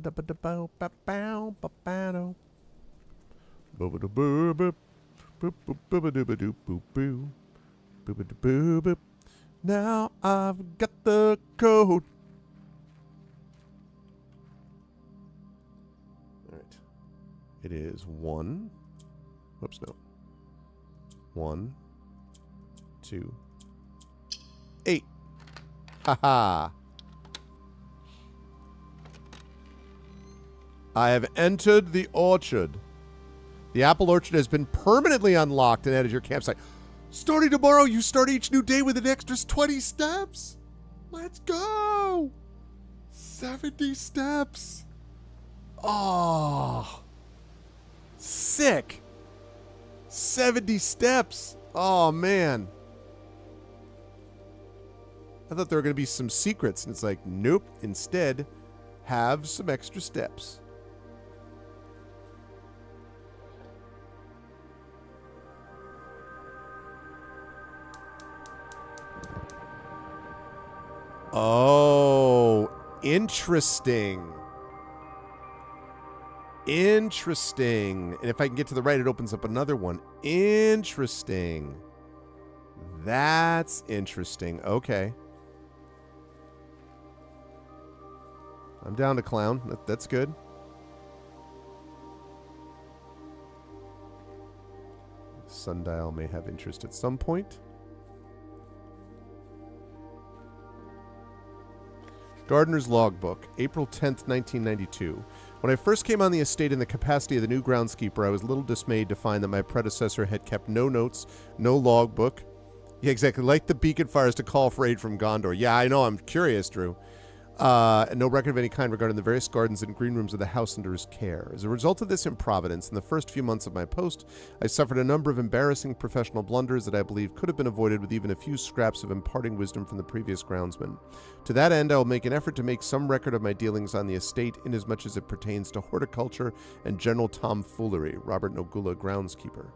I've got the code. All right. It is 1. Whoops, no. 1, 2, 8. Haha. I have entered the orchard. The apple orchard has been permanently unlocked and added to your campsite. Starting tomorrow, you start each new day with an extra 20 steps. Let's go. 70 steps. Oh. Sick. 70 steps. Oh, man. I thought there were going to be some secrets, and it's like, nope. Instead, have some extra steps. Oh, interesting. Interesting. And if I can get to the right, it opens up another one. Interesting. That's interesting. Okay. I'm down to clown. That's good. Sundial may have interest at some point. Gardener's Logbook, April 10th, 1992. When I first came on the estate in the capacity of the new groundskeeper, I was a little dismayed to find that my predecessor had kept no notes, no logbook. Yeah, exactly. Like the beacon fires to call for aid from Gondor. Yeah, I know. I'm curious, Drew. And no record of any kind regarding the various gardens and green rooms of the house under his care. As a result of this improvidence, in the first few months of my post, I suffered a number of embarrassing professional blunders that I believe could have been avoided with even a few scraps of imparting wisdom from the previous groundsman. To that end, I will make an effort to make some record of my dealings on the estate inasmuch as it pertains to horticulture and general tomfoolery. Robert Nogula, groundskeeper.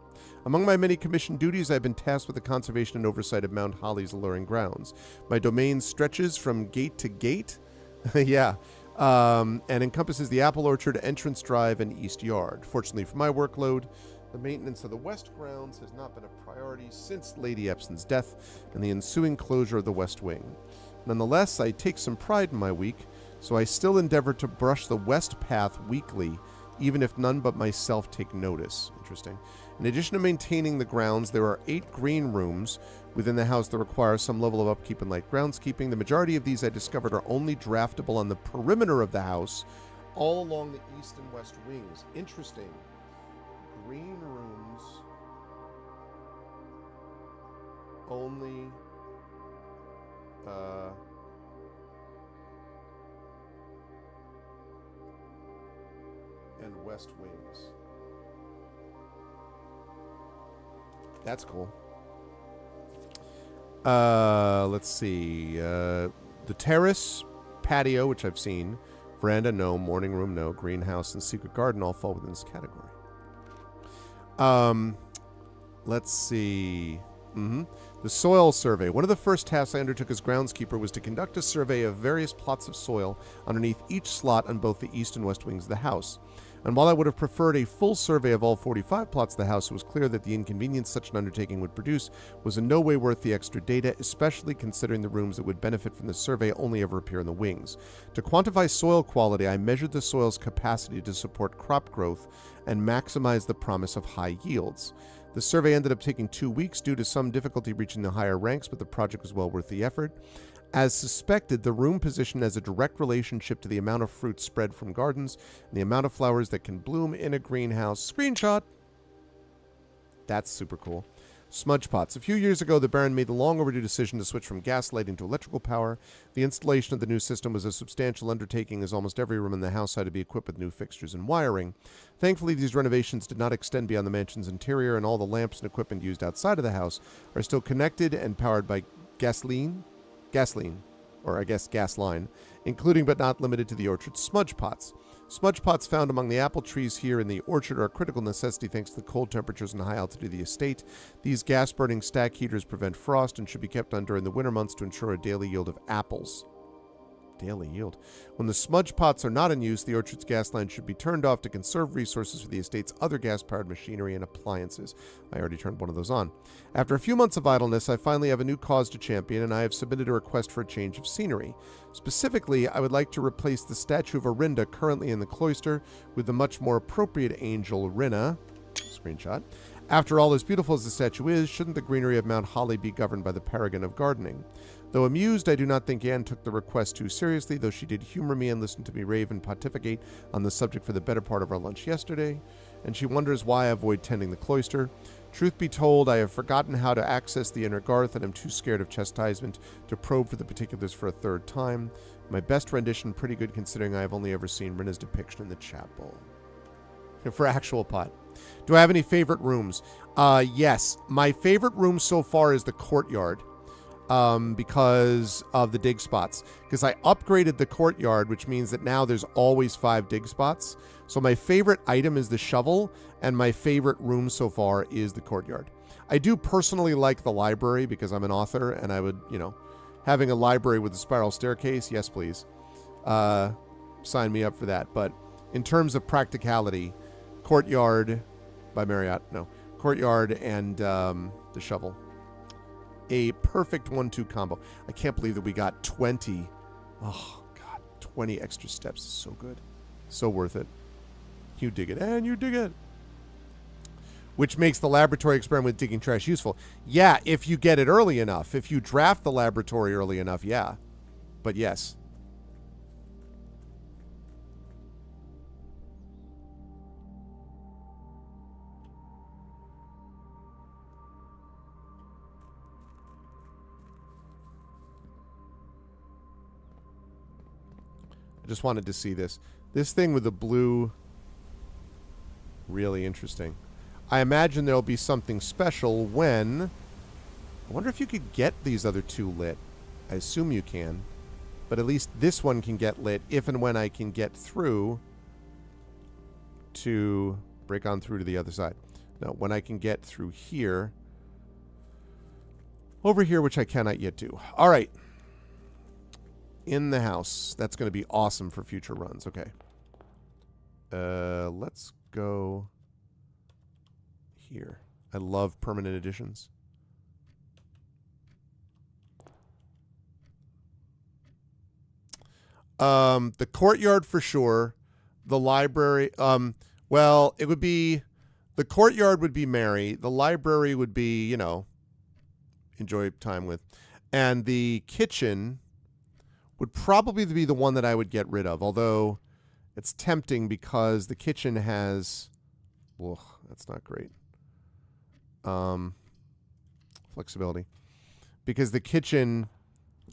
Among my many commissioned duties, I have been tasked with the conservation and oversight of Mount Holly's alluring grounds. My domain stretches from gate to gate, yeah, and encompasses the apple orchard, entrance drive, and east yard. Fortunately for my workload, the maintenance of the west grounds has not been a priority since Lady Epson's death and the ensuing closure of the west wing. Nonetheless, I take some pride in my week, so I still endeavor to brush the west path weekly, even if none but myself take notice. Interesting. In addition to maintaining the grounds, there are 8 green rooms within the house that require some level of upkeep and light groundskeeping. The majority of these, I discovered, are only draftable on the perimeter of the house, all along the east and west wings. Interesting. Green rooms only and west wings. That's cool. Let's see. The terrace, patio, which I've seen, veranda, no, morning room, no, greenhouse, and secret garden all fall within this category. Let's see. The soil survey. One of the first tasks I undertook as groundskeeper was to conduct a survey of various plots of soil underneath each slot on both the east and west wings of the house. And while I would have preferred a full survey of all 45 plots of the house, it was clear that the inconvenience such an undertaking would produce was in no way worth the extra data, especially considering the rooms that would benefit from the survey only ever appear in the wings. To quantify soil quality, I measured the soil's capacity to support crop growth and maximize the promise of high yields. The survey ended up taking 2 weeks due to some difficulty reaching the higher ranks, but the project was well worth the effort. As suspected, the room position has a direct relationship to the amount of fruit spread from gardens and the amount of flowers that can bloom in a greenhouse. Screenshot! That's super cool. Smudge pots. A few years ago, the Baron made the long overdue decision to switch from gas lighting to electrical power. The installation of the new system was a substantial undertaking, as almost every room in the house had to be equipped with new fixtures and wiring. Thankfully, these renovations did not extend beyond the mansion's interior, and all the lamps and equipment used outside of the house are still connected and powered by gasoline, or I guess gas line, including but not limited to the orchard's smudge pots. Smudge pots found among the apple trees here in the orchard are a critical necessity thanks to the cold temperatures and high altitude of the estate. These gas-burning stack heaters prevent frost and should be kept on during the winter months to ensure a daily yield of apples. Daily yield. When the smudge pots are not in use, the orchard's gas line should be turned off to conserve resources for the estate's other gas-powered machinery and appliances. I already turned one of those on. After a few months of idleness, I finally have a new cause to champion, and I have submitted a request for a change of scenery. Specifically, I would like to replace the statue of Orinda currently in the cloister with the much more appropriate angel Rinna. Screenshot. After all, as beautiful as the statue is, shouldn't the greenery of Mount Holly be governed by the paragon of gardening? Though amused, I do not think Anne took the request too seriously, though she did humor me and listen to me rave and pontificate on the subject for the better part of our lunch yesterday, and she wonders why I avoid tending the cloister. Truth be told, I have forgotten how to access the inner garth and am too scared of chastisement to probe for the particulars for a third time. My best rendition, pretty good considering I have only ever seen Rinna's depiction in the chapel. For actual pot. Do I have any favorite rooms? Yes. My favorite room so far is the courtyard. Because of the dig spots. Because I upgraded the courtyard, which means that now there's always 5 dig spots. So my favorite item is the shovel, and my favorite room so far is the courtyard. I do personally like the library because I'm an author, and I would, having a library with a spiral staircase, yes please. Sign me up for that. But in terms of practicality, courtyard by Marriott, no. Courtyard and the shovel. A perfect 1-2 combo. I can't believe that we got 20. Oh, God. 20 extra steps is so good. So worth it. You dig it, and you dig it. Which makes the laboratory experiment with digging trash useful. Yeah, if you get it early enough. If you draft the laboratory early enough, yeah. But yes. Just wanted to see this. This thing with the blue, really interesting. I imagine there'll be something special when... I wonder if you could get these other 2 lit. I assume you can. But at least this one can get lit if and when I can get through to break on through to the other side. No, when I can get through here. Over here, which I cannot yet do. All right. In the house. That's going to be awesome for future runs. Okay. Let's go here. I love permanent additions. The courtyard for sure. The library. Well, it would be... The courtyard would be Mary. The library would be, enjoy time with. And the kitchen... would probably be the one that I would get rid of, although it's tempting because the kitchen has... Ugh, that's not great. Flexibility. Because the kitchen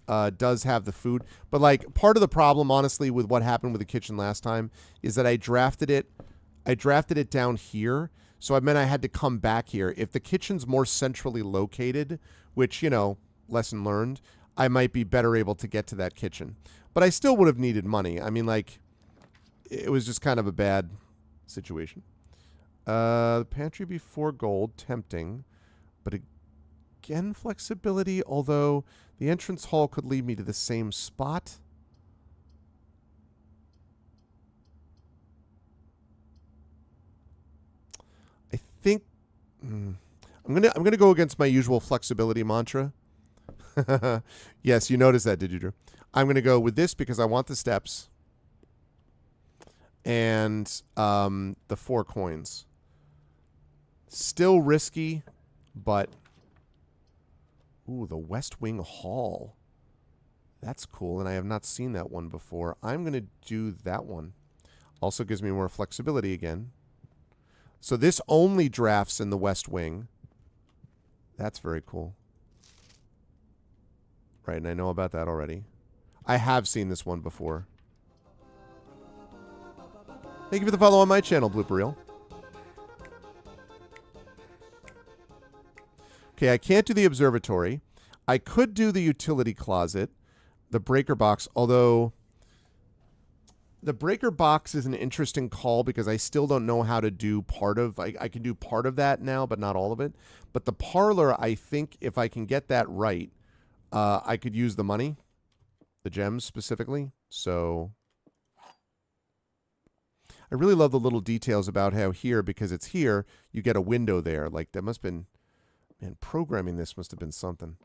does have the food. But, part of the problem, honestly, with what happened with the kitchen last time is that I drafted it down here, so it meant I had to come back here. If the kitchen's more centrally located, which, lesson learned... I might be better able to get to that kitchen. But I still would have needed money. I mean, it was just kind of a bad situation. The pantry before gold, tempting. But again, flexibility, although the entrance hall could lead me to the same spot. I think... I'm gonna go against my usual flexibility mantra. Yes, you noticed that, did you, Drew? I'm going to go with this because I want the steps and the 4 coins. Still risky, but... Ooh, the West Wing Hall. That's cool, and I have not seen that one before. I'm going to do that one. Also gives me more flexibility again. So this only drafts in the West Wing. That's very cool. Right, and I know about that already. I have seen this one before. Thank you for the follow on my channel, Blooper Reel. Okay, I can't do the observatory. I could do the utility closet, the breaker box, although the breaker box is an interesting call because I still don't know how to do part of, I can do part of that now, but not all of it. But the parlor, I think if I can get that right, I could use the money, the gems specifically. So I really love the little details about how here, because it's here, you get a window there. Like that must have been, man, programming this must have been something.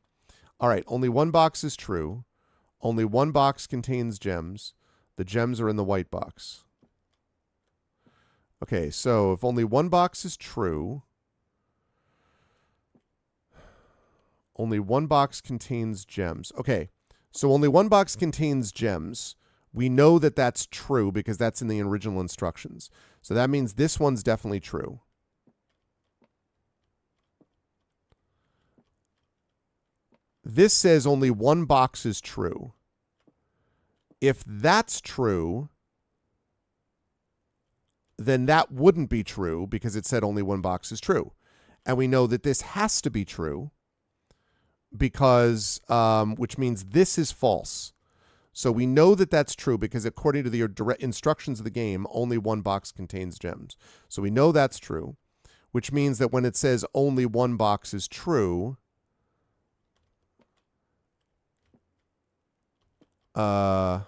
All right, only one box is true. Only one box contains gems. The gems are in the white box. Okay, so if only one box is true, only one box contains gems. Okay, so only one box contains gems. We know that that's true because that's in the original instructions. So that means this one's definitely true. This says only one box is true. If that's true, then that wouldn't be true because it said only one box is true. And we know that this has to be true because, which means this is false. So we know that that's true because according to the direct instructions of the game, only one box contains gems. So we know that's true, which means that when it says only one box is true, well,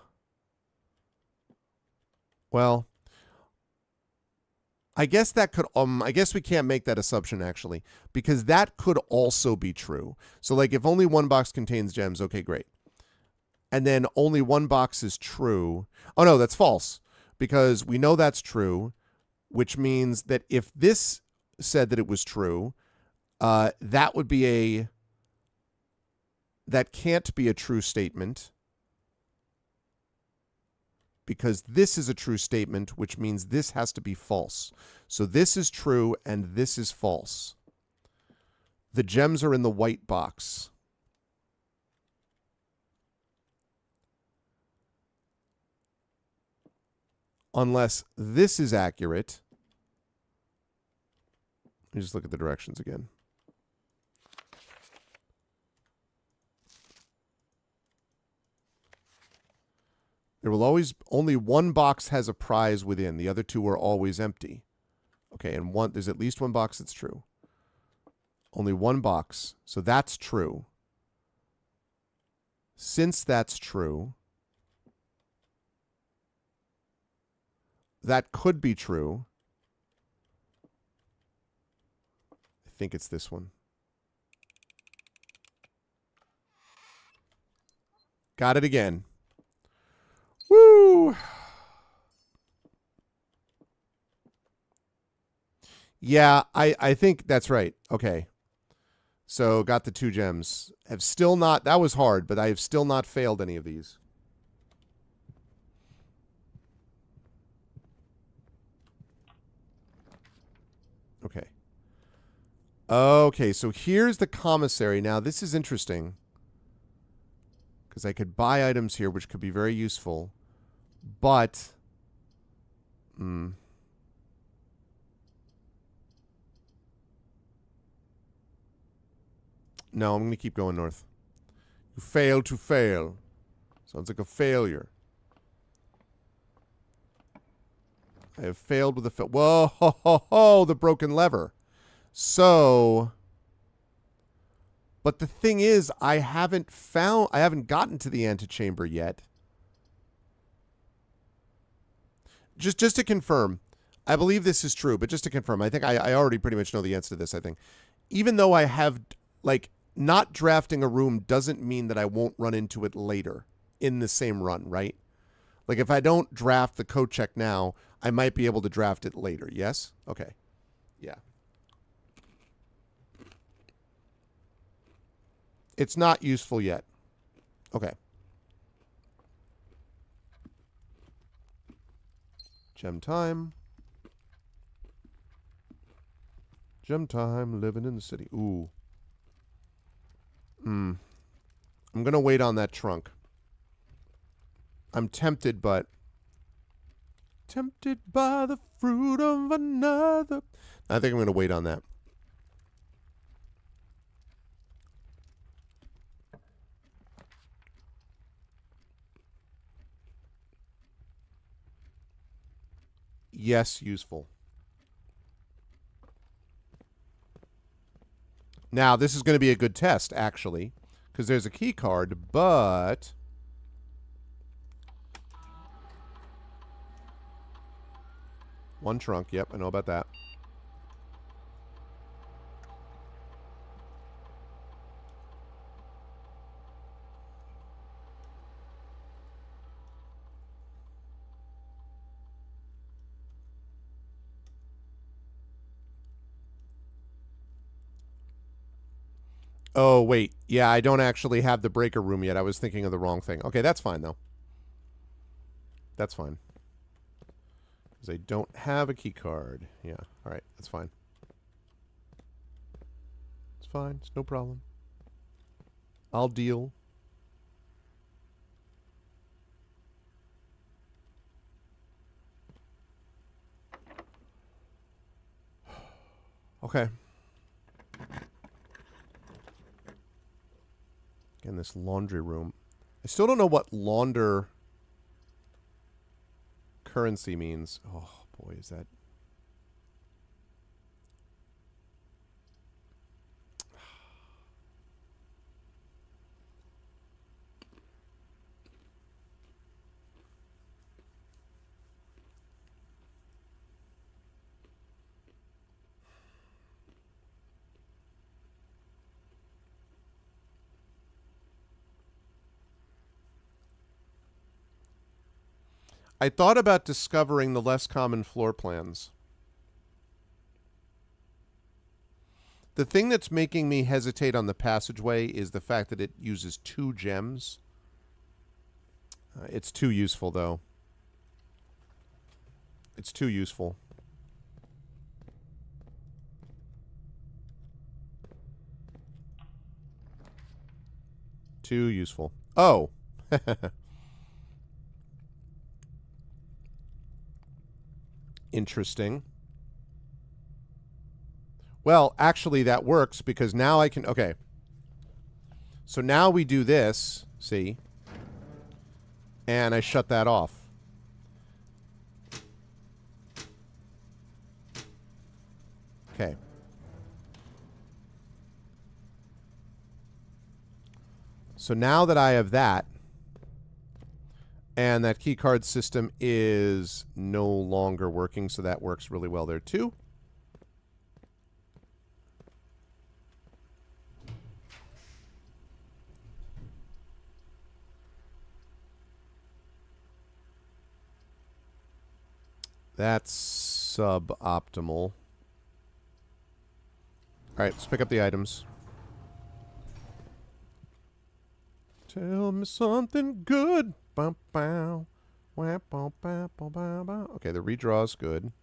I guess that could, I guess we can't make that assumption actually, because that could also be true. So like if only one box contains gems, okay, great. And then only one box is true. Oh no, that's false because we know that's true, which means that if this said that it was true, that would be that can't be a true statement. Because this is a true statement, which means this has to be false. So this is true and this is false. The gems are in the white box. Unless this is accurate. Let me just look at the directions again. There will always, only one box has a prize within. The other two are always empty. Okay, and there's at least one box that's true. Only one box. So that's true. Since that's true, that could be true. I think it's this one. Got it again. Woo! Yeah, I think that's right. Okay. So got the 2 gems. Have still not, that was hard, but I have still not failed any of these. Okay. Okay, so here's the commissary. Now, this is interesting. Because I could buy items here, which could be very useful. But, no, I'm going to keep going north. You fail to fail. Sounds like a failure. I have failed with a fail. Whoa, ho, ho, ho, the broken lever. So, but the thing is, I haven't gotten to the antechamber yet. Just to confirm, I believe this is true, but just to confirm, I think I already pretty much know the answer to this, I think. Even though I have, like, not drafting a room doesn't mean that I won't run into it later in the same run, right? Like, if I don't draft the code check now, I might be able to draft it later, yes? Okay. Yeah. It's not useful yet. Okay. Gem time. Gem time, living in the city. Ooh. I'm going to wait on that trunk. I'm tempted, but... Tempted by the fruit of another... I think I'm going to wait on that. Yes, useful. Now, this is going to be a good test, actually, because there's a key card, but... One trunk, yep, I know about that. Oh, wait. Yeah, I don't actually have the breaker room yet. I was thinking of the wrong thing. Okay, that's fine, though. That's fine. Because I don't have a key card. Yeah, all right, that's fine. It's fine. It's no problem. I'll deal. Okay. Again, this laundry room. I still don't know what launder currency means. Oh, boy, is that... I thought about discovering the less common floor plans. The thing that's making me hesitate on the passageway is the fact that it uses 2 gems. It's too useful, though. It's too useful. Too useful. Oh. Interesting. Well, actually, that works because now I can... Okay. So now we do this, see? And I shut that off. Okay. So now that I have that, and that keycard system is no longer working, so that works really well there too. That's suboptimal. All right, let's pick up the items. Tell me something good. Okay, the redraw is good.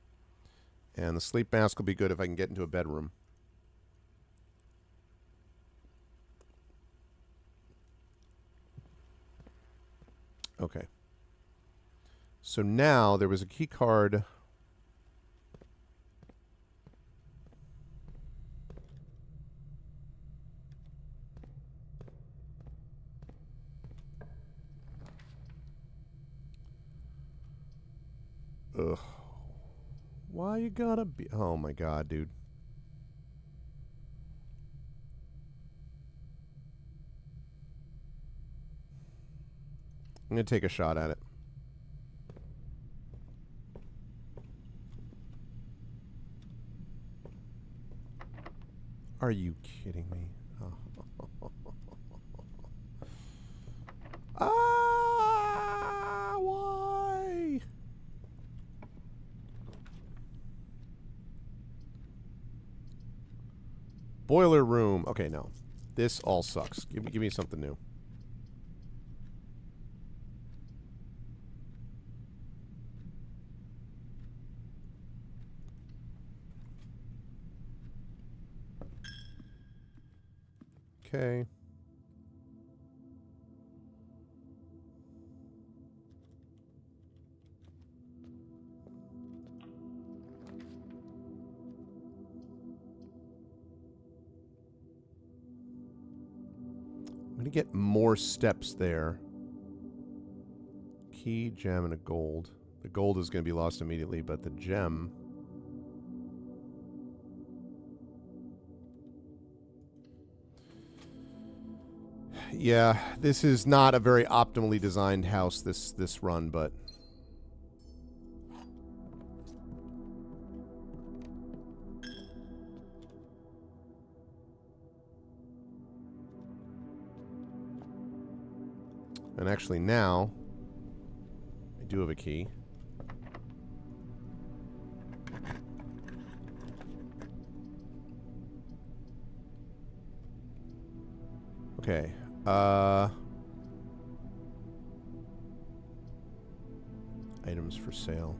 And the sleep mask will be good if I can get into a bedroom. Okay. So now there was a key card. Ugh. Why you gotta be... Oh my god, dude. I'm gonna take a shot at it. Are you kidding me? Oh. Ah, why? Boiler room. Okay, no. This all sucks. Give me something new. Okay. I'm going to get more steps there. Key, gem, and a gold. The gold is going to be lost immediately, but the gem... Yeah, this is not a very optimally designed house, this run, but... And actually now, I do have a key. Okay. Items for sale.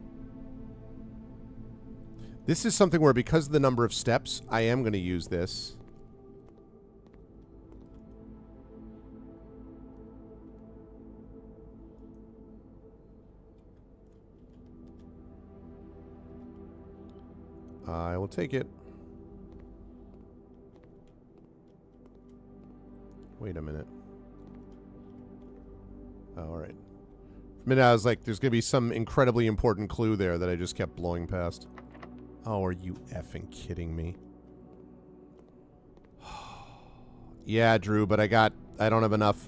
This is something where, because of the number of steps, I am going to use this. I will take it. Wait a minute. Oh, all right. For a minute, I was like, there's going to be some incredibly important clue there that I just kept blowing past. Oh, are you effing kidding me? Yeah, Drew, but I don't have enough,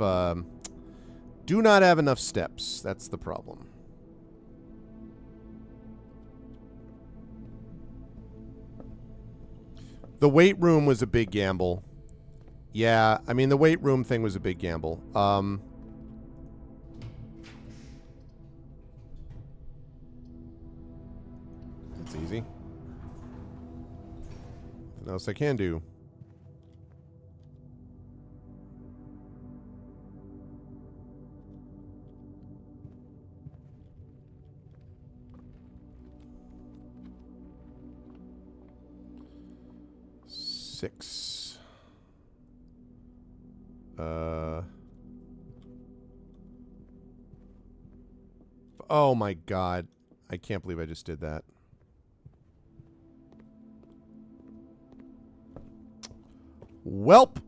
do not have enough steps. That's the problem. The weight room was a big gamble. Yeah, I mean, the weight room thing was a big gamble. That's easy. Nothing else I can do. Six. Oh my god. I can't believe I just did that. Welp.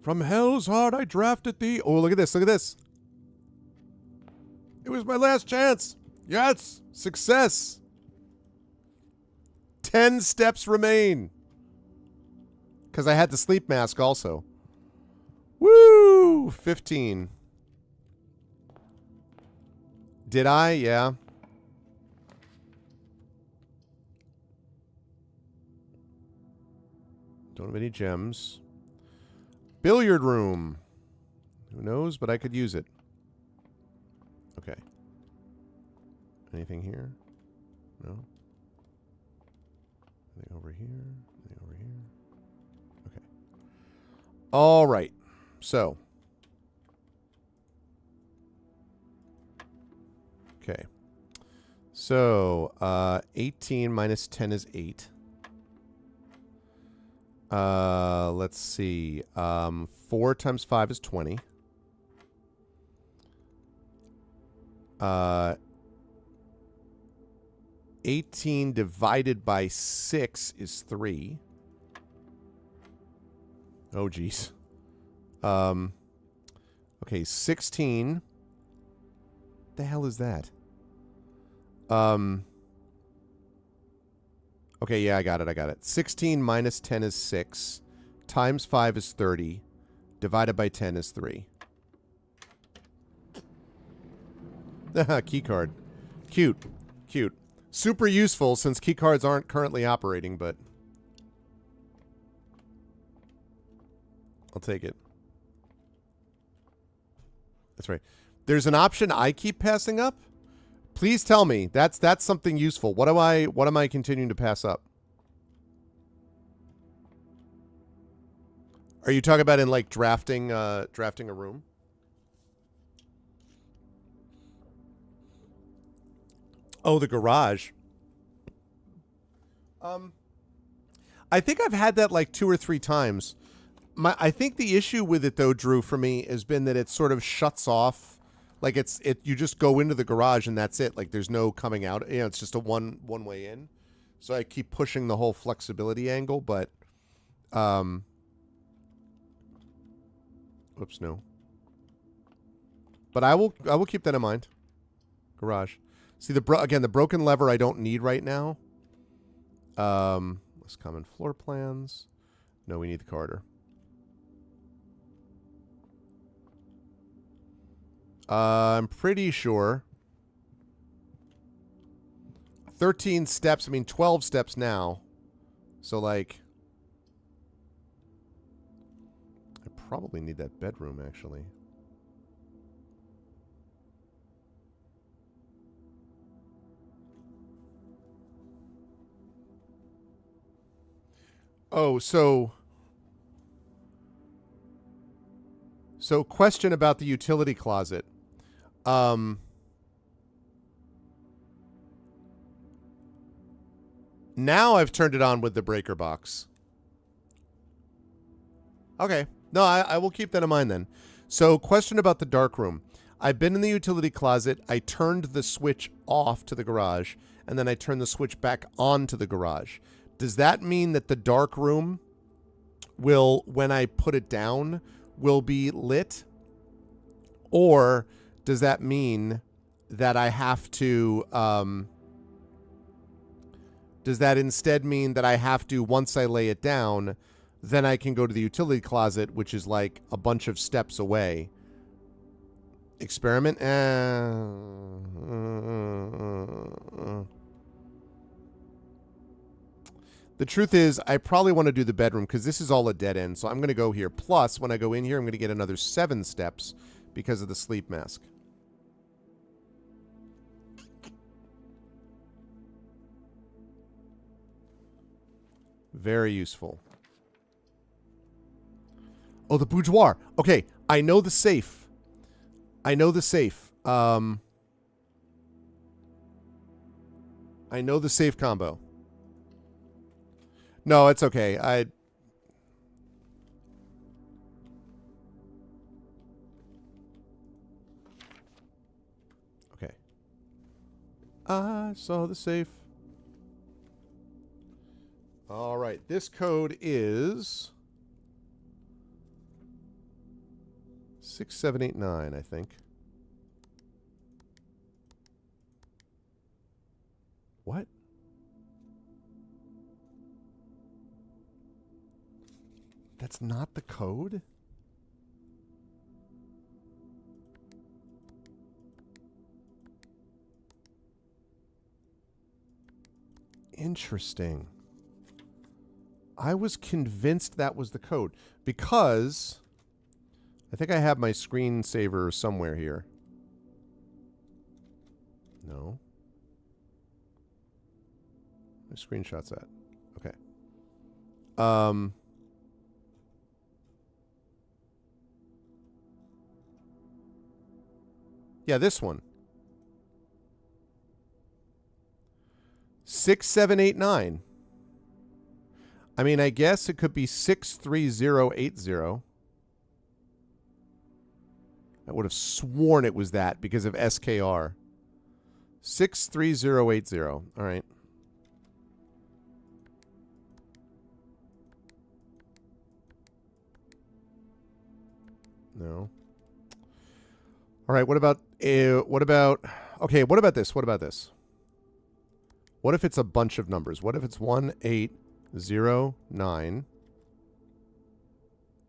From hell's heart I drafted thee. Oh, look at this. Look at this. It was my last chance. Yes. Success. 10 steps remain. Because I had the sleep mask also. Woo! 15. Did I? Yeah. Don't have any gems. Billiard room. Who knows, but I could use it. Okay. Anything here? No? Anything over here? Anything over here? Okay. All right. So. Okay. So, 18 minus 10 is 8. Let's see. 4 times 5 is 20. 18 divided by 6 is 3. Oh, geez. Okay, 16. What the hell is that? Okay, yeah, I got it. 16 minus 10 is 6. Times 5 is 30. Divided by 10 is 3. Key card. Cute. Cute. Super useful since key cards aren't currently operating, but I'll take it. That's right. There's an option I keep passing up Please tell me. That's something useful. What am I continuing to pass up? Are you talking about in like drafting drafting a room? Oh, the garage. I think I've had that like 2 or 3 times. I think the issue with it though, Drew, for me has been that it sort of shuts off. Like you just go into the garage and that's it. Like there's no coming out. You know, it's just a one way in. So I keep pushing the whole flexibility angle, but oops, no. But I will keep that in mind. Garage. See again, the broken lever I don't need right now. Less common floor plans. No, we need the corridor. I'm pretty sure 13 steps, I mean 12 steps now. So like I probably need that bedroom actually. Oh, so question about the utility closet. Now I've turned it on with the breaker box. Okay. No, I will keep that in mind then. So question about the dark room. I've been in the utility closet. I turned the switch off to the garage, and then I turned the switch back on to the garage. Does that mean that the dark room will, when I put it down, will be lit? Or does that mean that I have to, does that instead mean that I have to, once I lay it down, then I can go to the utility closet, which is like a bunch of steps away? Experiment? The truth is, I probably want to do the bedroom because this is all a dead end. So I'm going to go here. Plus, when I go in here, I'm going to get another 7 steps because of the sleep mask. Very useful. Oh, the boudoir. Okay, I know the safe. I know the safe. I know the safe combo. No, it's okay. Okay. I saw the safe. All right. This code is 6789, I think. What? That's not the code? Interesting. I was convinced that was the code because I think I have my screensaver somewhere here. No. My screenshot's at. Okay. Yeah, this one. 6789. I mean, I guess it could be 63080. I would have sworn it was that because of SKR. 63080. All right. No. All right, what about okay, what about this? What about this? What if it's a bunch of numbers? What if it's 1809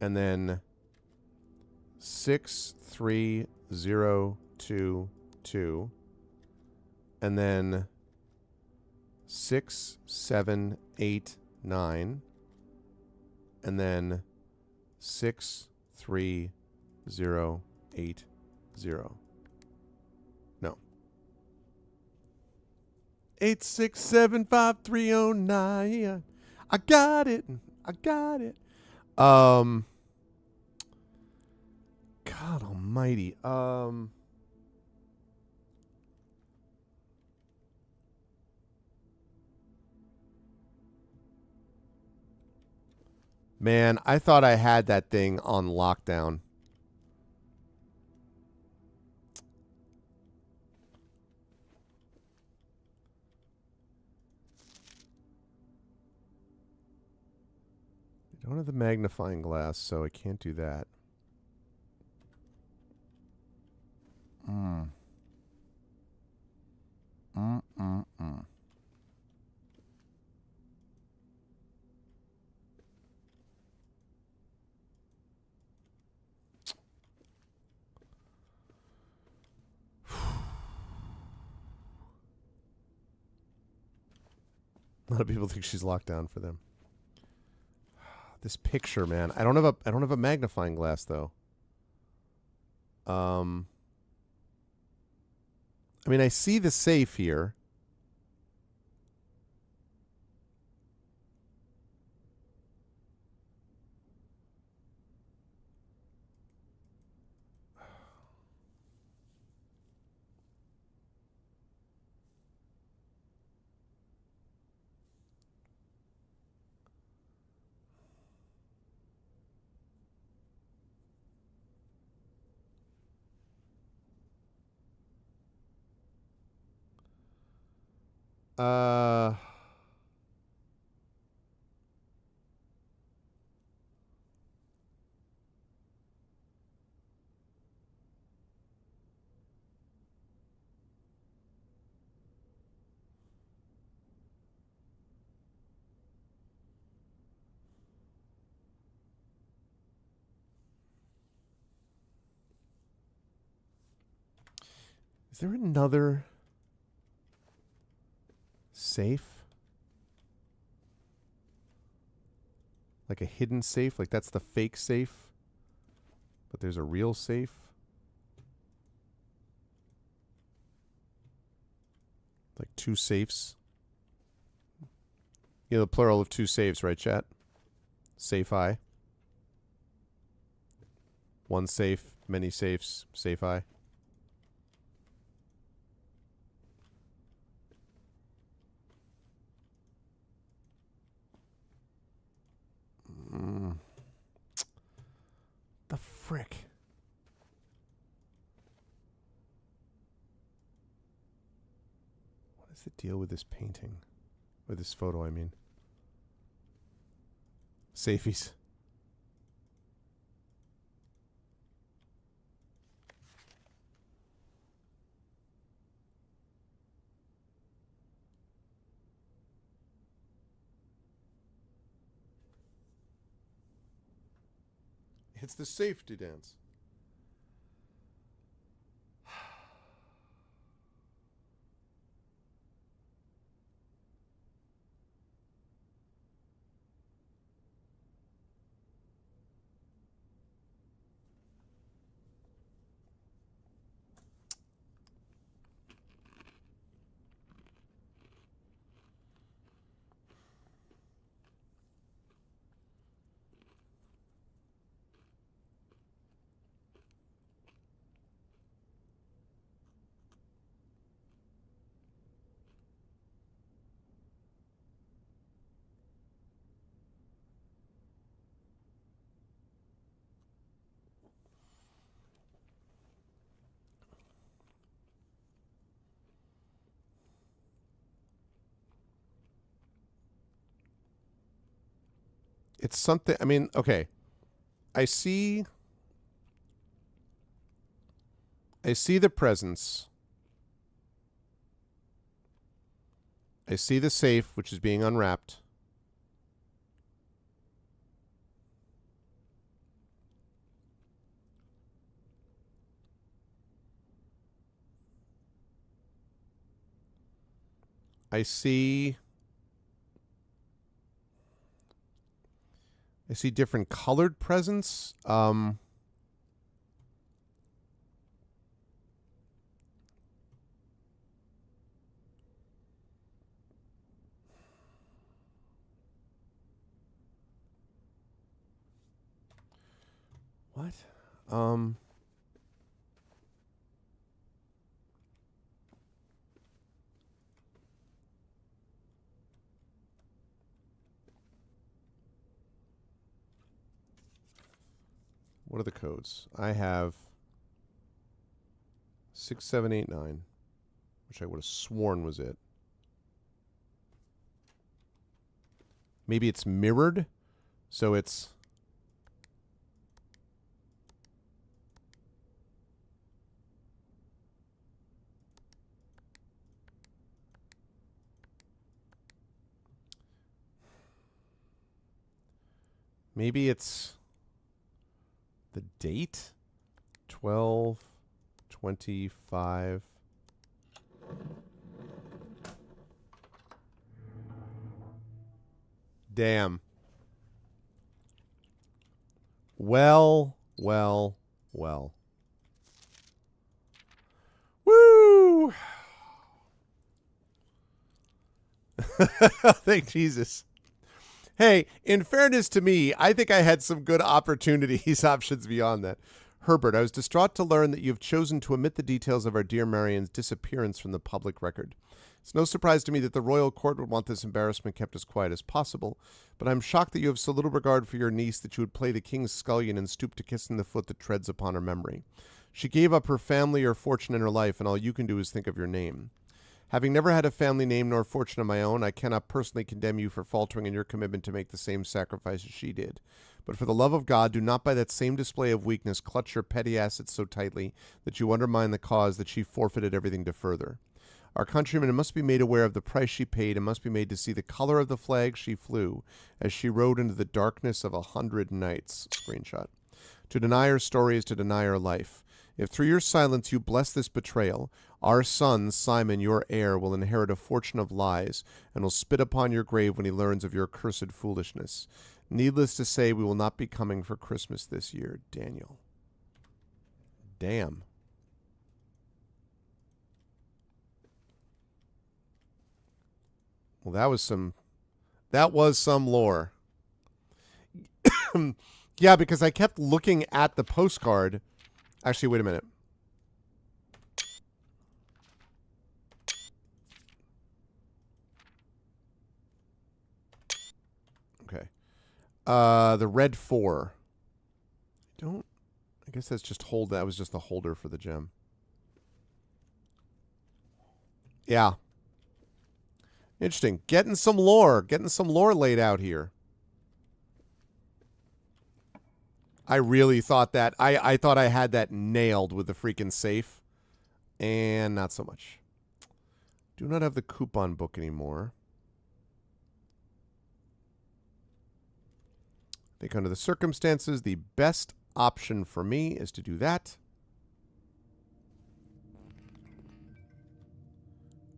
and then 63022 and then 6789 and then 63080. No. 8675309. I got it. I got it. God almighty. Man, I thought I had that thing on lockdown. I don't have the magnifying glass, so I can't do that. A lot of people think she's locked down for them. This picture, man. I don't have a magnifying glass though. I mean, I see the safe here. Uh Is there another safe? Like a hidden safe? Like that's the fake safe? But there's a real safe? Like two safes? You know, the plural of two safes, right, chat? Safe-I. One safe, many safes, safe-I. The frick? What is the deal with this painting? With this photo, I mean. Safeties. It's the safety dance. It's something, I mean, okay. I see the presence. I see the safe, which is being unwrapped. I see different colored presents. What? What are the codes? I have 6789, which I would have sworn was it. Maybe it's mirrored, so it's... Maybe it's the date? 12/25. Damn. Well. Woo! Thank Jesus. Hey, in fairness to me, I think I had some good opportunities, options beyond that. Herbert, I was distraught to learn that you have chosen to omit the details of our dear Marian's disappearance from the public record. It's no surprise to me that the royal court would want this embarrassment kept as quiet as possible, but I'm shocked that you have so little regard for your niece that you would play the king's scullion and stoop to kissing the foot that treads upon her memory. She gave up her family or fortune in her life, and all you can do is think of your name. Having never had a family name nor fortune of my own, I cannot personally condemn you for faltering in your commitment to make the same sacrifice as she did. But for the love of God, do not by that same display of weakness clutch your petty assets so tightly that you undermine the cause that she forfeited everything to further. Our countrymen must be made aware of the price she paid and must be made to see the color of the flag she flew as she rode into the darkness of 100 nights. Screenshot. To deny her story is to deny her life. If through your silence you bless this betrayal, our son, Simon, your heir, will inherit a fortune of lies and will spit upon your grave when he learns of your cursed foolishness. Needless to say, we will not be coming for Christmas this year, Daniel. Damn. Well, that was some lore. Yeah, because I kept looking at the postcard. Actually, wait a minute. Okay. The red 4. I guess that's just that was just the holder for the gem. Yeah. Interesting. Getting some lore laid out here. I really thought that I thought I had that nailed with the freaking safe. And not so much. Do not have the coupon book anymore. I think under the circumstances, the best option for me is to do that.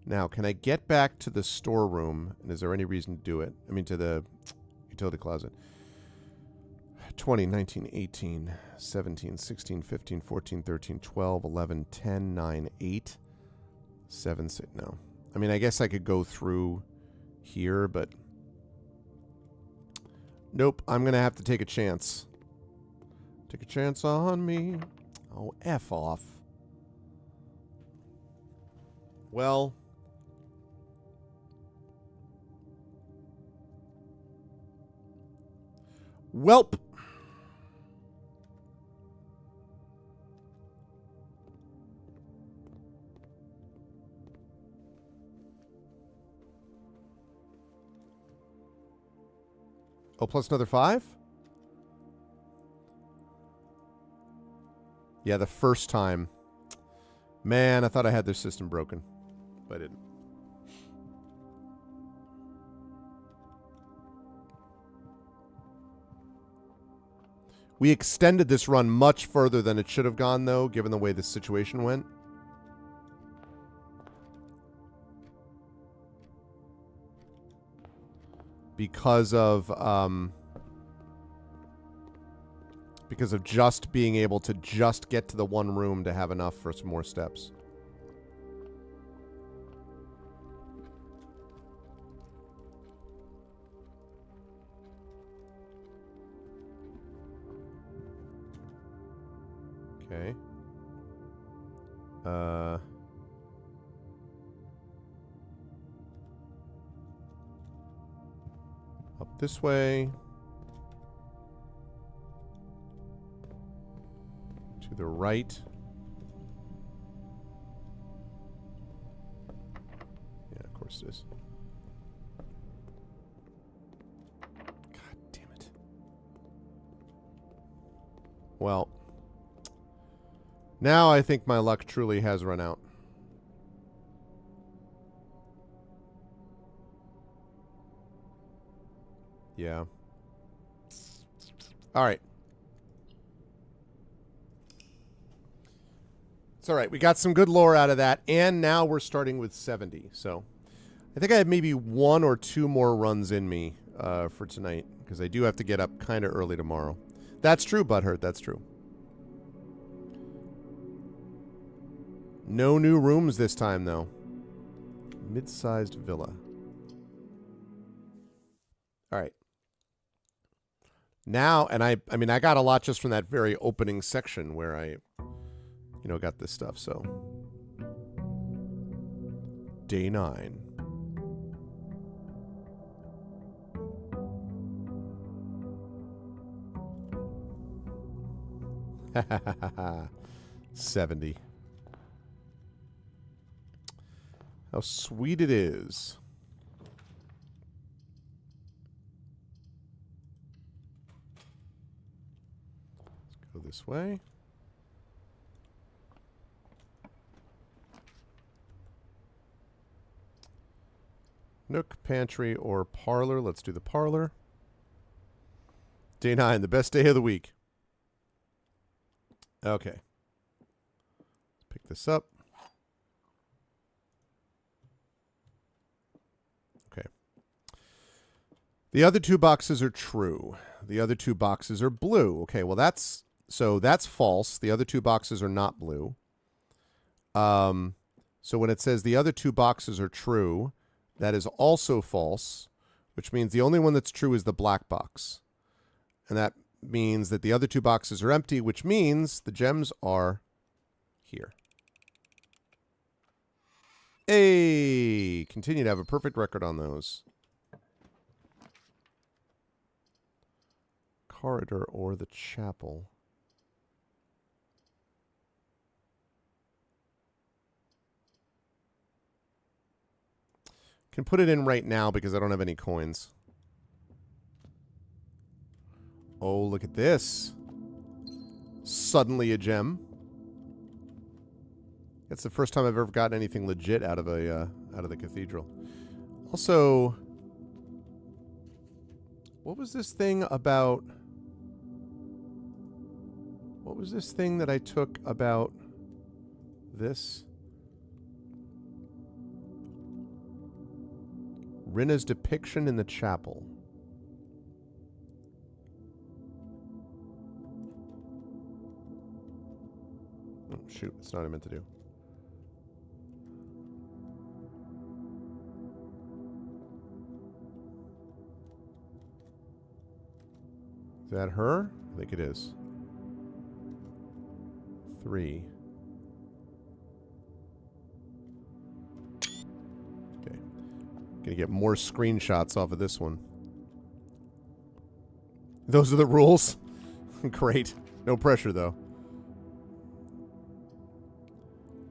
Now, can I get back to the storeroom? And is there any reason to do it? I mean, to the utility closet. 20, 19, 18, 17, 16, 15, 14, 13, 12, 11, 10, 9, 8, 7, 6. No. I mean, I guess I could go through here, but... Nope, I'm going to have to take a chance. Take a chance on me. Oh, F off. Well... Welp. Oh, plus another 5? Yeah, the first time. Man, I thought I had their system broken. But I didn't. We extended this run much further than it should have gone, though, given the way the situation went. Because of just being able to just get to the one room to have enough for some more steps. Okay. Up this way. To the right. Yeah, of course it is. God damn it. Well, now I think my luck truly has run out. Yeah. All right. It's all right. We got some good lore out of that, and now we're starting with 70. So I think I have maybe 1 or 2 more runs in me for tonight, because I do have to get up kind of early tomorrow. That's true, Butthurt. That's true. No new rooms this time, though. Mid-sized villa. All right. Now, and I mean, I got a lot just from that very opening section where I, you know, got this stuff, so. Day 9. Ha ha ha ha. 70. How sweet it is. Let's go this way. Nook, pantry, or parlor. Let's do the parlor. Day 9, the best day of the week. Okay. Let's pick this up. Okay. The other 2 boxes are true. The other 2 boxes are blue. Okay, well that's false. The other 2 boxes are not blue. So when it says the other 2 boxes are true, that is also false, which means the only one that's true is the black box. And that means that the other 2 boxes are empty, which means the gems are here. Hey! Continue to have a perfect record on those. Corridor or the chapel. Can put it in right now because I don't have any coins. Oh, look at this. Suddenly a gem. That's the first time I've ever gotten anything legit out of a out of the cathedral. Also, what was this thing about? What was this thing that I took about this? Rinna's depiction in the chapel. Oh, shoot, that's not what I meant to do. Is that her? I think it is. 3. Okay. Gonna get more screenshots off of this one. Those are the rules? Great. No pressure, though.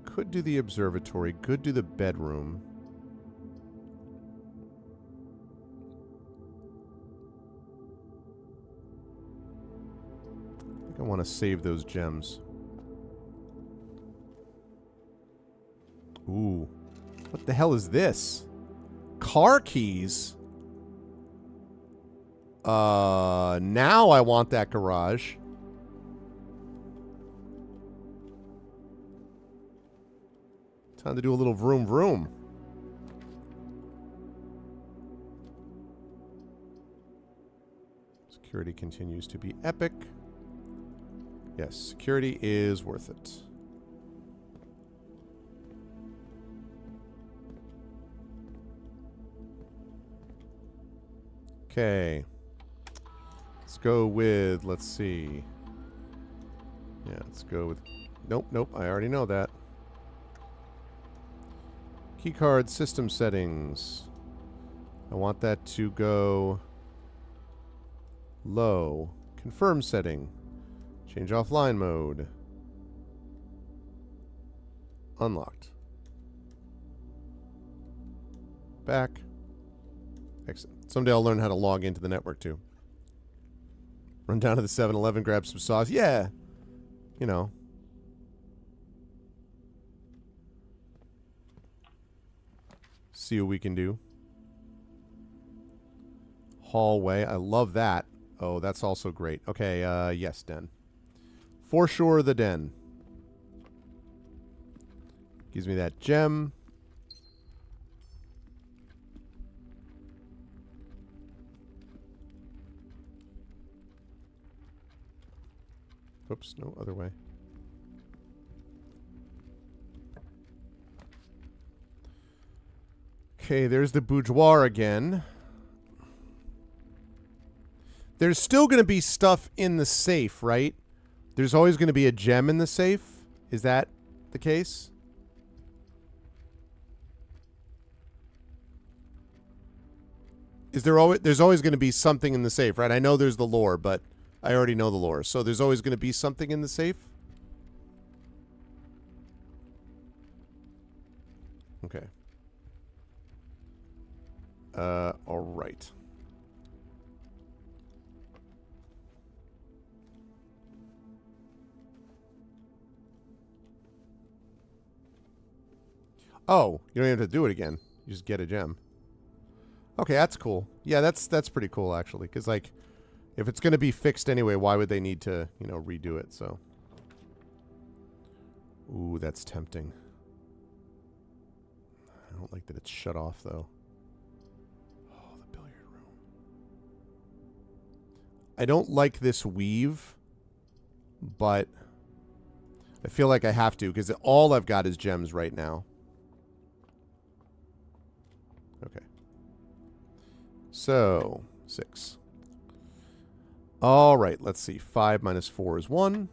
Could do the observatory. Could do the bedroom. I think I want to save those gems. Ooh. What the hell is this? Car keys? Now I want that garage. Time to do a little vroom vroom. Security continues to be epic. Yes, security is worth it. Okay. Let's go with, let's see. Yeah, let's go with... Nope, nope, I already know that. Keycard system settings. I want that to go low. Confirm setting. Change offline mode. Unlocked. Back. Excellent. Someday I'll learn how to log into the network too. Run down to the 7-Eleven, grab some sauce. Yeah. You know. See what we can do. Hallway. I love that. Oh, that's also great. Okay, yes, den. For sure, the den. Gives me that gem. Oops, no, other way. Okay, there's the boudoir again. There's still going to be stuff in the safe, right? There's always going to be a gem in the safe. Is that the case? Is there always... There's always going to be something in the safe, right? I know there's the lore, but I already know the lore. So there's always going to be something in the safe? Okay. All right. Oh, you don't have to do it again. You just get a gem. Okay, that's cool. Yeah, that's pretty cool actually, because like, if it's going to be fixed anyway, why would they need to, you know, redo it? So, ooh, that's tempting. I don't like that it's shut off though. Oh, the billiard room. I don't like this weave, but I feel like I have to because all I've got is gems right now. Okay. So, 6. All right, let's see. 5 minus 4 is 1.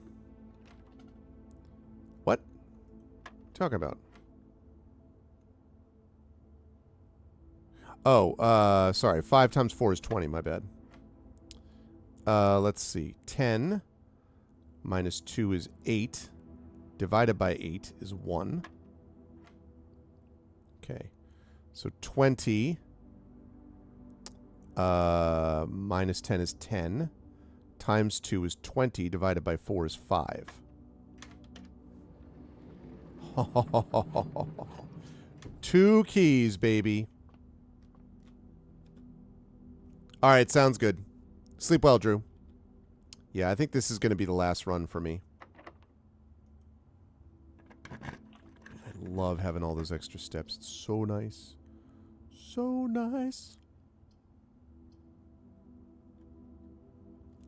What? Talking about? Oh, sorry. 5 times 4 is 20. My bad. Let's see. 10 minus 2 is 8. Divided by 8 is 1. Okay. So 20 minus 10 is 10. Times 2 is 20. Divided by 4 is 5. 2 keys, baby. All right, sounds good. Sleep well, Drew. Yeah, I think this is going to be the last run for me. I love having all those extra steps. It's so nice. So nice.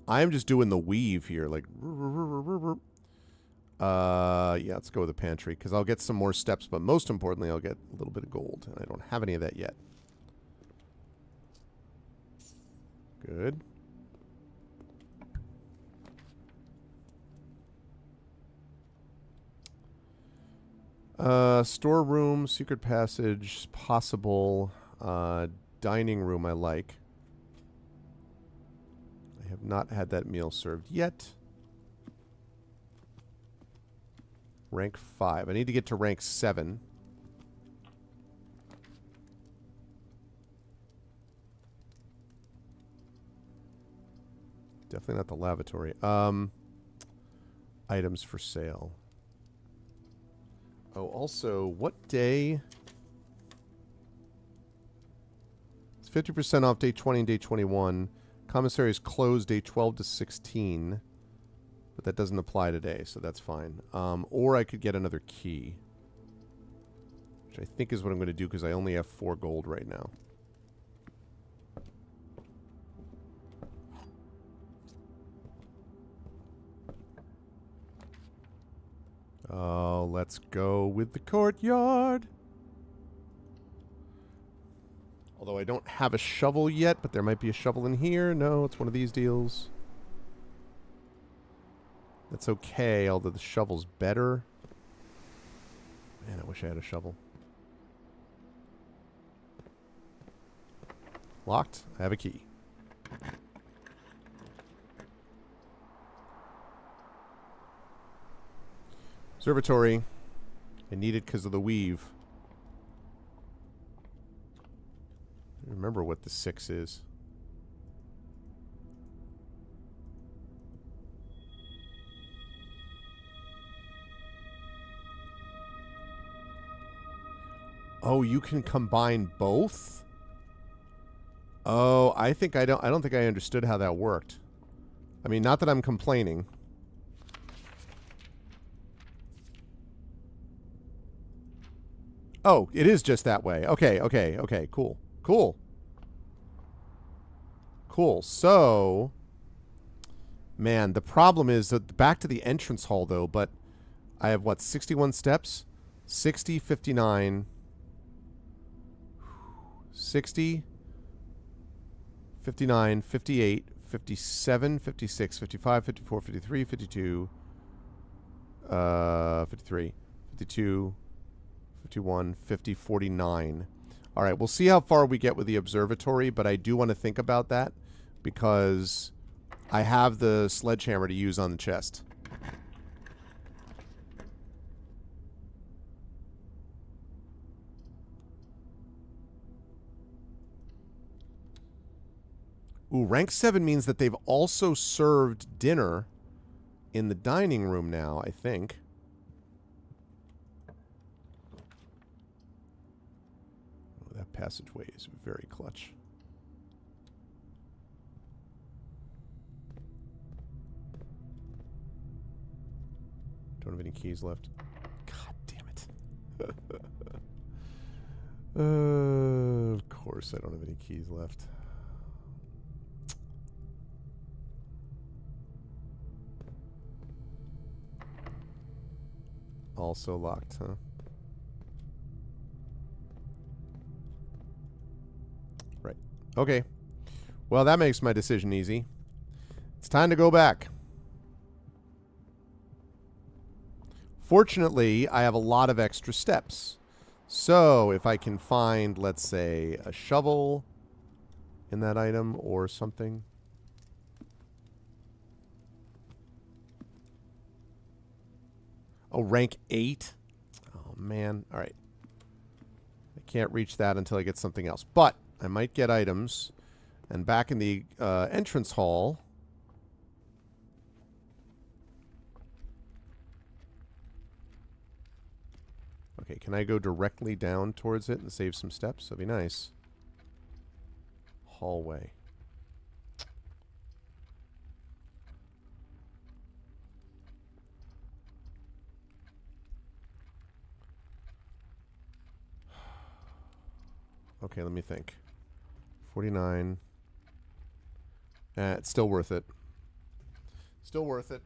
I'm just doing the weave here, like... yeah, let's go with the pantry, because I'll get some more steps, but most importantly, I'll get a little bit of gold, and I don't have any of that yet. Good. Storeroom, secret passage, possible. Dining room I like. I have not had that meal served yet. Rank 5. I need to get to rank 7. Definitely not the lavatory. Items for sale. Oh, also, what day? It's 50% off day 20 and day 21. Commissary is closed day 12 to 16. But that doesn't apply today, so that's fine. Or I could get another key. Which I think is what I'm going to do because I only have 4 gold right now. Oh, let's go with the courtyard. Although I don't have a shovel yet, but there might be a shovel in here. No, it's one of these deals. That's okay, although the shovel's better. Man, I wish I had a shovel. Locked. I have a key. Observatory. I need it because of the weave. I remember what the 6 is. Oh, you can combine both? Oh, I don't think I understood how that worked. I mean, not that I'm complaining. Oh, it is just that way. Okay, okay, okay, cool. Cool. Cool. So, man, the problem is that back to the entrance hall though, but I have what, 61 steps? 60, 59, 60, 59, 58, 57, 56, 55, 54, 53, 52, 53, 52, 51, 50, 49. All right, we'll see how far we get with the observatory, but I do want to think about that because I have the sledgehammer to use on the chest. Ooh, rank 7 means that they've also served dinner in the dining room now, I think. Oh, that passageway is very clutch. Don't have any keys left. God damn it. Of course I don't have any keys left. Also locked, huh? Right. Okay. Well, that makes my decision easy. It's time to go back. Fortunately, I have a lot of extra steps. So, if I can find, let's say, a shovel in that item or something. Oh, rank 8? Oh, man. All right. I can't reach that until I get something else. But I might get items. And back in the entrance hall... Okay, can I go directly down towards it and save some steps? That'd be nice. Hallway. Okay, let me think. 49. It's still worth it. Still worth it.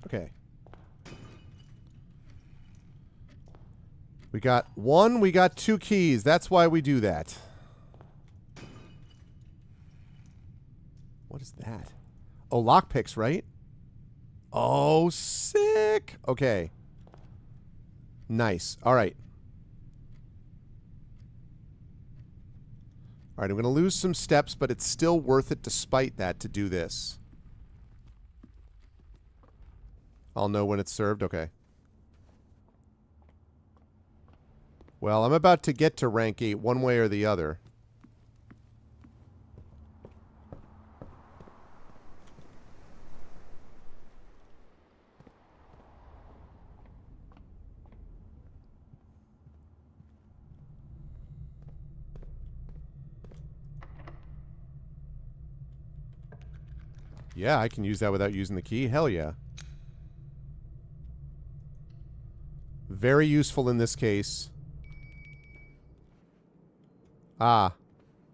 Okay. We got 1, we got 2 keys. That's why we do that. What is that? Oh, lockpicks, right? Oh, sick. Okay. Nice. All right. All right, I'm going to lose some steps, but it's still worth it despite that to do this. I'll know when it's served. Okay. Well, I'm about to get to rank 8 one way or the other. Yeah, I can use that without using the key. Hell yeah. Very useful in this case. Ah.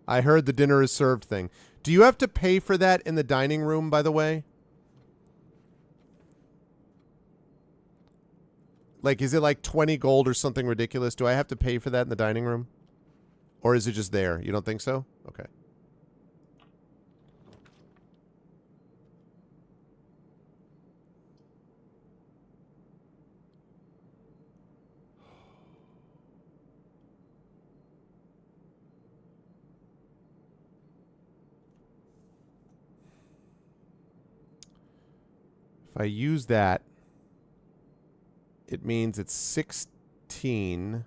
I heard the dinner is served thing. Do you have to pay for that in the dining room, by the way? Like, is it like 20 gold or something ridiculous? Do I have to pay for that in the dining room? Or is it just there? You don't think so? Okay. If I use that, it means it's 16.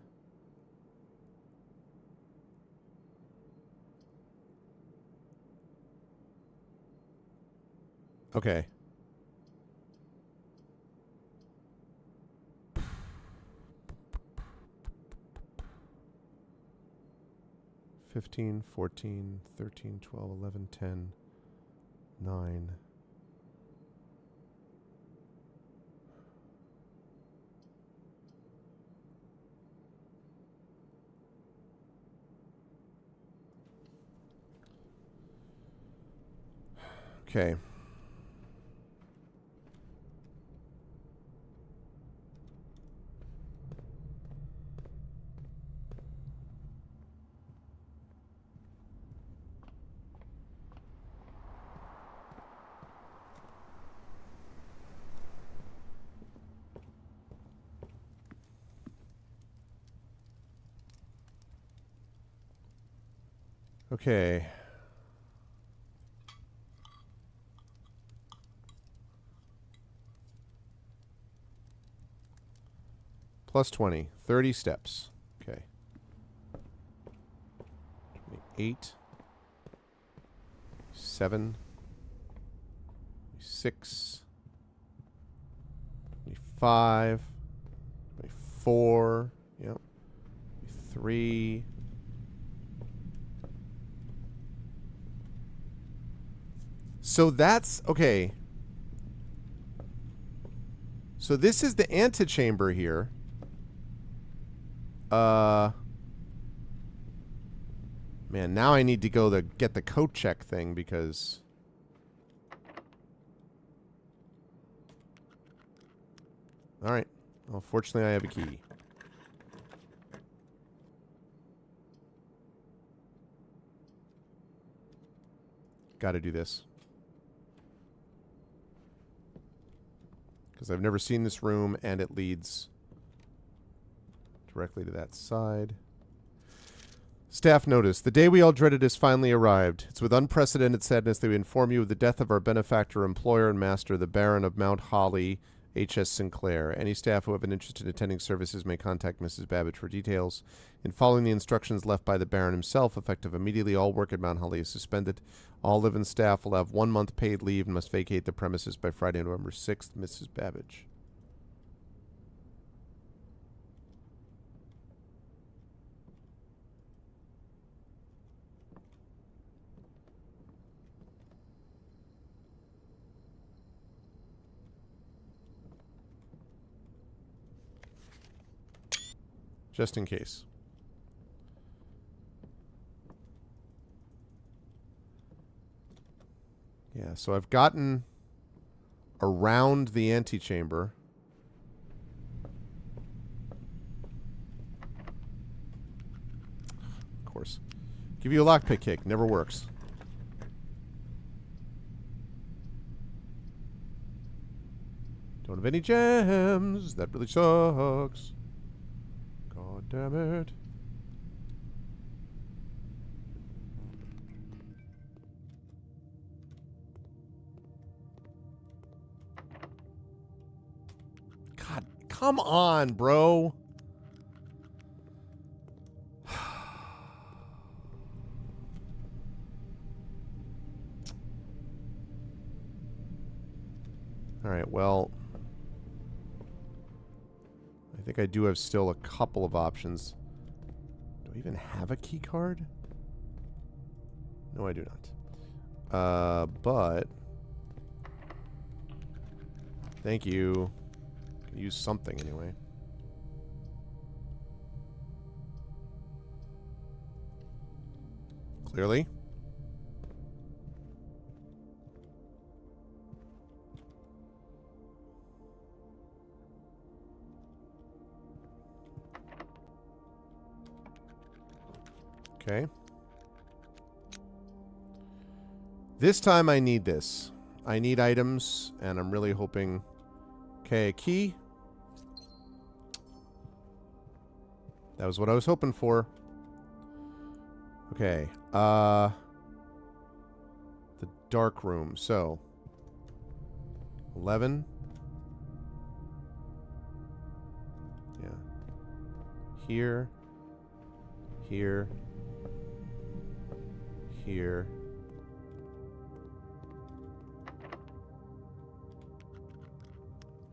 Okay. 15, 14, 13, 12, 11, 10, 9. Okay. Okay. Plus 20. 30 steps. Okay. 28. 7. 6. 25. 24. Yep. 3. So that's okay. So this is the antechamber here. Man, now I need to go to get the coat check thing because all right. Well, fortunately I have a key. Got to do this. Because I've never seen this room, and it leads directly to that side. Staff notice. The day we all dreaded has finally arrived. It's with unprecedented sadness that we inform you of the death of our benefactor, employer, and master, the Baron of Mount Holly, H.S. Sinclair. Any staff who have an interest in attending services may contact Mrs. Babbage for details. In following the instructions left by the Baron himself, effective immediately, all work at Mount Holly is suspended. All live-in staff will have 1 month paid leave and must vacate the premises by Friday, November 6th. Mrs. Babbage. Just in case. Yeah, so I've gotten around the antechamber. Of course. Give you a lockpick kick. Never works. Don't have any gems. That really sucks. God damn it. God, come on, bro. All right, well, I think I do have still a couple of options. Do I even have a key card? No, I do not. But thank you. Can use something anyway. Clearly. Okay. This time I need this. I need items, and I'm really hoping... Okay, a key. That was what I was hoping for. Okay. The dark room. So... 11. Yeah. Here. Here. Here.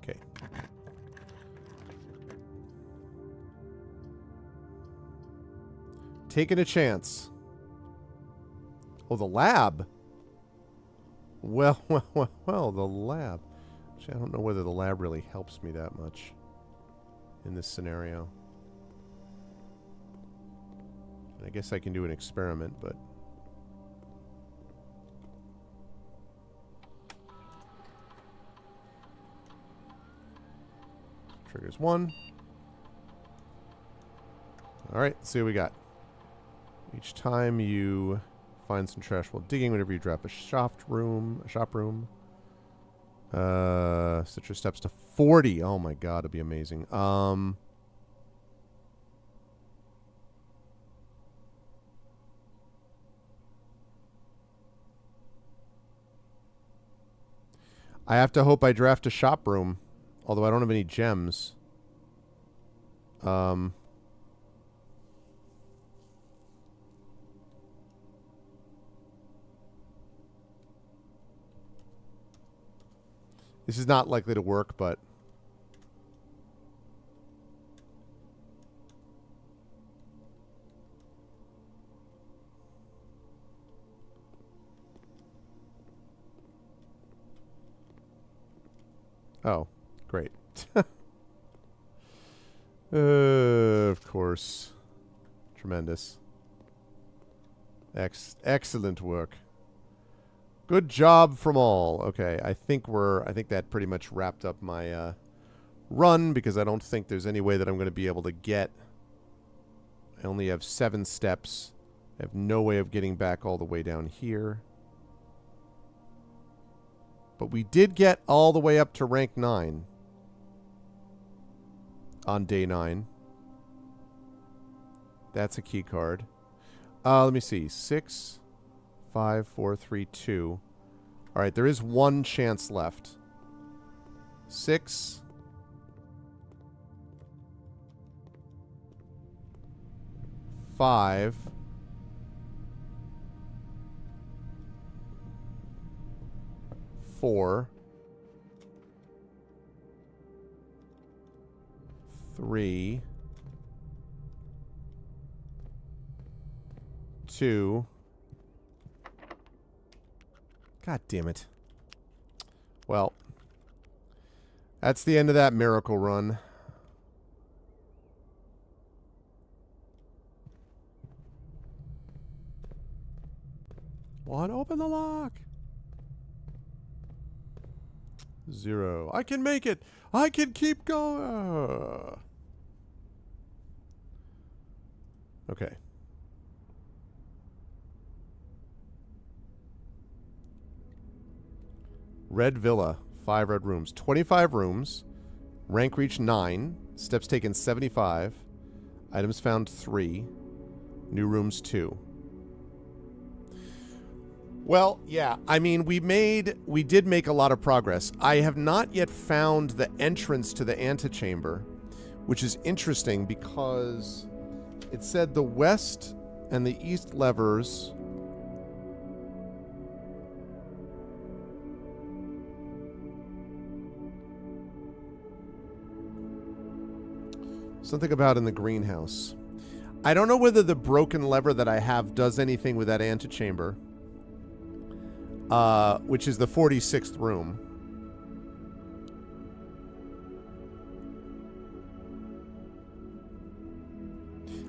Okay. Taking a chance. Oh, the lab. Well, the lab. Actually, I don't know whether the lab really helps me that much in this scenario. I guess I can do an experiment, but... Triggers 1. Alright, let's see what we got. Each time you find some trash while digging, whenever you drop a shop room. Set your steps to 40. Oh my god, it'd be amazing. I have to hope I draft a shop room, although I don't have any gems. This is not likely to work, but... Oh, great. Of course. Tremendous. Excellent work. Good job from all. Okay, I think that pretty much wrapped up my run, because I don't think there's any way that I'm going to be able to get... I only have 7 steps. I have no way of getting back all the way down here. But we did get all the way up to rank 9 on day 9. That's a key card. Let me see. 6, 5, 4, 3, 2. All right, there is one chance left. 6. 5. 4. 3. 2. God damn it. Well, that's the end of that miracle run. One, open the lock. 0. I can make it. I can keep going. Okay. Red Villa. 5 red rooms. 25 rooms. Rank reach 9. Steps taken 75. Items found 3. New rooms 2. Well, yeah, I mean, we did make a lot of progress. I have not yet found the entrance to the antechamber, which is interesting because it said the west and the east levers something about in the greenhouse. I don't know whether the broken lever that I have does anything with that antechamber. Which is the 46th room.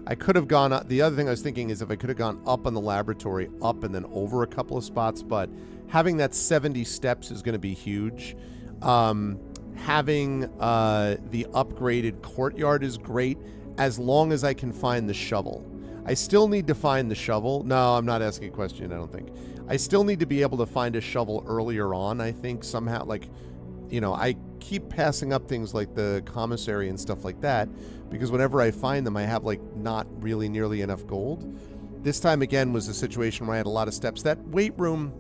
I could have gone up. The other thing I was thinking is if I could have gone up on the laboratory, up and then over a couple of spots, but having that 70 steps is going to be huge. Having the upgraded courtyard is great as long as I can find the shovel. I still need to find the shovel. No, I'm not asking a question, I don't think. I still need to be able to find a shovel earlier on, I think, somehow. Like, you know, I keep passing up things like the commissary and stuff like that because whenever I find them, I have, like, not really nearly enough gold. This time, again, was a situation where I had a lot of steps. That weight room,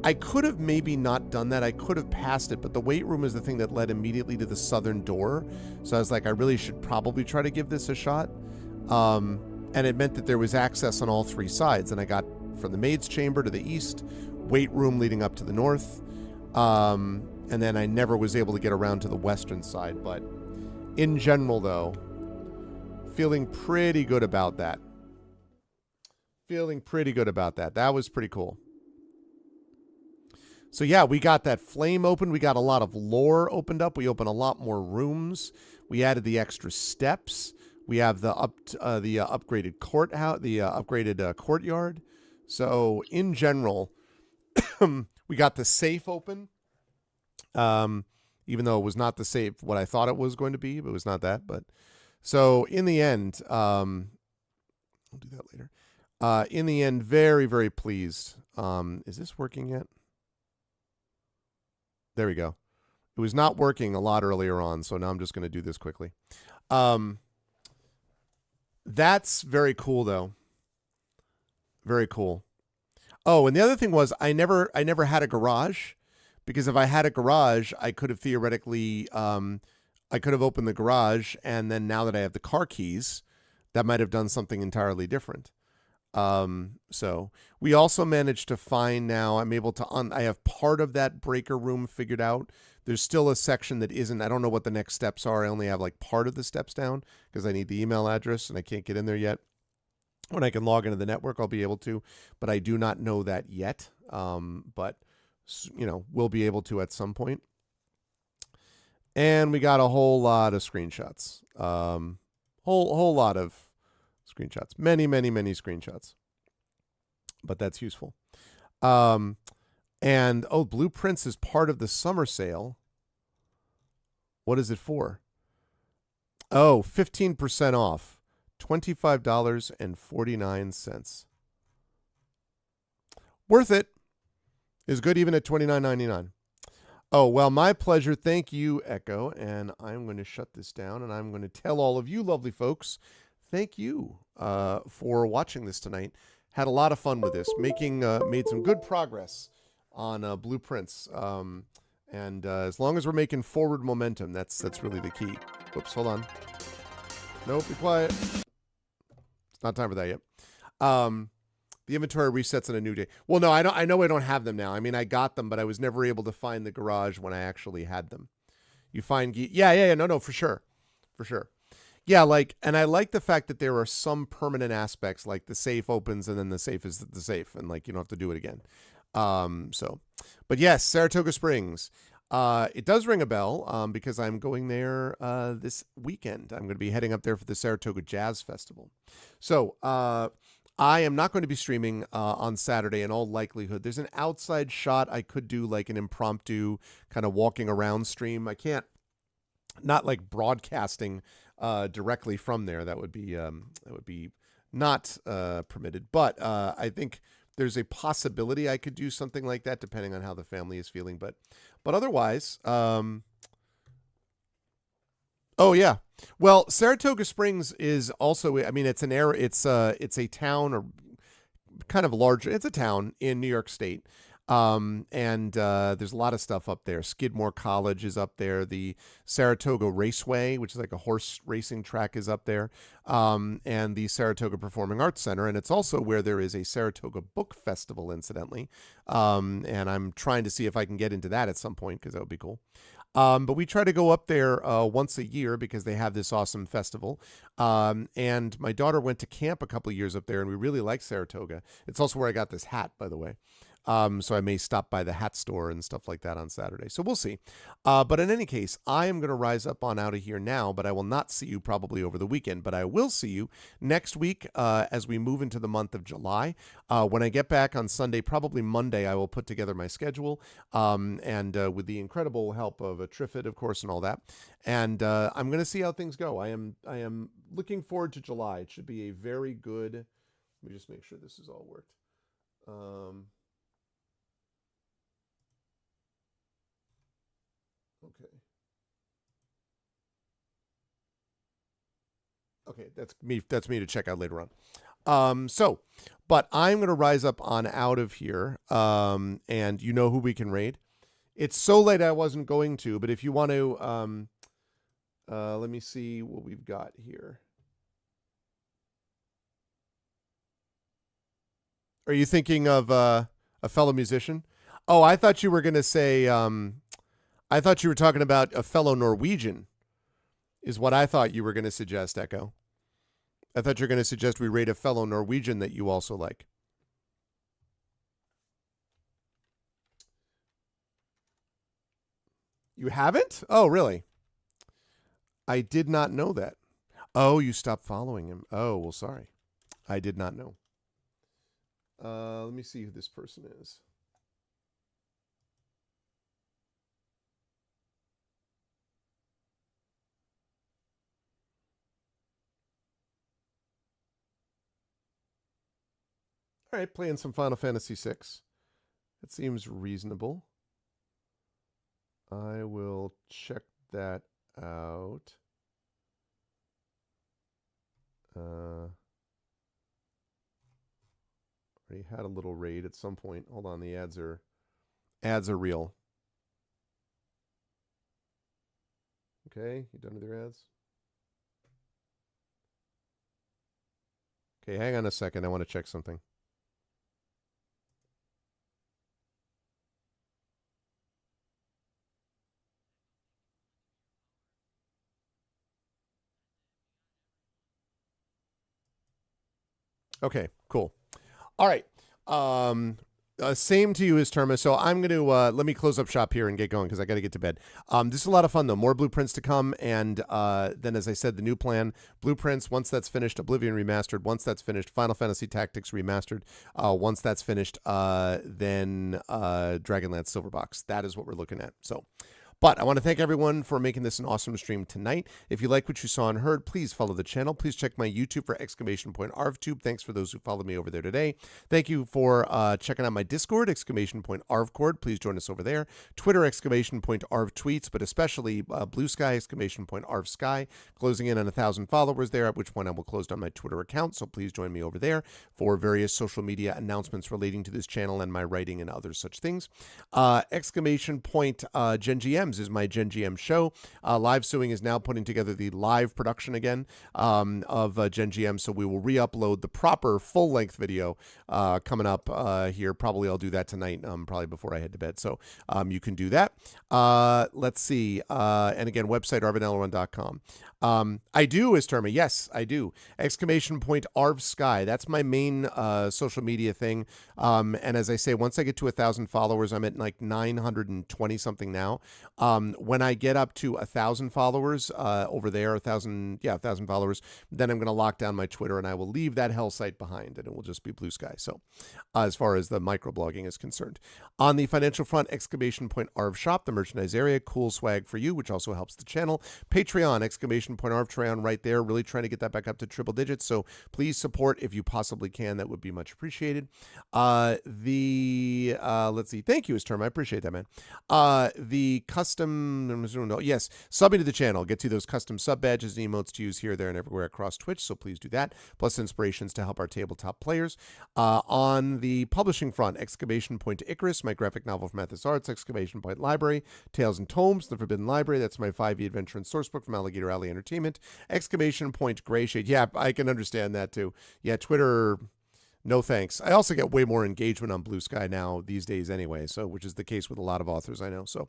I could have maybe not done that. I could have passed it, but the weight room is the thing that led immediately to the southern door. So I was like, I really should probably try to give this a shot. And it meant that there was access on all three sides. And I got from the maid's chamber to the east, weight room leading up to the north. And then I never was able to get around to the western side. But in general, though, feeling pretty good about that. That was pretty cool. So yeah, we got that flame open. We got a lot of lore opened up. We opened a lot more rooms. We added the extra steps. We have the upgraded courthouse, the upgraded courtyard. So in general, we got the safe open. Even though it was not the safe what I thought it was going to be, but it was not that. But so in the end, I'll do that later. In the end, very, very pleased. Is this working yet? There we go. It was not working a lot earlier on, so now I'm just going to do this quickly. That's very cool, though. Very cool. Oh, and the other thing was I never had a garage, because if I had a garage, I could have theoretically, I could have opened the garage, and then now that I have the car keys, that might have done something entirely different. So we also managed to find now, I'm able to, I have part of that breaker room figured out. There's still a section that isn't, I don't know what the next steps are. I only have like part of the steps down because I need the email address and I can't get in there yet. When I can log into the network, I'll be able to, but I do not know that yet. But you know, we'll be able to at some point. And we got a whole lot of screenshots. Whole lot of screenshots. Many screenshots. But that's useful. And, oh, Blueprints is part of the summer sale. What is it for? Oh, 15% off. $25.49. Worth it. Is good even at $29.99. Oh, well, my pleasure. Thank you, Echo. And I'm going to shut this down, and I'm going to tell all of you lovely folks, thank you for watching this tonight. Had a lot of fun with this. Made some good progress on Blueprints. And as long as we're making forward momentum, that's really the key. Whoops, hold on. Nope, be quiet. It's not time for that yet. The inventory resets on a new day. Well, no, I know I don't have them now. I mean, I got them, but I was never able to find the garage when I actually had them. You find... Yeah, no, for sure. Yeah, like, and I like the fact that there are some permanent aspects, like the safe opens and then the safe is the safe, and like you don't have to do it again. But yes, Saratoga Springs. It does ring a bell because I'm going there this weekend. I'm going to be heading up there for the Saratoga Jazz Festival. So I am not going to be streaming on Saturday in all likelihood. There's an outside shot. I could do like an impromptu kind of walking around stream. I can't, not like broadcasting directly from there. That would be not permitted. But I think there's a possibility I could do something like that depending on how the family is feeling. But otherwise, oh yeah. Well, Saratoga Springs is also, I mean, it's a town, or kind of large. It's a town in New York State. And there's a lot of stuff up there. Skidmore College is up there. The Saratoga Raceway, which is like a horse racing track, is up there. And the Saratoga Performing Arts Center. And it's also where there is a Saratoga Book Festival, incidentally. And I'm trying to see if I can get into that at some point, because that would be cool. But we try to go up there once a year because they have this awesome festival. And my daughter went to camp a couple of years up there, and we really like Saratoga. It's also where I got this hat, by the way. So I may stop by the hat store and stuff like that on Saturday. So we'll see. But in any case, I am going to rise up on out of here now, but I will not see you probably over the weekend. But I will see you next week as we move into the month of July. When I get back on Sunday, probably Monday, I will put together my schedule and with the incredible help of a Trifid, of course, and all that. And I'm going to see how things go. I am looking forward to July. It should be a very good. Let me just make sure this is all worked. Okay. Okay, that's me. That's me to check out later on. But I'm gonna rise up on out of here. And you know who we can raid. It's so late I wasn't going to, but if you want to, let me see what we've got here. Are you thinking of a fellow musician? Oh, I thought you were gonna say. I thought you were talking about a fellow Norwegian, is what I thought you were going to suggest, Echo. I thought you were going to suggest we rate a fellow Norwegian that you also like. You haven't? Oh, really? I did not know that. Oh, you stopped following him. Oh, well, sorry. I did not know. Let me see who this person is. All right, playing some Final Fantasy VI. That seems reasonable. I will check that out. Already had a little raid at some point. Hold on, the ads are real. Okay, you done with your ads? Okay, hang on a second. I want to check something. Okay, cool. All right. Same to you as Terma. So I'm going to let me close up shop here and get going because I got to get to bed. This is a lot of fun though. More blueprints to come, and then as I said, the new plan: blueprints. Once that's finished, Oblivion remastered. Once that's finished, Final Fantasy Tactics remastered. Once that's finished, then Dragonlance Silverbox. That is what we're looking at. So. But I want to thank everyone for making this an awesome stream tonight. If you like what you saw and heard, please follow the channel. Please check my YouTube for !ArvTube. Thanks for those who followed me over there today. Thank you for checking out my Discord, !ArvCord. Please join us over there. Twitter, !ArvTweets, but especially Blue Sky, !ArvSky. Closing in on 1,000 followers there, at which point I will close down my Twitter account. So please join me over there for various social media announcements relating to this channel and my writing and other such things. Gen GMs is my Gen GM show. Live Suing is now putting together the live production again of Gen GM, so we will re-upload the proper full-length video coming up here. Probably I'll do that tonight, probably before I head to bed, so you can do that. Let's see. And again, website arvinelron.com. I do, Esterma. Yes, I do. !ArvSky. That's my main social media thing. And as I say, once I get to 1,000 followers, I'm at like 920 something now. When I get up to 1,000 followers over there, 1,000 followers, then I'm going to lock down my Twitter and I will leave that hell site behind and it will just be Blue Sky. So as far as the microblogging is concerned. On the financial front, !Arv Shop, the merchandise area, cool swag for you, which also helps the channel. Patreon, !Arv Treon right there, really trying to get that back up to triple digits. So please support if you possibly can. That would be much appreciated. Let's see. Thank you, Term. I appreciate that, man. The custom, yes, subbing to the channel. Get to those custom sub badges and emotes to use here, there, and everywhere across Twitch. So please do that. Plus inspirations to help our tabletop players. On the publishing front, Icarus, my graphic novel from Athos Arts, Library, Tales and Tomes, The Forbidden Library. That's my 5e adventure and sourcebook from Alligator Alley Entertainment. Gray Shade. Yeah, I can understand that too. Yeah, Twitter. No thanks. I also get way more engagement on Blue Sky now these days anyway, so which is the case with a lot of authors I know. So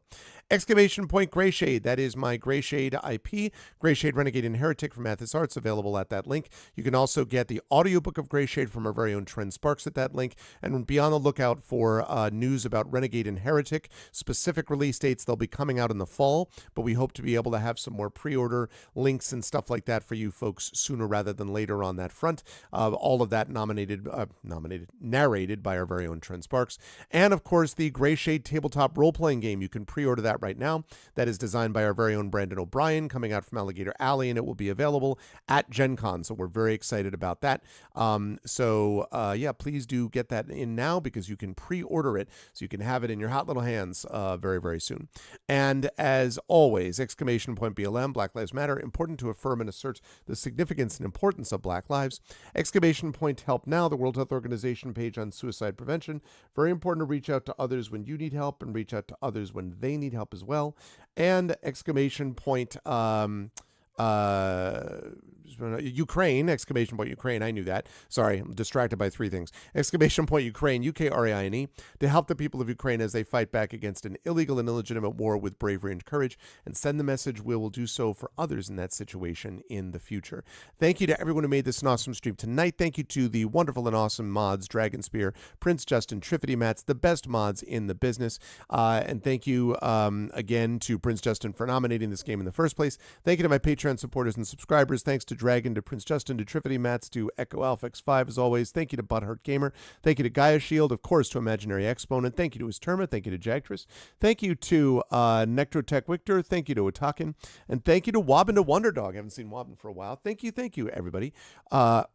exclamation point Greyshade, that is my Greyshade IP, Greyshade Renegade and Heretic from Athos Arts, available at that link. You can also get the audiobook of Greyshade from our very own Trent Sparks at that link, and be on the lookout for news about Renegade and Heretic. Specific release dates, they'll be coming out in the fall, but we hope to be able to have some more pre-order links and stuff like that for you folks sooner rather than later on that front. All of that narrated by our very own Trent Sparks. And of course, the Greyshade tabletop role-playing game. You can pre-order that right now. That is designed by our very own Brandon O'Brien, coming out from Alligator Alley, and it will be available at Gen Con. So we're very excited about that. Yeah, please do get that in now because you can pre-order it so you can have it in your hot little hands very, very soon. And as always, exclamation point BLM, Black Lives Matter, important to affirm and assert the significance and importance of Black lives. Exclamation point Help Now, the World Health Organization page on suicide prevention. Very important to reach out to others when you need help and reach out to others when they need help as well. And exclamation point Ukraine, exclamation point Ukraine, I knew that. Sorry, I'm distracted by three things. Exclamation point Ukraine, UKRAINE, to help the people of Ukraine as they fight back against an illegal and illegitimate war with bravery and courage, and send the message we will do so for others in that situation in the future. Thank you to everyone who made this an awesome stream tonight. Thank you to the wonderful and awesome mods, Dragon Spear, Prince Justin, Triffity Mats, the best mods in the business. And thank you again to Prince Justin for nominating this game in the first place. Thank you to my Patreon supporters and subscribers. Thanks to Dragon, to Prince Justin, to Triffity Mats, to Echo Alpha X5 as always. Thank you to Butthurt Gamer. Thank you to Gaia Shield, of course, to Imaginary Exponent. Thank you to Isterma. Thank you to Jagtress. Thank you to Necrotech Victor. Thank you to Otakin. And thank you to Wobbin to Wonderdog. I haven't seen Wobbin for a while. Thank you, everybody.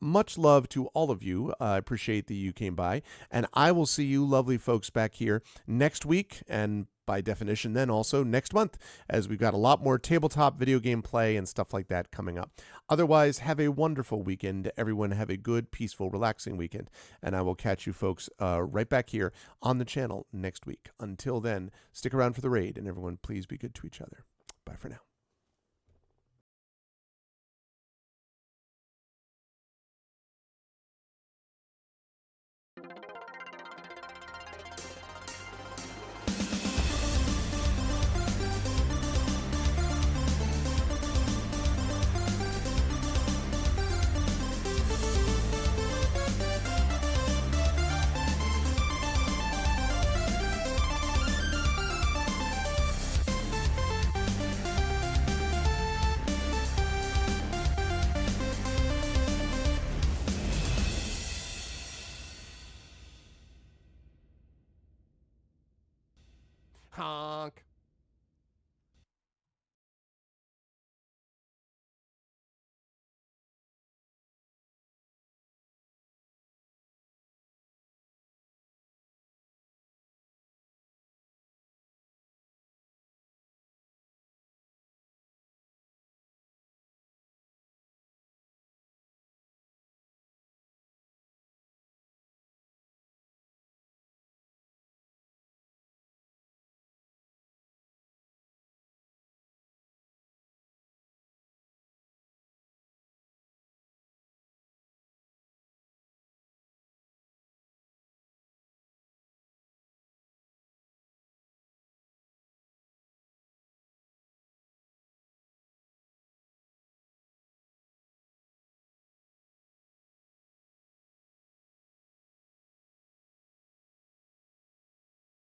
Much love to all of you. I appreciate that you came by. And I will see you lovely folks back here next week, and by definition then also next month, as we've got a lot more tabletop video game play and stuff like that coming up. Otherwise, have a wonderful weekend. Everyone have a good, peaceful, relaxing weekend. And I will catch you folks right back here on the channel next week. Until then, stick around for the raid, and everyone please be good to each other. Bye for now.